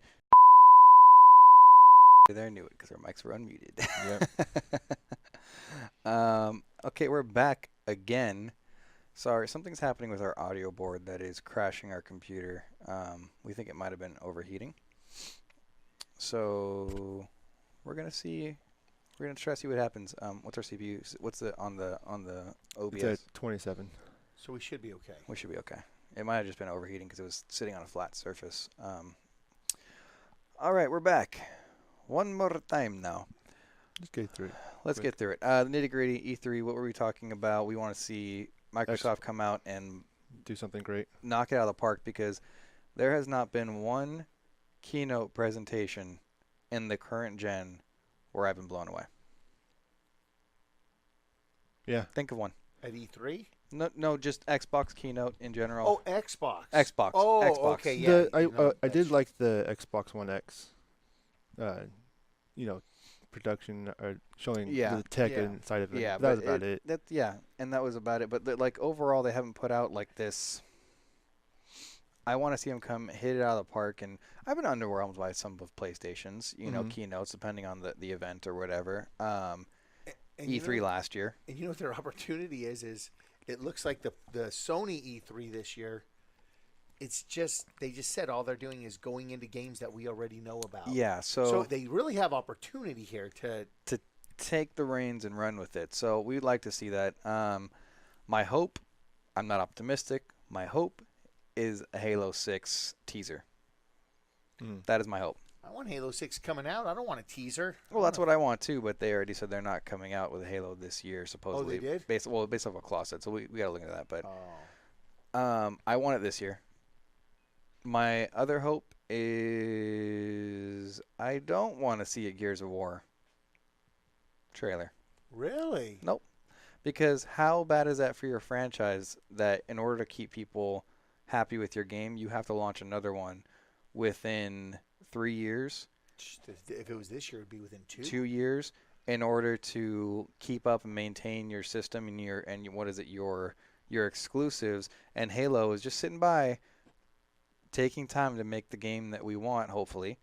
Speaker 1: There, I knew it because our mics were unmuted.
Speaker 3: Yep.
Speaker 1: Okay, we're back again. Sorry, something's happening with our audio board that is crashing our computer. We think it might have been overheating. So we're gonna see. We're gonna try to see what happens. What's our CPU? What's the on the OBS?
Speaker 3: It's at 27.
Speaker 2: So we should be okay.
Speaker 1: We should be okay. It might have just been overheating because it was sitting on a flat surface. All right, we're back. One more time now.
Speaker 3: Just get through it.
Speaker 1: Let's
Speaker 3: Quick.
Speaker 1: get through it. The Nitty Gritty E3. What were we talking about? We want to see Microsoft come out and
Speaker 3: Do something great.
Speaker 1: knock it out of the park, because there has not been one keynote presentation in the current gen where I've been blown away.
Speaker 3: Yeah.
Speaker 1: Think of one.
Speaker 2: At E3?
Speaker 1: No, just Xbox keynote in general.
Speaker 2: Oh, Xbox.
Speaker 1: Xbox.
Speaker 2: Oh,
Speaker 1: Xbox.
Speaker 2: okay, yeah.
Speaker 3: I did like the Xbox One X. Production or showing
Speaker 1: Yeah.
Speaker 3: the tech
Speaker 2: Yeah.
Speaker 3: inside of it.
Speaker 1: Yeah,
Speaker 3: that was
Speaker 1: but
Speaker 3: about it.
Speaker 1: And that was about it. But like overall, they haven't put out like this. I want to see them come hit it out of the park, and I've been underwhelmed by some of PlayStation's, keynotes, depending on the event or whatever.
Speaker 2: And
Speaker 1: E3 last year.
Speaker 2: And you know what their opportunity is it looks like the Sony E3 this year, it's just, they just said all they're doing is going into games that we already know about.
Speaker 1: Yeah,
Speaker 2: So they really have opportunity here to
Speaker 1: take the reins and run with it. So we'd like to see that. My hope, I'm not optimistic, my hope is a Halo 6 teaser. That is my hope.
Speaker 2: I want Halo 6 coming out. I don't want a teaser.
Speaker 1: Well, that's what I want too, but they already said they're not coming out with Halo this year, supposedly.
Speaker 2: Oh, they did?
Speaker 1: Based off what Claw said, so we got to look into that. But
Speaker 2: Oh.
Speaker 1: I want it this year. My other hope is I don't want to see a Gears of War trailer.
Speaker 2: Really?
Speaker 1: Nope. Because how bad is that for your franchise that in order to keep people happy with your game, you have to launch another one within 3 years,
Speaker 2: If it was this year, it would be within 2.
Speaker 1: 2 years, in order to keep up and maintain your system and your exclusives. And Halo is just sitting by, taking time to make the game that we want. Hopefully,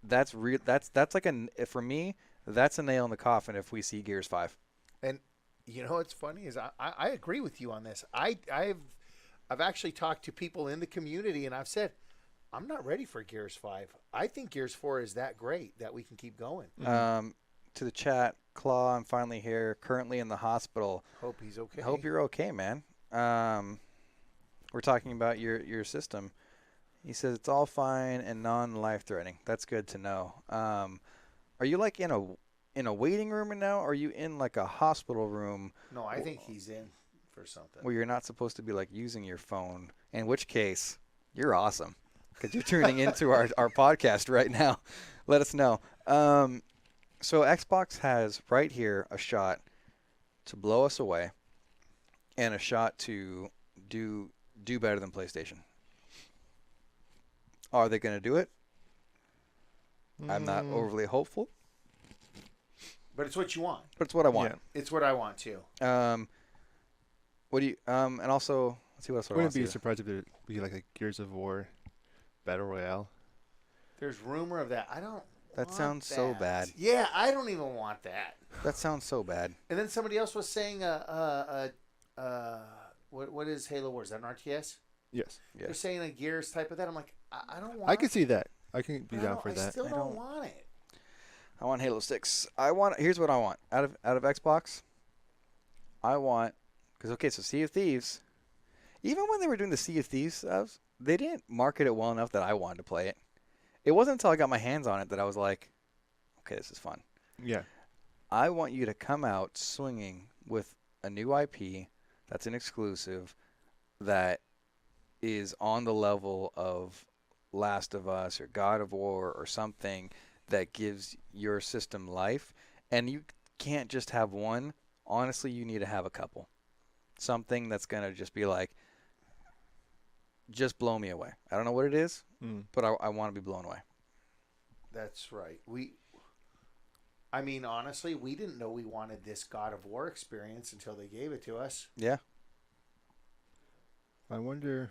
Speaker 1: that's real. That's like for me, that's a nail in the coffin if we see Gears 5.
Speaker 2: And you know what's funny is I agree with you on this. I've actually talked to people in the community, and I've said I'm not ready for Gears 5. I think Gears 4 is that great that we can keep going.
Speaker 1: To the chat, Claw, I'm finally here. Currently in the hospital.
Speaker 2: Hope he's okay.
Speaker 1: Hope you're okay, man. We're talking about your system. He says it's all fine and non-life-threatening. That's good to know. Are you like in a waiting room now? Or are you in like a hospital room?
Speaker 2: No, I think he's in for something.
Speaker 1: Where you're not supposed to be like using your phone. In which case, you're awesome because you're tuning into our podcast right now. Let us know. So Xbox has right here a shot to blow us away, and a shot to do better than PlayStation. Are they going to do it? I'm not overly hopeful,
Speaker 2: But it's what you want.
Speaker 1: but it's what I want.
Speaker 2: It's what I want too.
Speaker 1: What do you? And also, let's see what else I want
Speaker 3: Wouldn't
Speaker 1: to
Speaker 3: be
Speaker 1: see.
Speaker 3: surprised if there be like a Gears of War battle royale.
Speaker 2: There's rumor of that. I don't.
Speaker 1: That
Speaker 2: want
Speaker 1: sounds so
Speaker 2: that.
Speaker 1: bad.
Speaker 2: Yeah, I don't even want that.
Speaker 1: That sounds so bad.
Speaker 2: And then somebody else was saying, what is Halo Wars? Is that an RTS?
Speaker 3: Yes.
Speaker 2: They're
Speaker 1: Yes.
Speaker 2: saying a Gears type of that. I'm like, I don't want.
Speaker 3: I can see that. I can be
Speaker 2: I
Speaker 3: down
Speaker 2: don't-
Speaker 3: for
Speaker 2: I
Speaker 3: that.
Speaker 2: still
Speaker 1: I
Speaker 2: don't
Speaker 1: don't-
Speaker 2: want it.
Speaker 1: I want Halo 6. Here's what I want out of Xbox. I want, because okay, so Sea of Thieves, even when they were doing the Sea of Thieves stuff, they didn't market it well enough that I wanted to play it. It wasn't until I got my hands on it that I was like, okay, this is fun.
Speaker 3: Yeah.
Speaker 1: I want you to come out swinging with a new IP that's an exclusive that is on the level of Last of Us or God of War or something that gives your system life. And you can't just have one. Honestly, you need to have a couple. Something that's going to just be like, just blow me away. I don't know what it is, but I want to be blown away.
Speaker 2: That's right. Honestly, we didn't know we wanted this God of War experience until they gave it to us.
Speaker 1: Yeah.
Speaker 3: I wonder.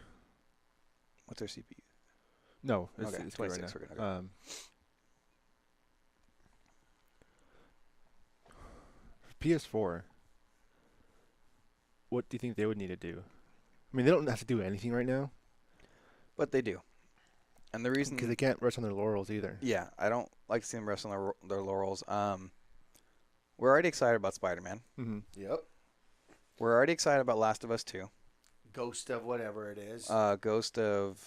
Speaker 1: What's their CPU?
Speaker 3: No, it's,
Speaker 1: Okay,
Speaker 3: it's good right
Speaker 1: 26.
Speaker 3: now.
Speaker 1: We're good.
Speaker 3: PS4. What do you think they would need to do? I mean, they don't have to do anything right now
Speaker 1: But they do. And the reason...
Speaker 3: because they can't rest on their laurels either.
Speaker 1: Yeah, I don't like to see them rest on their laurels. We're already excited about Spider-Man.
Speaker 3: Mm-hmm.
Speaker 2: Yep.
Speaker 1: We're already excited about Last of Us 2.
Speaker 2: Ghost of whatever it is.
Speaker 1: Ghost of...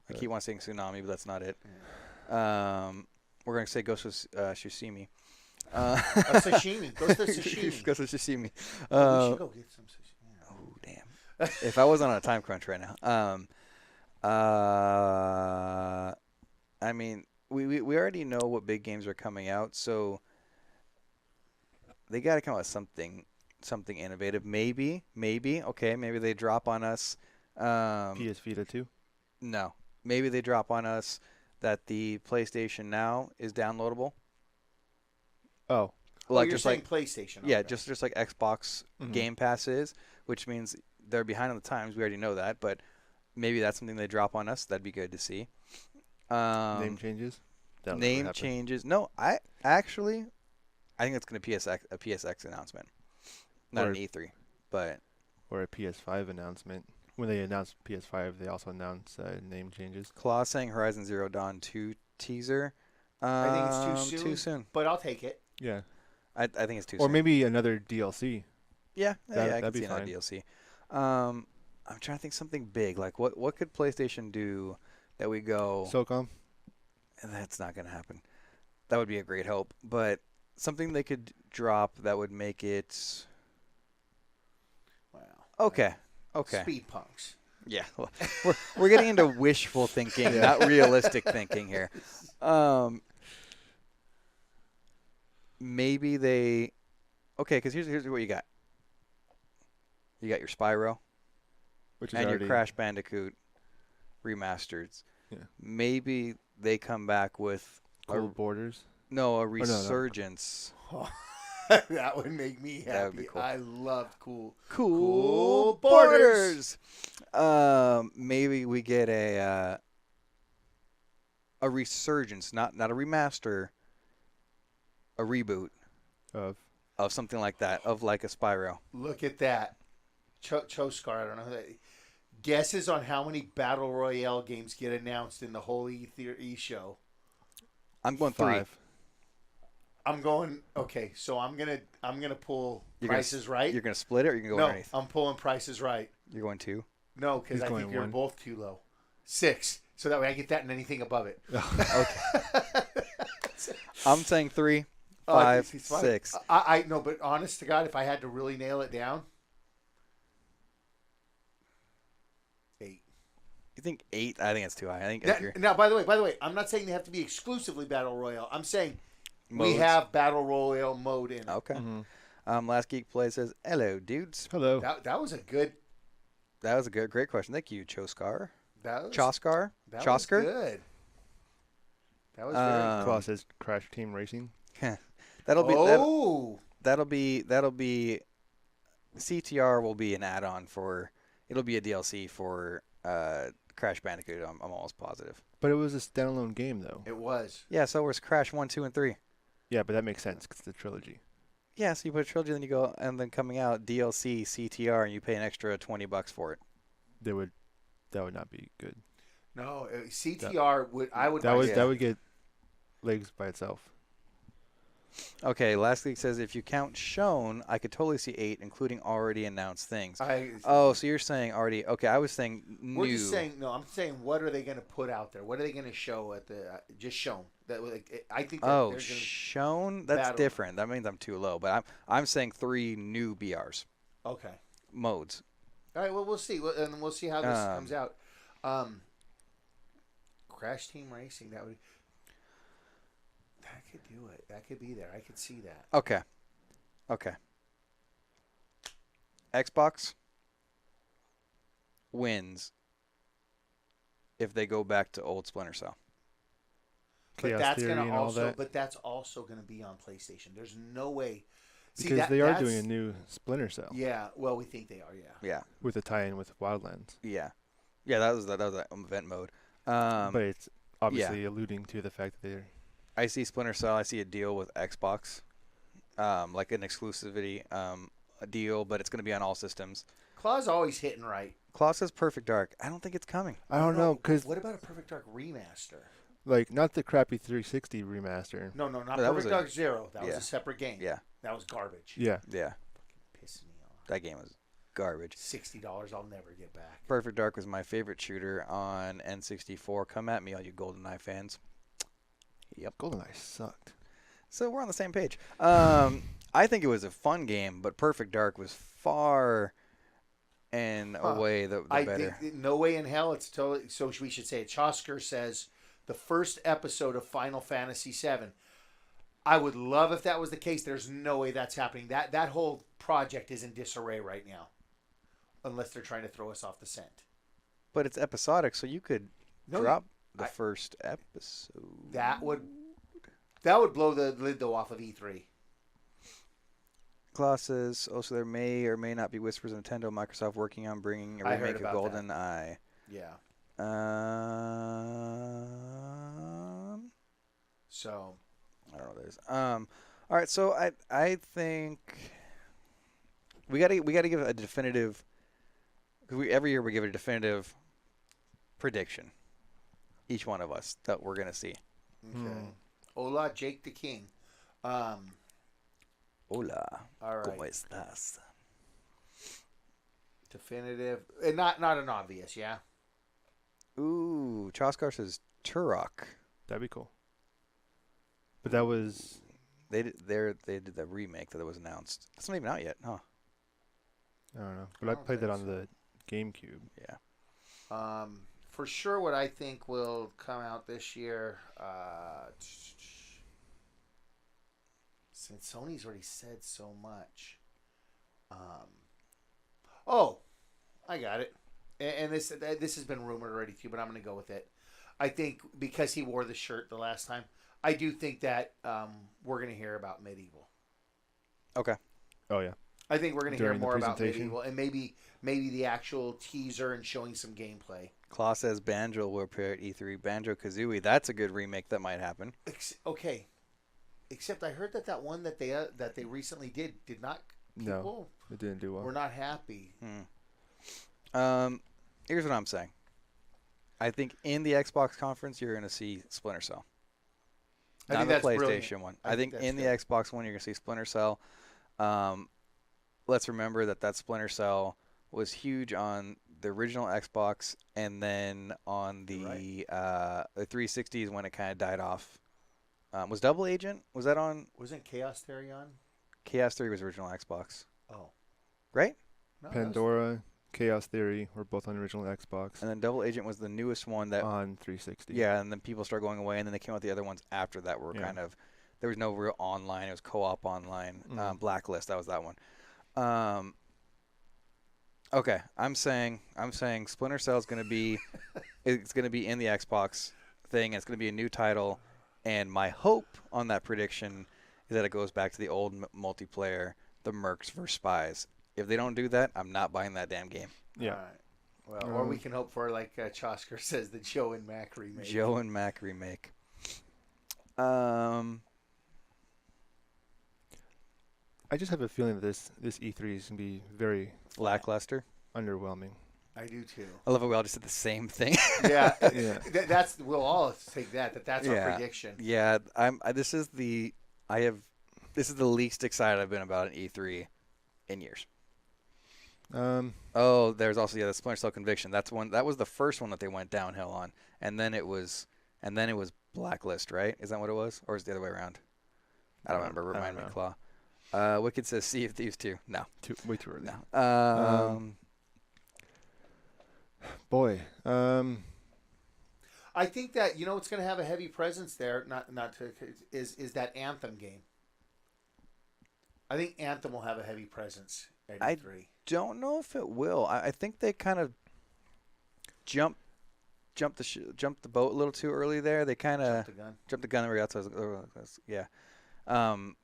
Speaker 1: I keep on saying Tsunami, but that's not it. We're going to say Ghost of Tsushima.
Speaker 2: Sashimi. Ghost of Sashimi.
Speaker 1: Ghost of Tsushima.
Speaker 2: We should go get some sashimi.
Speaker 1: Oh, damn. If I was on a time crunch right now. I mean, we already know what big games are coming out, so they got to come out with something innovative. Maybe, okay, maybe they drop on us.
Speaker 3: PS Vita 2?
Speaker 1: No, maybe they drop on us that the PlayStation Now is downloadable.
Speaker 3: Oh.
Speaker 2: Like you're
Speaker 1: just
Speaker 2: saying
Speaker 1: like
Speaker 2: PlayStation.
Speaker 1: yeah,
Speaker 2: okay.
Speaker 1: just like Xbox Game Pass is, which means they're behind on the times. We already know that, but maybe that's something they drop on us. That'd be good to see.
Speaker 3: Name changes? That'll never
Speaker 1: Name
Speaker 3: happen.
Speaker 1: changes. No, I think it's going to be a PSX announcement, not
Speaker 3: Or-
Speaker 1: an E3. But
Speaker 3: Or a PS5 announcement. When they announced PS5, they also announced name changes.
Speaker 1: Claw saying Horizon Zero Dawn 2 teaser.
Speaker 2: I think it's too soon.
Speaker 1: Too soon.
Speaker 2: But I'll take it.
Speaker 3: Yeah.
Speaker 1: I think it's too
Speaker 3: Or
Speaker 1: soon.
Speaker 3: maybe another DLC.
Speaker 1: Yeah, I
Speaker 3: that'd
Speaker 1: can
Speaker 3: be
Speaker 1: see another
Speaker 3: fine.
Speaker 1: DLC. I'm trying to think something big. Like what could PlayStation do that we go?
Speaker 3: SOCOM?
Speaker 1: That's not going to happen. That would be a great hope, but something they could drop that would make it
Speaker 2: Wow.
Speaker 1: okay. Okay.
Speaker 2: Speed punks.
Speaker 1: Yeah, well, we're getting into wishful thinking, not realistic thinking here. Maybe they, okay, because here's what you got. You got your Spyro
Speaker 3: Which is
Speaker 1: and
Speaker 3: already...
Speaker 1: your Crash Bandicoot remasters.
Speaker 3: Yeah.
Speaker 1: Maybe they come back with
Speaker 3: Cold Borders?
Speaker 1: a
Speaker 3: no.
Speaker 1: resurgence.
Speaker 2: That would make me happy.
Speaker 1: That would be cool.
Speaker 2: I love cool
Speaker 1: Borders. Maybe we get a resurgence, not a remaster, a reboot
Speaker 3: Of
Speaker 1: something like that, of like a Spyro.
Speaker 2: Look at that. Choskar, I don't know who that. Guesses on how many Battle Royale games get announced in the whole E show.
Speaker 1: I'm going
Speaker 3: 5.
Speaker 1: 3.
Speaker 2: I'm going okay, so I'm gonna pull Prices Right.
Speaker 1: You're gonna split it, or you can go
Speaker 2: No,
Speaker 1: underneath.
Speaker 2: I'm pulling Prices Right.
Speaker 1: You're going 2.
Speaker 2: No, because
Speaker 3: He's
Speaker 2: I
Speaker 3: going
Speaker 2: think you're
Speaker 3: 1.
Speaker 2: both too low. 6, so that way I get that and anything above it.
Speaker 1: Okay. I'm saying 3,
Speaker 2: Oh, I
Speaker 1: 5,
Speaker 2: think he's fine.
Speaker 1: 6.
Speaker 2: I know, but honest to God, if I had to really nail it down, 8.
Speaker 1: You think 8? I think it's too high. I think if you're
Speaker 2: Now, by the way, I'm not saying they have to be exclusively Battle Royale. I'm saying we
Speaker 1: modes.
Speaker 2: have Battle Royale mode in it.
Speaker 1: Okay.
Speaker 3: Mm-hmm.
Speaker 1: Last Geek Play says, "Hello, dudes."
Speaker 3: Hello.
Speaker 2: That was a good.
Speaker 1: That was a great question. Thank you, Choskar.
Speaker 2: That was,
Speaker 1: Choskar?
Speaker 2: that was
Speaker 1: Chosker?
Speaker 2: good. That was very
Speaker 3: Claw says Crash Team Racing.
Speaker 1: That'll be
Speaker 2: Oh,
Speaker 1: that'll be CTR will be an add-on for it'll be a DLC for Crash Bandicoot. I'm almost positive.
Speaker 3: But it was a standalone game, though.
Speaker 2: it was.
Speaker 1: Yeah, so was Crash 1, 2, and 3.
Speaker 3: Yeah, but that makes sense because it's a trilogy.
Speaker 1: Yeah, so you put a trilogy, then you go and then coming out DLC CTR, and you pay an extra $20 for it.
Speaker 3: That would not be good.
Speaker 2: No, CTR would. I would.
Speaker 3: That
Speaker 2: buy
Speaker 3: would
Speaker 2: it.
Speaker 3: that would get legs by itself.
Speaker 1: Okay, last week says if you count shown, I could totally see 8, including already announced things.
Speaker 2: I
Speaker 1: Oh, so you're saying already? Okay, I was saying new.
Speaker 2: We're just saying no. I'm saying what are they going to put out there? What are they going to show at the just shown? That like, I think. That
Speaker 1: Oh,
Speaker 2: there's gonna
Speaker 1: shown? That's
Speaker 2: battle.
Speaker 1: different. That means I'm too low. But I'm saying 3 new BRs
Speaker 2: Okay.
Speaker 1: modes.
Speaker 2: All right. Well, we'll see, and we'll see how this comes out. Crash Team Racing. That could do it. That could be there. I could see that.
Speaker 1: Okay. Xbox wins if they go back to old Splinter Cell.
Speaker 2: But
Speaker 3: Chaos
Speaker 2: that's
Speaker 3: Theory
Speaker 2: going to
Speaker 3: and all
Speaker 2: also.
Speaker 3: that.
Speaker 2: But that's also going to be on PlayStation. There's no way. See,
Speaker 3: Because they are
Speaker 2: that's-
Speaker 3: doing a new Splinter Cell
Speaker 2: Yeah. Well, we think they are. Yeah.
Speaker 1: Yeah.
Speaker 3: with a tie-in with Wildlands.
Speaker 1: Yeah. That was that event mode.
Speaker 3: But it's obviously alluding to the fact that they're...
Speaker 1: I see Splinter Cell. I see a deal with Xbox, like an exclusivity a deal, but it's going to be on all systems.
Speaker 2: Claw's always hitting right.
Speaker 1: Claw says Perfect Dark. I don't think it's coming.
Speaker 3: I don't know, because,
Speaker 2: What about a Perfect Dark remaster?
Speaker 3: like, not the crappy 360 remaster.
Speaker 2: No, not
Speaker 1: that was
Speaker 2: Perfect Dark Zero. That was
Speaker 1: yeah.
Speaker 2: a separate game.
Speaker 1: Yeah.
Speaker 2: That was garbage.
Speaker 3: Yeah.
Speaker 1: Yeah.
Speaker 2: Pissing me off.
Speaker 1: That game was garbage.
Speaker 2: $60 I'll never get back.
Speaker 1: Perfect Dark was my favorite shooter on N64. Come at me, all you GoldenEye fans. Yep.
Speaker 3: GoldenEye sucked.
Speaker 1: So we're on the same page. I think it was a fun game, but Perfect Dark was far and away the better.
Speaker 2: Think no way in hell it's totally. So we should say it. Chosker says the first episode of Final Fantasy VII. I would love if that was the case. There's no way that's happening. That whole project is in disarray right now, unless they're trying to throw us off the scent.
Speaker 1: But it's episodic, so you could drop the first episode.
Speaker 2: That would blow the lid though off of E3.
Speaker 1: Claw says also there may or may not be whispers of Nintendo, Microsoft working on bringing a
Speaker 2: I heard
Speaker 1: remake of
Speaker 2: about that.
Speaker 1: GoldenEye.
Speaker 2: Yeah. So
Speaker 1: I don't know what that is. All right, so I think we gotta give a definitive. Because every year we give a definitive prediction, each one of us that we're gonna see.
Speaker 2: okay. Hola, Jake the King.
Speaker 1: Hola,
Speaker 2: All right.
Speaker 1: ¿cómo estás?
Speaker 2: Definitive, and not an obvious, yeah.
Speaker 1: Ooh, Choskar says Turok.
Speaker 3: That'd be cool. But that was...
Speaker 1: They did the remake that was announced. It's not even out yet, huh?
Speaker 3: I don't know. But I played that on the GameCube.
Speaker 1: Yeah.
Speaker 2: For sure, what I think will come out this year. Since Sony's already said so much. I got it. And this has been rumored already too, but I'm going to go with it. I think because he wore the shirt the last time, I do think that we're going to hear about Medieval.
Speaker 1: Okay.
Speaker 3: Oh, yeah.
Speaker 2: I think we're going to hear
Speaker 3: During the
Speaker 2: more about
Speaker 3: presentation?
Speaker 2: Medieval and maybe the actual teaser and showing some gameplay.
Speaker 1: Claw says Banjo will appear at E3. Banjo-Kazooie, that's a good remake that might happen.
Speaker 2: Okay. Except I heard that one that they recently did not. People
Speaker 3: it didn't do well.
Speaker 2: were not happy.
Speaker 1: Here's what I'm saying. I think in the Xbox conference you're going to see Splinter Cell.
Speaker 2: I
Speaker 1: Not
Speaker 2: think
Speaker 1: the
Speaker 2: that's
Speaker 1: PlayStation
Speaker 2: brilliant.
Speaker 1: one.
Speaker 2: I
Speaker 1: I
Speaker 2: think
Speaker 1: think
Speaker 2: that's
Speaker 1: in the
Speaker 2: good.
Speaker 1: Xbox one you're going to see Splinter Cell. Let's remember that Splinter Cell was huge on the original Xbox, and then on the 360s when it kind of died off. Was Double Agent? Was that on?
Speaker 2: Wasn't Chaos Theory on?
Speaker 1: Chaos 3 was original Xbox,
Speaker 2: Oh.
Speaker 1: right?
Speaker 2: No,
Speaker 3: Pandora, Chaos Theory were both on the original Xbox.
Speaker 1: And then Double Agent was the newest one that.
Speaker 3: On 360.
Speaker 1: Yeah, and then people started going away, and then they came out the other ones after that were kind of. There was no real online. It was co-op online. Blacklist. That was that one. Okay, I'm saying Splinter Cell is going to be it's going to be in the Xbox thing. It's going to be a new title, and my hope on that prediction is that it goes back to the old multiplayer, the Mercs versus Spies. If they don't do that, I'm not buying that damn game.
Speaker 3: Yeah.
Speaker 2: All right. Well, or we can hope for, like Chosker says, the Joe and Mac remake.
Speaker 1: Joe and Mac remake.
Speaker 3: I just have a feeling that this E3 is going to be very
Speaker 1: Lackluster.
Speaker 3: underwhelming.
Speaker 2: I do too.
Speaker 1: I love it. We all just did the same thing.
Speaker 2: Yeah,
Speaker 3: Yeah.
Speaker 2: We'll all take that. That's our prediction.
Speaker 1: Yeah, this is the. I have This is the least excited I've been about an E3 in years.
Speaker 3: Oh,
Speaker 1: there's also the Splinter Cell Conviction. That was the first one that they went downhill on, and then it was Blacklist, right? Is that what it was, or is it the other way around? I don't remember. Remind me, Claw. Wicked says Sea of Thieves 2. No,
Speaker 3: way too early.
Speaker 1: No.
Speaker 3: Boy.
Speaker 2: I think that what's going to have a heavy presence there. Is that Anthem game. I think Anthem will have a heavy presence at E3.
Speaker 1: Don't know if it will. I think they kind of jumped the boat a little too early there. They kind of jumped the gun. Yeah.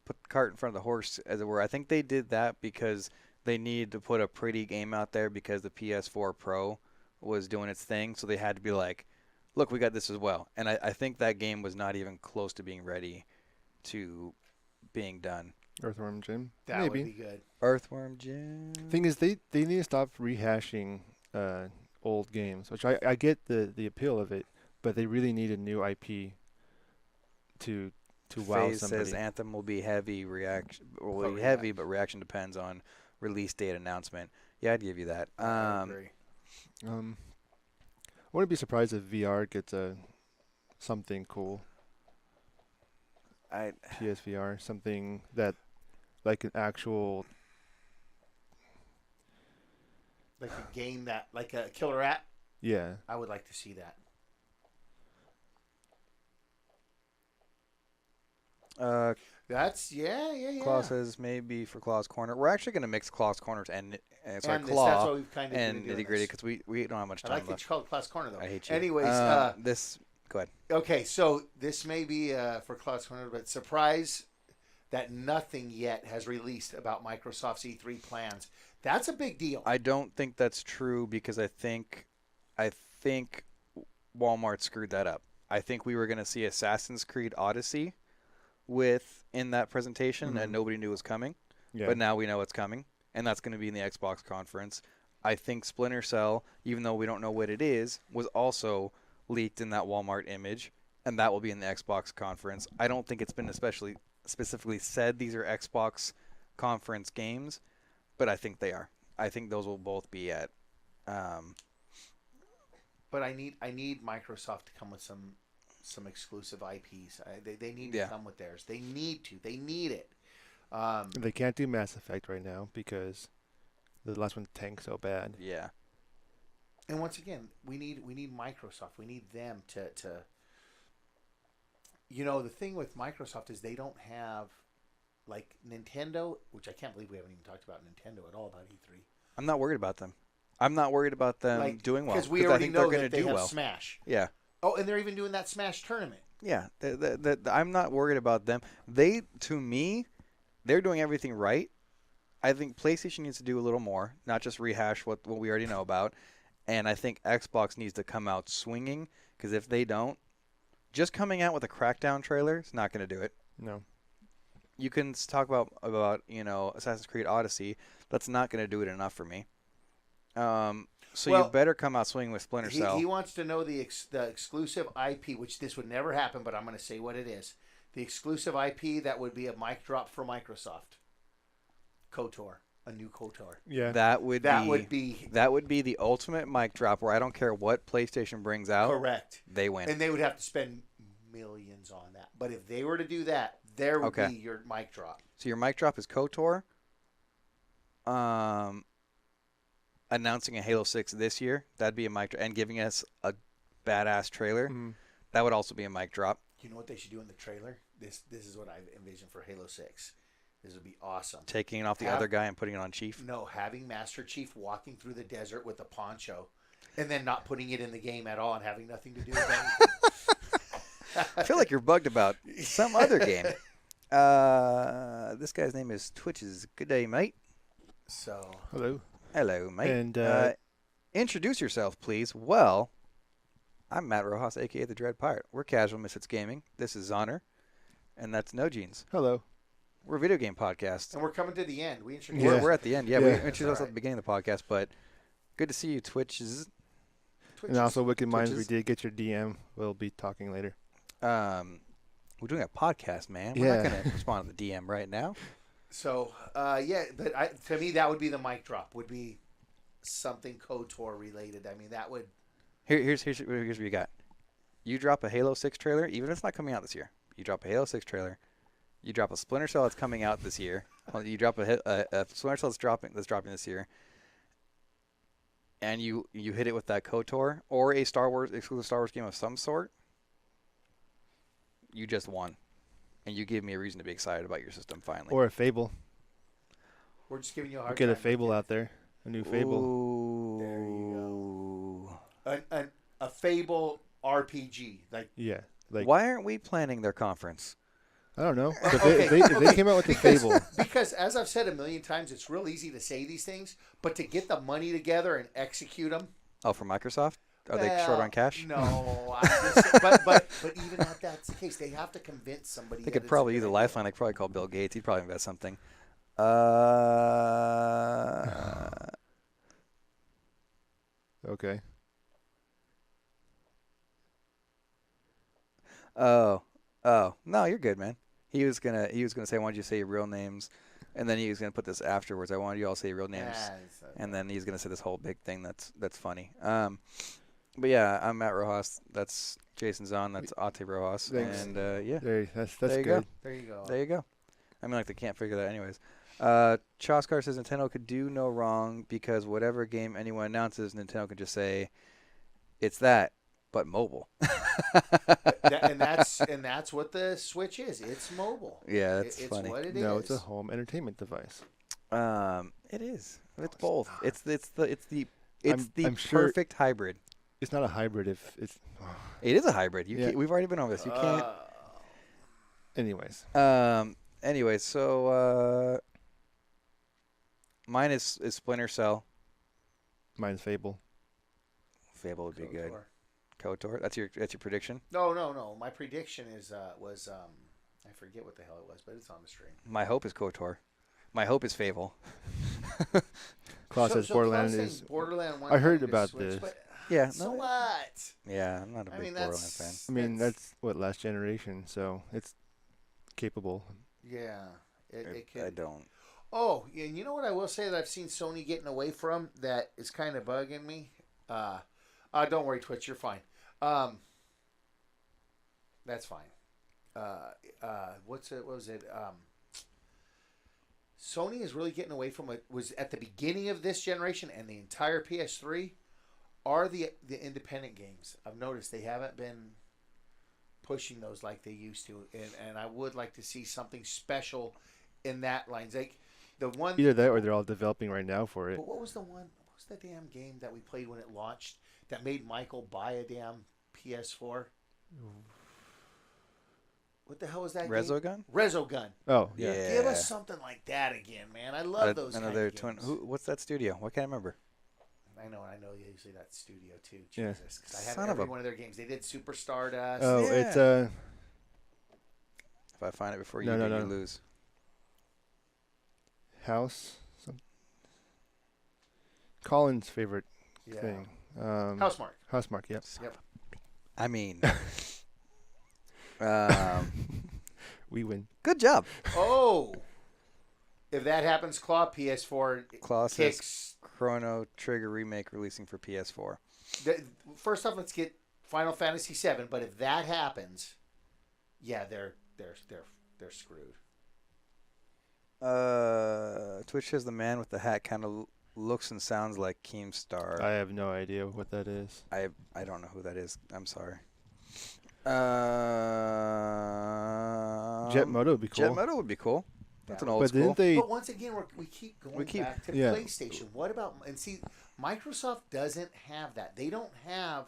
Speaker 1: Put the cart in front of the horse, as it were. I think they did that because they needed to put a pretty game out there because the PS4 Pro was doing its thing. So they had to be like, look, we got this as well. And I think that game was not even close to being ready to being done.
Speaker 3: Earthworm Jim.
Speaker 2: That
Speaker 3: Maybe.
Speaker 2: would be good.
Speaker 1: Earthworm Jim.
Speaker 3: Thing is, they need to stop rehashing old games, which I get the appeal of it, but they really need a new IP to wow
Speaker 1: FaZe
Speaker 3: somebody.
Speaker 1: says Anthem will be heavy. But reaction depends on release date announcement. Yeah, I'd give you that.
Speaker 2: I agree.
Speaker 3: I wouldn't be surprised if VR gets something cool. PSVR, something that like an actual,
Speaker 2: like a game like a killer app.
Speaker 3: Yeah,
Speaker 2: I would like to see that. That's yeah.
Speaker 1: Claw says maybe for Claw's Corner. We're actually going to mix Claw's Corners and
Speaker 2: Claw
Speaker 1: that's
Speaker 2: what we've kind of
Speaker 1: and Nitty Gritty because we don't have much time
Speaker 2: I like
Speaker 1: left.
Speaker 2: that you call it Claw's Corner though.
Speaker 1: I hate you.
Speaker 2: Anyways,
Speaker 1: go ahead.
Speaker 2: Okay, so this may be for Claw's Corner, but surprise that nothing yet has released about Microsoft's E3 plans. That's a big deal.
Speaker 1: I don't think that's true because I think Walmart screwed that up. I think we were going to see Assassin's Creed Odyssey in that presentation and nobody knew it was coming. Yeah. But now we know it's coming, and that's going to be in the Xbox conference. I think Splinter Cell, even though we don't know what it is, was also leaked in that Walmart image, and that will be in the Xbox conference. I don't think it's been specifically said these are Xbox conference games, but I think they are. I think those will both be at.
Speaker 2: But I need Microsoft to come with some exclusive IPs. They need to come with theirs. They need to. They need it.
Speaker 3: They can't do Mass Effect right now because the last one tanked so bad.
Speaker 1: Yeah.
Speaker 2: And once again, we need Microsoft. We need them to. The thing with Microsoft is they don't have like Nintendo, which I can't believe we haven't even talked about Nintendo at all about E3.
Speaker 1: I'm not worried about them. I'm not worried about them doing well
Speaker 2: because we already know
Speaker 1: they're
Speaker 2: that they
Speaker 1: do
Speaker 2: have
Speaker 1: well.
Speaker 2: Smash.
Speaker 1: Yeah.
Speaker 2: Oh, and they're even doing that Smash tournament.
Speaker 1: Yeah, I'm not worried about them. To me, they're doing everything right. I think PlayStation needs to do a little more, not just rehash what we already know about. And I think Xbox needs to come out swinging, because if they don't, just coming out with a Crackdown trailer is not going to do it.
Speaker 3: No.
Speaker 1: You can talk about Assassin's Creed Odyssey. That's not going to do it enough for me. You better come out swinging with Splinter Cell.
Speaker 2: He wants to know the exclusive IP, which this would never happen, but I'm going to say what it is. The exclusive IP that would be a mic drop for Microsoft. KOTOR. A new KOTOR.
Speaker 3: Yeah.
Speaker 1: That would be the ultimate mic drop where I don't care what PlayStation brings out.
Speaker 2: Correct.
Speaker 1: They win.
Speaker 2: And they would have to spend millions on that. But if they were to do that, there would be your mic drop.
Speaker 1: So your mic drop is KOTOR. Announcing a Halo 6 this year, that'd be a mic drop, and giving us a badass trailer. Mm-hmm. That would also be a mic drop.
Speaker 2: You know what they should do in the trailer? This is what I envision for Halo 6. This would be awesome.
Speaker 1: Taking it off the other guy and putting it on Chief?
Speaker 2: No, having Master Chief walking through the desert with a poncho and then not putting it in the game at all and having nothing to do with anything.
Speaker 1: I feel like you're bugged about some other game. This guy's name is Twitches. Good day, mate.
Speaker 2: So.
Speaker 1: Hello, mate.
Speaker 3: And
Speaker 1: introduce yourself, please. Well, I'm Matt Rojas, a.k.a. The Dread Pirate. We're Casual Misfits Gaming. This is Honor, and that's No Jeans.
Speaker 3: Hello.
Speaker 1: We're a video game podcast.
Speaker 2: And we're coming to the end. We're
Speaker 1: at the end. Yeah, we introduced us at the beginning of the podcast, but good to see you, Twitches.
Speaker 3: And also, Wicked Minds, we did get your DM. We'll be talking later.
Speaker 1: We We're doing a podcast, man.
Speaker 3: Yeah.
Speaker 1: We're not going to respond to the DM right now.
Speaker 2: So, yeah, but to me, that would be the mic drop. Would be something KOTOR related. I mean, that would.
Speaker 1: Here's what you got. You drop a Halo 6 trailer, even if it's not coming out this year. You drop a Halo 6 trailer. You drop a Splinter Cell that's coming out this year. Well, you drop a Splinter Cell that's dropping this year. And you hit it with that KOTOR or a exclusive Star Wars game of some sort. You just won. And you give me a reason to be excited about your system finally.
Speaker 3: Or a Fable.
Speaker 2: We're just giving you a hard
Speaker 3: Get
Speaker 2: time.
Speaker 3: a Fable out there. A new Fable.
Speaker 1: Ooh.
Speaker 2: There you go. A Fable RPG. Like,
Speaker 3: Yeah. Like,
Speaker 1: why aren't we planning their conference?
Speaker 3: I don't know. But
Speaker 2: Okay,
Speaker 3: if they came out with a Fable.
Speaker 2: because as I've said a million times, it's real easy to say these things, but to get the money together and execute them.
Speaker 1: Oh, for Microsoft? Are they short on cash?
Speaker 2: No, but even if that's the case, they have to convince somebody.
Speaker 1: They
Speaker 2: that
Speaker 1: could
Speaker 2: it's
Speaker 1: probably
Speaker 2: good
Speaker 1: use a
Speaker 2: idea.
Speaker 1: lifeline. They could probably call Bill Gates. He'd probably invest something.
Speaker 3: Okay.
Speaker 1: Oh. No, you're good, man. He was gonna say, I wanted you to say your real names, and then he was gonna put this afterwards. I wanted you all to say your real names, and then he's gonna say this whole big thing that's funny. But yeah, I'm Matt Rojas. That's Jason Zahn. That's Ate Rojas.
Speaker 3: Thanks.
Speaker 1: And yeah,
Speaker 3: That's
Speaker 1: there you
Speaker 3: good.
Speaker 1: go.
Speaker 2: There you go.
Speaker 1: There you go. I mean, like they can't figure that anyways. Choskar says Nintendo could do no wrong because whatever game anyone announces, Nintendo could just say, "It's that, but mobile."
Speaker 2: and that's what the Switch is. It's mobile.
Speaker 1: Yeah, that's
Speaker 2: it's
Speaker 1: funny.
Speaker 2: what it is.
Speaker 3: No, it's a home entertainment device.
Speaker 1: It is. It's both.
Speaker 3: not.
Speaker 1: It's the
Speaker 3: I'm sure-
Speaker 1: perfect hybrid.
Speaker 3: It's not a hybrid if it's.
Speaker 1: It is a hybrid.
Speaker 3: Yeah.
Speaker 1: We've already been over this. You can't.
Speaker 3: Anyways.
Speaker 1: Anyway, so mine is Splinter Cell.
Speaker 3: Mine's Fable.
Speaker 1: Fable would be good.
Speaker 2: KOTOR.
Speaker 1: KOTOR. That's your prediction.
Speaker 2: No. My prediction was I forget what the hell it was, but it's on the stream.
Speaker 1: My hope is KOTOR. My hope is Fable.
Speaker 3: Claus says Borderlands
Speaker 2: Klaus
Speaker 3: is.
Speaker 2: saying Borderland
Speaker 3: I heard
Speaker 2: coming to
Speaker 3: about
Speaker 2: Switch,
Speaker 3: this.
Speaker 2: but
Speaker 1: Yeah.
Speaker 2: so
Speaker 1: No,
Speaker 2: what?
Speaker 1: yeah, I'm not a big Borderlands fan.
Speaker 3: I mean, that's what last generation, so it's capable.
Speaker 2: Yeah. It could.
Speaker 1: I don't.
Speaker 2: Oh, and you know what I will say that I've seen Sony getting away from that is kind of bugging me? Don't worry, Twitch, you're fine. That's fine. What was it? Sony is really getting away from it. Was at the beginning of this generation and the entire PS3 are the independent games. I've noticed they haven't been pushing those like they used to, and I would like to see something special in that lines. Like the one
Speaker 3: Either that or they're all developing right now for it.
Speaker 2: But what was the one? What was the damn game that we played when it launched that made Michael buy a damn PS4? What the hell was that?
Speaker 1: Resogun?
Speaker 2: Resogun.
Speaker 3: Oh,
Speaker 1: Yeah.
Speaker 3: yeah.
Speaker 2: Give us something like that again, man. I love those.
Speaker 1: Another
Speaker 2: kind of
Speaker 1: twin.
Speaker 2: games.
Speaker 1: What's that studio? Why can't I remember?
Speaker 2: I know. Usually that studio too.
Speaker 3: Yeah.
Speaker 2: Jesus, 'cause I had
Speaker 1: Son of
Speaker 2: every
Speaker 1: a-
Speaker 2: one of their games. They did Super Stardust.
Speaker 3: Oh,
Speaker 1: Yeah.
Speaker 3: it's
Speaker 1: If I find it before
Speaker 3: No,
Speaker 1: you
Speaker 3: no,
Speaker 1: do, you
Speaker 3: no.
Speaker 1: lose.
Speaker 3: House. Colin's favorite
Speaker 2: Yeah.
Speaker 3: thing.
Speaker 2: Housemark.
Speaker 3: Housemark. Yep.
Speaker 2: Yep.
Speaker 1: I mean,
Speaker 3: We win.
Speaker 1: good job.
Speaker 2: Oh, if that happens, Claw PS4
Speaker 1: Claw says
Speaker 2: kicks.
Speaker 1: Chrono Trigger remake releasing for PS4.
Speaker 2: First off, let's get Final Fantasy VII. But if that happens, yeah, they're screwed.
Speaker 1: Twitch says the man with the hat kind of looks and sounds like Keemstar.
Speaker 3: I have no idea what that is.
Speaker 1: I don't know who that is. I'm sorry.
Speaker 3: Jet Moto would be cool.
Speaker 1: Jet Moto would be cool. That's an old
Speaker 3: But
Speaker 1: school.
Speaker 3: didn't they?
Speaker 2: But once again, we keep going back to
Speaker 3: yeah.
Speaker 2: PlayStation. What about and see, Microsoft doesn't have that. They don't have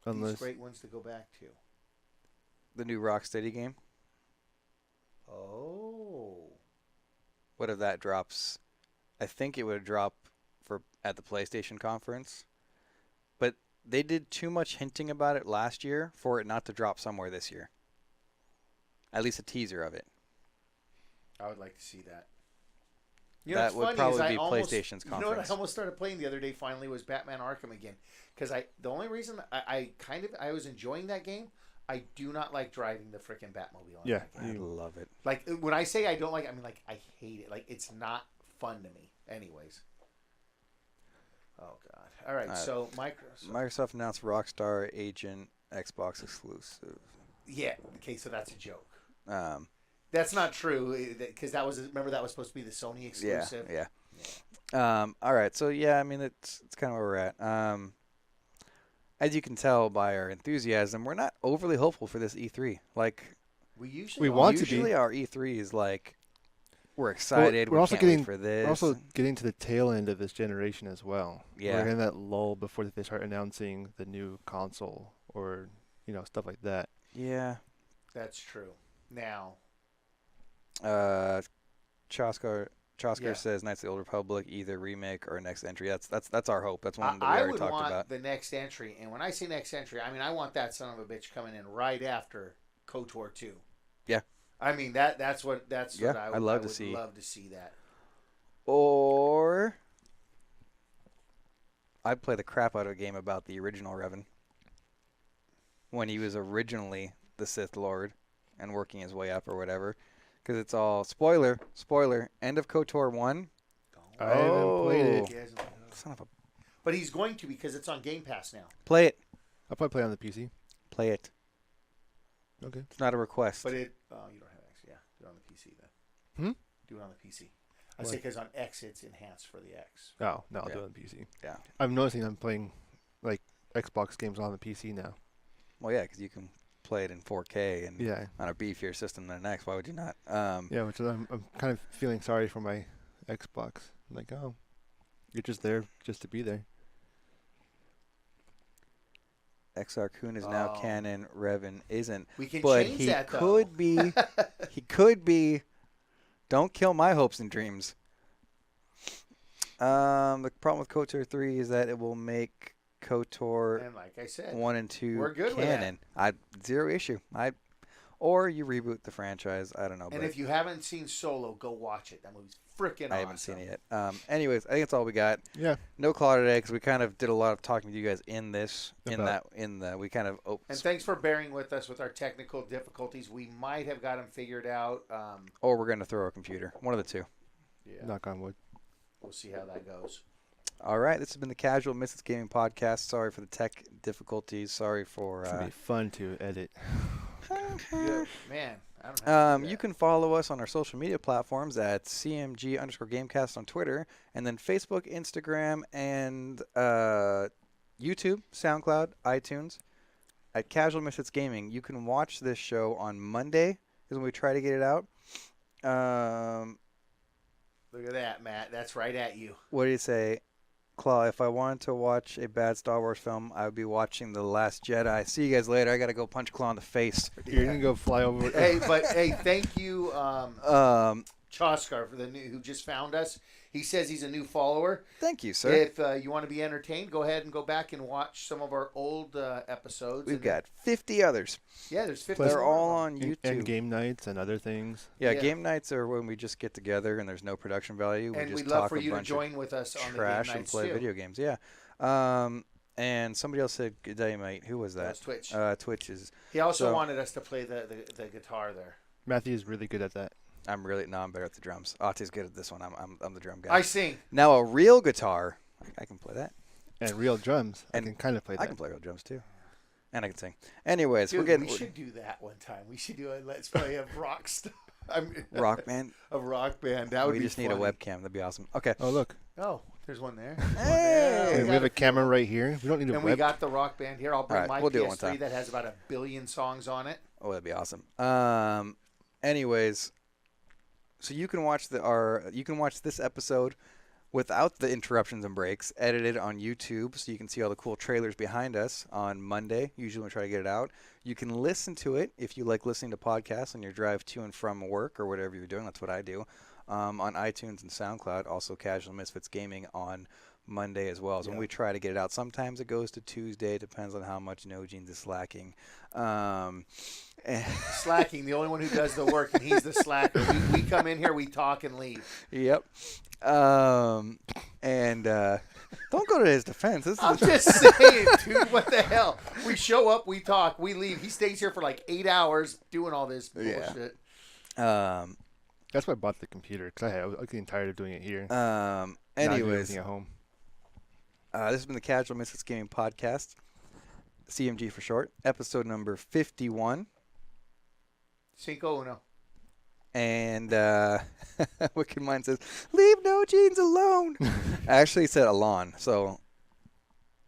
Speaker 2: these
Speaker 3: Unless
Speaker 2: great ones to go back to.
Speaker 1: The new Rocksteady game.
Speaker 2: Oh,
Speaker 1: What if that drops? I think it would drop at the PlayStation conference. But they did too much hinting about it last year for it not to drop somewhere this year. At least a teaser of it.
Speaker 2: I would like to see that.
Speaker 1: That would probably be PlayStation's
Speaker 2: You know what I
Speaker 1: conference.
Speaker 2: almost started playing the other day finally was Batman Arkham again. Because the only reason I was enjoying that game, I do not like driving the freaking Batmobile.
Speaker 3: Yeah.
Speaker 1: I love it.
Speaker 2: Like, when I say I don't like it, I mean, like, I hate it. Like, it's not fun to me. Anyways. Oh, God. All right, so
Speaker 1: Microsoft announced Rockstar Agent Xbox exclusive.
Speaker 2: Yeah. Okay, so that's a joke.
Speaker 1: Um,
Speaker 2: That's not true, because that was supposed to be the Sony exclusive.
Speaker 1: Yeah. All right. So yeah, I mean it's kind of where we're at. As you can tell by our enthusiasm, we're not overly hopeful for this E3. Like
Speaker 2: We
Speaker 3: want to be.
Speaker 1: usually our E3 is like we're excited.
Speaker 3: We're
Speaker 1: we
Speaker 3: also
Speaker 1: can't wait
Speaker 3: getting
Speaker 1: for this.
Speaker 3: We're also getting to the tail end of this generation as well.
Speaker 1: Yeah.
Speaker 3: We're in that lull before they start announcing the new console or stuff like that.
Speaker 1: yeah.
Speaker 2: That's true. Now,
Speaker 1: Chosker
Speaker 2: Yeah.
Speaker 1: says Knights of the Old Republic, either remake or next entry. That's our hope. That's one that we
Speaker 2: I
Speaker 1: already
Speaker 2: would
Speaker 1: talked
Speaker 2: want
Speaker 1: about.
Speaker 2: the next entry, and when I say next entry, I mean I want that son of a bitch coming in right after KOTOR 2.
Speaker 1: Yeah.
Speaker 2: I mean that's what
Speaker 1: I'd love to see.
Speaker 2: love to see that.
Speaker 1: Or I'd play the crap out of a game about the original Revan when he was originally the Sith Lord and working his way up or whatever. Because it's all spoiler, end of KOTOR 1.
Speaker 3: I haven't played it.
Speaker 2: He hasn't-
Speaker 1: Son of a...
Speaker 2: But he's going to because it's on Game Pass now.
Speaker 1: Play it.
Speaker 3: I'll probably play on the PC.
Speaker 1: Play it.
Speaker 3: Okay.
Speaker 1: It's not a request.
Speaker 2: But you don't have X. Yeah, do it on the PC then. Do it on the PC. I say because on X it's enhanced for the X.
Speaker 3: Oh, no, I'll
Speaker 1: Yeah.
Speaker 3: do it on the PC.
Speaker 1: Yeah.
Speaker 3: I'm noticing I'm playing like Xbox games on the PC now.
Speaker 1: Well, yeah, because you can play it in 4K and
Speaker 3: Yeah.
Speaker 1: on a beefier system than an X. Why would you not?
Speaker 3: Yeah, which I'm kind of feeling sorry for my Xbox. I'm like, oh, you're just there just to be there.
Speaker 1: XR Kun is now
Speaker 2: Oh.
Speaker 1: canon. Revan isn't.
Speaker 2: We can
Speaker 1: But
Speaker 2: change
Speaker 1: he
Speaker 2: that though.
Speaker 1: could be. He could be. Don't kill my hopes and dreams. The problem with KOTOR 3 is that it will make KOTOR
Speaker 2: And like I said,
Speaker 1: 1 and 2
Speaker 2: we're good with that.
Speaker 1: canon. Zero issue. Or you reboot the franchise. I don't know.
Speaker 2: and
Speaker 1: but
Speaker 2: if you haven't seen Solo, go watch it. That movie's freaking awesome.
Speaker 1: I haven't seen it yet. Anyways, I think that's all we got.
Speaker 3: Yeah.
Speaker 1: No call today because we kind of did a lot of talking to you guys in this.
Speaker 3: About-
Speaker 1: We kind of.
Speaker 2: And thanks for bearing with us with our technical difficulties. We might have got them figured out.
Speaker 1: Or we're going to throw a computer. One of the two.
Speaker 2: Yeah,
Speaker 3: Knock on wood.
Speaker 2: we'll see how that goes.
Speaker 1: All right, this has been the Casual Misfits Gaming Podcast. Sorry for the tech difficulties. Sorry for.
Speaker 3: It's gonna be fun to edit.
Speaker 2: Yeah, man, I don't have to do
Speaker 1: You
Speaker 2: that.
Speaker 1: can follow us on our social media platforms at CMG_Gamecast on Twitter, and then Facebook, Instagram, and YouTube, SoundCloud, iTunes at Casual Misfits Gaming. You can watch this show on Monday is when we try to get it out.
Speaker 2: Look at that, Matt. That's right at you.
Speaker 1: What do you say? Claw, if I wanted to watch a bad Star Wars film, I would be watching The Last Jedi. See you guys later. I got to go punch Claw in the face.
Speaker 3: You're gonna go fly over.
Speaker 2: Hey, thank you, Choskar, for who just found us. He says he's a new follower.
Speaker 1: Thank you, sir.
Speaker 2: If you want to be entertained, go ahead and go back and watch some of our old episodes.
Speaker 1: We've got 50 others.
Speaker 2: Yeah, there's 50.
Speaker 1: They're
Speaker 2: more
Speaker 1: all
Speaker 2: of them.
Speaker 1: on YouTube.
Speaker 3: And game nights and other things.
Speaker 1: Yeah,
Speaker 2: Yeah.
Speaker 1: game nights are when we just get together and there's no production value.
Speaker 2: And
Speaker 1: We just
Speaker 2: we'd love
Speaker 1: talk
Speaker 2: for
Speaker 1: a
Speaker 2: you to
Speaker 1: bunch
Speaker 2: join with us
Speaker 1: of
Speaker 2: on the game
Speaker 1: trash and
Speaker 2: nights
Speaker 1: play
Speaker 2: too.
Speaker 1: video games. Yeah. And somebody else said good day, mate. Who was that?
Speaker 2: That's Twitch.
Speaker 1: Twitch is.
Speaker 2: He also
Speaker 1: so-
Speaker 2: wanted us to play the guitar there.
Speaker 3: Matthew is really good at that.
Speaker 1: I'm better at the drums. Ati's good at this one. I'm the drum guy.
Speaker 2: I sing.
Speaker 1: Now a real guitar, I can play that.
Speaker 3: And real drums.
Speaker 1: And
Speaker 3: I can kind of play that.
Speaker 1: I can play real drums too, and I can sing. Anyways,
Speaker 2: Dude,
Speaker 1: we're getting
Speaker 2: we should do that one time. We should do a let's play of rock stuff.
Speaker 1: rock band.
Speaker 2: A rock band. That would
Speaker 1: We
Speaker 2: be
Speaker 1: just need a
Speaker 2: funny.
Speaker 1: webcam. That'd be awesome. Okay.
Speaker 3: Oh, look.
Speaker 2: Oh, there's one there.
Speaker 1: Hey!
Speaker 3: And we have a camera right here. We don't need a
Speaker 2: And
Speaker 3: web.
Speaker 2: we got the rock band here. I'll bring
Speaker 1: All right,
Speaker 2: my
Speaker 1: we'll do it one
Speaker 2: PS3
Speaker 1: time.
Speaker 2: that has about 1 billion songs on it.
Speaker 1: Oh, that'd be awesome. Anyways, so you can watch this episode without the interruptions and breaks, edited on YouTube, so you can see all the cool trailers behind us on Monday. Usually, when we try to get it out, you can listen to it if you like listening to podcasts on your drive to and from work or whatever you're doing. That's what I do. On iTunes and SoundCloud, also Casual Misfits Gaming on Monday as well. So when we try to get it out, sometimes it goes to Tuesday. It depends on how much No Jeans is slacking.
Speaker 2: Slacking, the only one who does the work, and he's the slacker. We come in here, we talk, and leave.
Speaker 1: Yep. Don't go to his defense. This
Speaker 2: I'm
Speaker 1: is
Speaker 2: just saying, dude. What the hell? We show up, we talk, we leave. He stays here for like 8 hours doing all this bullshit.
Speaker 3: That's why I bought the computer because I was getting tired of doing it here. Not doing
Speaker 1: anyways,
Speaker 3: everything at home.
Speaker 1: this has been the Casual Misfits Gaming Podcast, CMG for short, episode number 51.
Speaker 2: Cinco uno.
Speaker 1: And Wicked Mind says, "Leave No Jeans alone." I actually said Alon, so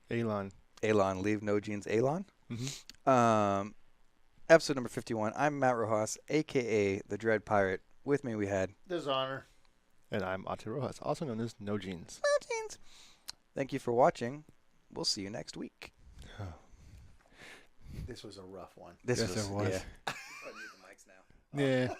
Speaker 3: Elon.
Speaker 1: leave No Jeans Alon.
Speaker 3: Mm-hmm.
Speaker 1: Episode number 51. I'm Matt Rojas, a.k.a. the Dread Pirate. With me we had
Speaker 2: Dishonor.
Speaker 3: And I'm Ate Rojas, also known as No Jeans.
Speaker 1: No Jeans. Thank you for watching. We'll see you next week.
Speaker 2: This was a rough one.
Speaker 1: This
Speaker 3: Yes,
Speaker 1: was,
Speaker 3: it was.
Speaker 1: yeah.
Speaker 3: Yeah.